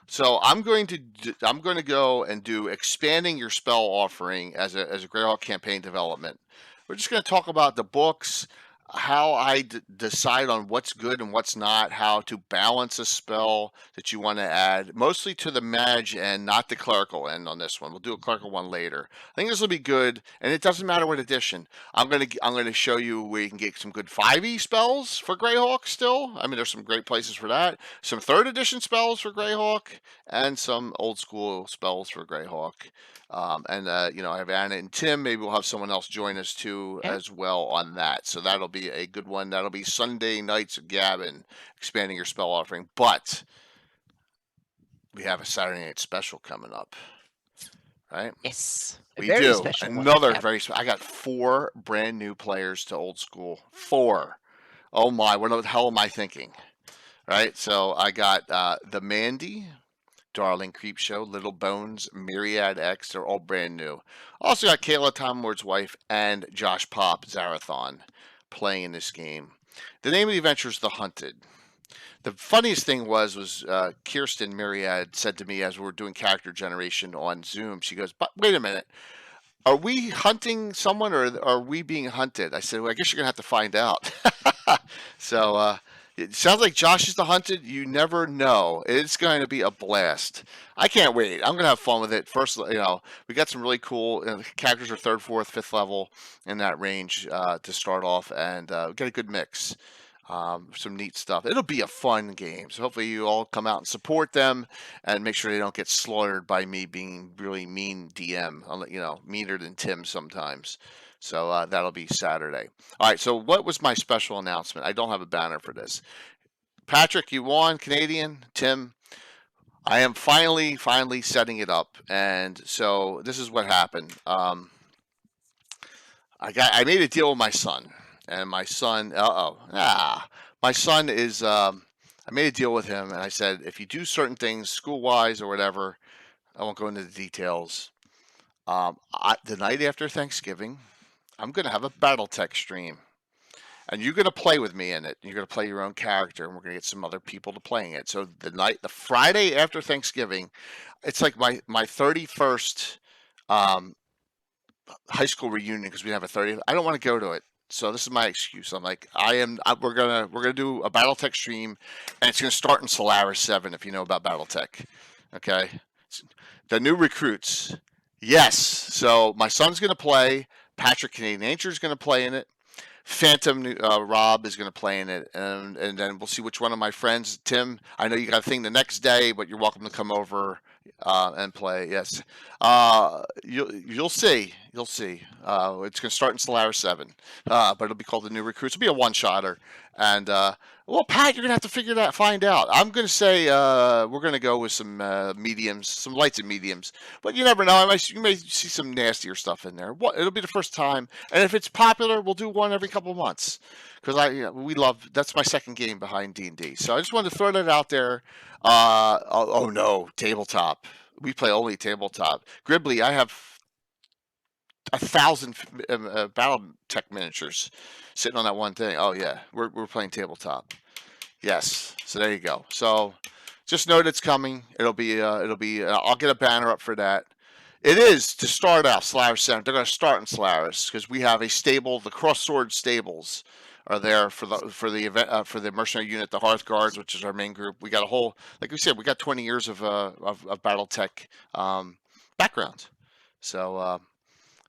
So I'm going to go and do expanding your spell offering as a Greyhawk campaign development. We're just going to talk about the books, how I decide on what's good and what's not, how to balance a spell that you want to add, mostly to the Mage and not the clerical end on this one. We'll do a clerical one later. I think this will be good, and it doesn't matter what edition. I'm gonna show you where you can get some good 5e spells for Greyhawk still. I mean, there's some great places for that. Some 3rd edition spells for Greyhawk, and some old school spells for Greyhawk. You know, I have Anna and Tim. Maybe we'll have someone else join us too as well on that. So that'll be a good one. That'll be Sunday nights of Gavin, expanding your spell offering. But we have a Saturday night special coming up, right? Yes. We do. Another very special. I got 4 brand new players to old school. 4. Oh my, what the hell am I thinking? Right? So I got the Mandy, Darling Creepshow, Little Bones, Myriad X. They're all brand new. Also got Kayla Tom Lord's wife and Josh Pop Zarathon playing in this game. The name of the adventure is The Hunted. The funniest thing was Kirsten Myriad said to me as we were doing character generation on Zoom, she goes, but wait a minute. Are we hunting someone or are we being hunted? I said, well, I guess you're going to have to find out. So, it sounds like Josh is the hunted. You never know. It's going to be a blast. I can't wait. I'm going to have fun with it. First, you know, we got some really cool characters are 3rd, 4th, 5th level in that range to start off, and get a good mix. Some neat stuff. It'll be a fun game. So hopefully you all come out and support them and make sure they don't get slaughtered by me being really mean DM. You know, meaner than Tim sometimes. So that'll be Saturday. All right, so what was my special announcement? I don't have a banner for this. Patrick, you won, Canadian. Tim, I am finally setting it up. And so this is what happened. I made a deal with my son. And my son, my son is, I made a deal with him. And I said, if you do certain things school-wise or whatever, I won't go into the details. The night after Thanksgiving, I'm going to have a Battletech stream, and you're going to play with me in it. You're going to play your own character, and we're going to get some other people to playing it. So the Friday after Thanksgiving, it's like my 31st high school reunion because we have a 30th. I don't want to go to it, so this is my excuse. I'm like, we're gonna do a Battletech stream, and it's going to start in Solaris 7 if you know about Battletech. Okay, the new recruits. Yes, so my son's going to play. Patrick Canadian Nature is going to play in it. Phantom Rob is going to play in it, and then we'll see which one of my friends. Tim, I know you got a thing the next day, but you're welcome to come over and play. Yes, you'll see. You'll see. It's going to start in Solaris 7, but it'll be called the New Recruits. It'll be a one-shotter, and well, Pat, you're going to have to find out. I'm going to say we're going to go with some mediums, some lights and mediums, but you never know. You may see some nastier stuff in there. It'll be the first time, and if it's popular, we'll do one every couple of months because we love. That's my second game behind D&D, so I just wanted to throw that out there. Oh no, tabletop. We play only tabletop. Gribbly, I have 1,000 Battletech miniatures sitting on that one thing. Oh yeah, we're playing tabletop. Yes, so there you go. So just know that it's coming. It'll be. I'll get a banner up for that. It is to start out Solaris 7. They're going to start in Solaris because we have a stable. The Cross-Sword Stables are there for the event for the mercenary unit, the Hearth Guards, which is our main group. We got a whole, like we said, we got 20 years of Battletech background. So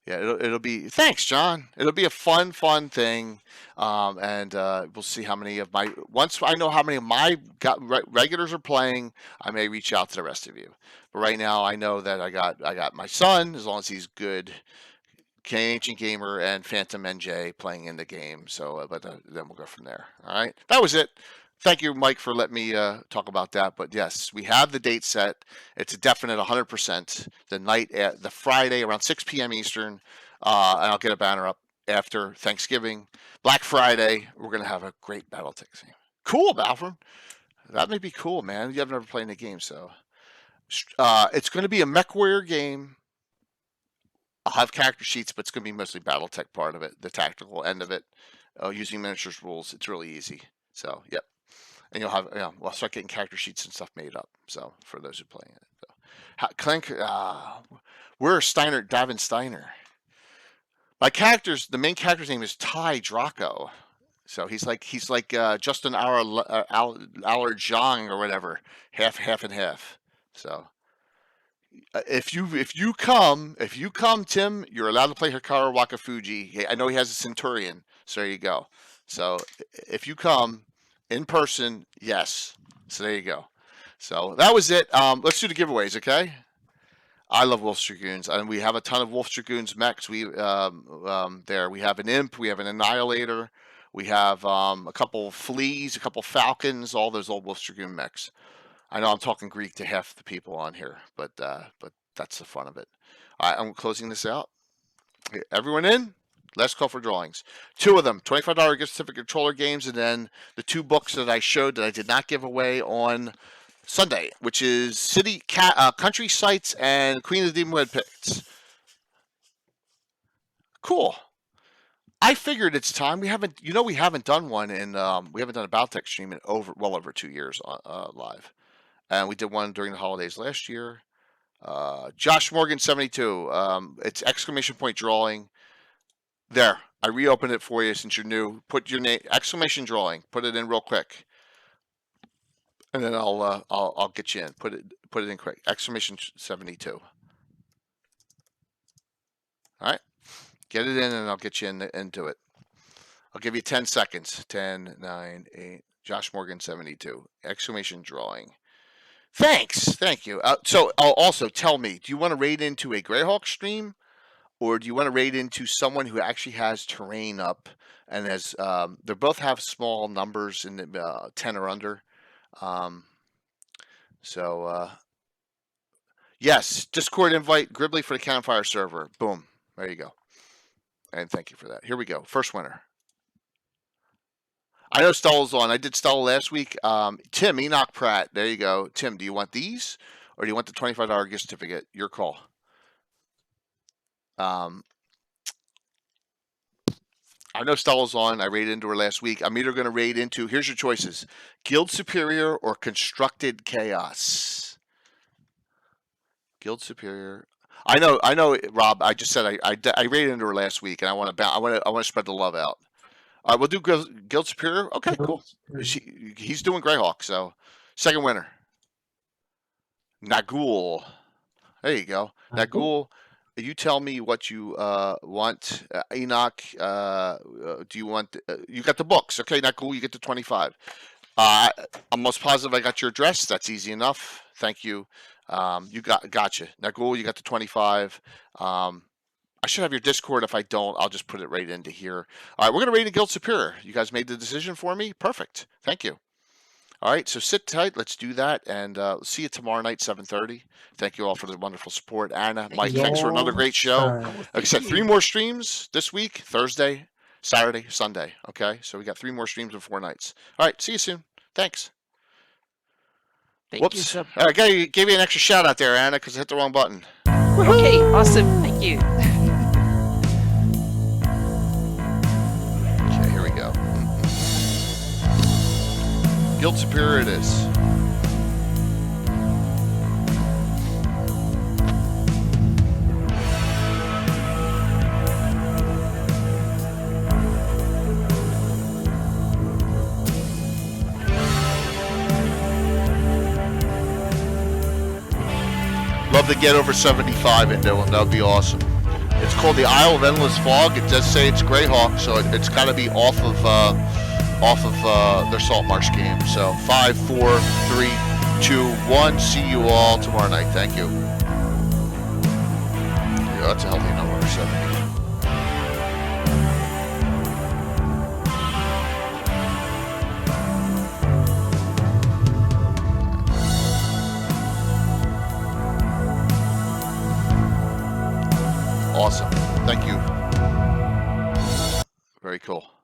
yeah, it'll be. Thanks, John. It'll be a fun thing, and we'll see how many of my. Once I know how many of my regulars are playing, I may reach out to the rest of you. But right now, I know that I got my son, as long as he's good, Canadian Ancient Gamer and Phantom NJ playing in the game. So, but then we'll go from there. All right, that was it. thank you, Mike, for letting me talk about that. But yes, we have the date set. It's a definite 100%. The Friday around 6 p.m. Eastern, and I'll get a banner up after Thanksgiving. Black Friday, we're gonna have a great BattleTech game. Cool, Balford. That may be cool, man. You have never played the game, so it's going to be a Mech Warrior game. I'll have character sheets, but it's going to be mostly BattleTech part of it, the tactical end of it, using miniatures rules. It's really easy. So, yep. And you'll have, we'll start getting character sheets and stuff made up. So, for those who are playing it. So, Clink, we're Steiner, Davin Steiner. The main character's name is Ty Draco. So he's like Justin Allard Zhang or whatever, half and half. So if you come, Tim, you're allowed to play Hikaru Wakafuji. I know he has a Centurion, so there you go. So if you come in person, yes. So there you go. So that was it. Let's do the giveaways, okay? I love Wolf Dragoons, and we have a ton of Wolf Dragoons mechs. We there we have an Imp, we have an Annihilator. We have a couple Fleas, a couple Falcons, all those old Wolf Dragoon mechs. I know I'm talking Greek to half the people on here, but that's the fun of it. All right, I'm closing this out. Okay, everyone in? Last call for drawings. 2 of them, $25 gift certificate controller games, and then the 2 books that I showed that I did not give away on Sunday, which is Country Sites and Queen of the Demon Red Pits. Cool. I figured it's time. We haven't done one in we haven't done a BattleTech stream in well over 2 years live, and we did one during the holidays last year. Josh Morgan 72. It's exclamation point drawing. There, I reopened it for you since you're new. Put your name exclamation drawing. Put it in real quick, and then I'll get you in. Put it in quick. Exclamation 72. All right. Get it in, and I'll get you into it. I'll give you 10 seconds. 10, 9, 8. Josh Morgan, 72. Exclamation drawing. Thanks. Thank you. So also tell me, do you want to raid into a Greyhawk stream, or do you want to raid into someone who actually has terrain up and has? They both have small numbers in the 10 or under. Yes, Discord invite Gribbly for the Campfire server. Boom. There you go. And thank you for that. Here we go. First winner. I know Stella's on. I did Stella last week. Tim, Enoch Pratt. There you go. Tim, do you want these or do you want the $25 gift certificate? Your call. I know Stella's on. I raided into her last week. I'm either going to raid into, here's your choices, Guild Superior or Constructed Chaos. Guild Superior. I know, Rob. I just said I raided into her last week, and I want to spread the love out. All right, we'll do Guild Superior. Okay, cool. He's doing Greyhawk, so second winner. Nagul. There you go. Nagul, you tell me what you want. Enoch, do you want? You got the books, okay? Nagul, you get the 25. I'm most positive I got your address. That's easy enough. Thank you. You gotcha. Nagul, you got the 25. I should have your Discord. If I don't, I'll just put it right into here. All right, we're going to raid a Guild Superior. You guys made the decision for me. Perfect. Thank you. All right, so sit tight. Let's do that, and see you tomorrow night, 7:30. Thank you all for the wonderful support. Anna, Mike, thanks for another great show. Like I said, 3 more streams this week, Thursday, Saturday, Sunday. Okay, so we got 3 more streams in 4 nights. All right, see you soon. Thanks. Thank you so much. I gave you an extra shout out there, Anna, because I hit the wrong button. Okay, awesome. Thank you. Okay, here we go. Guild Superior it is. Love to get over 75 into them. That would be awesome. It's called the Isle of Endless Fog. It does say it's Greyhawk, so it's got to be off of their Saltmarsh game. So 5, 4, 3, 2, 1. See you all tomorrow night. Thank you. Yeah, that's a healthy number, 70. Awesome. Thank you. Very cool.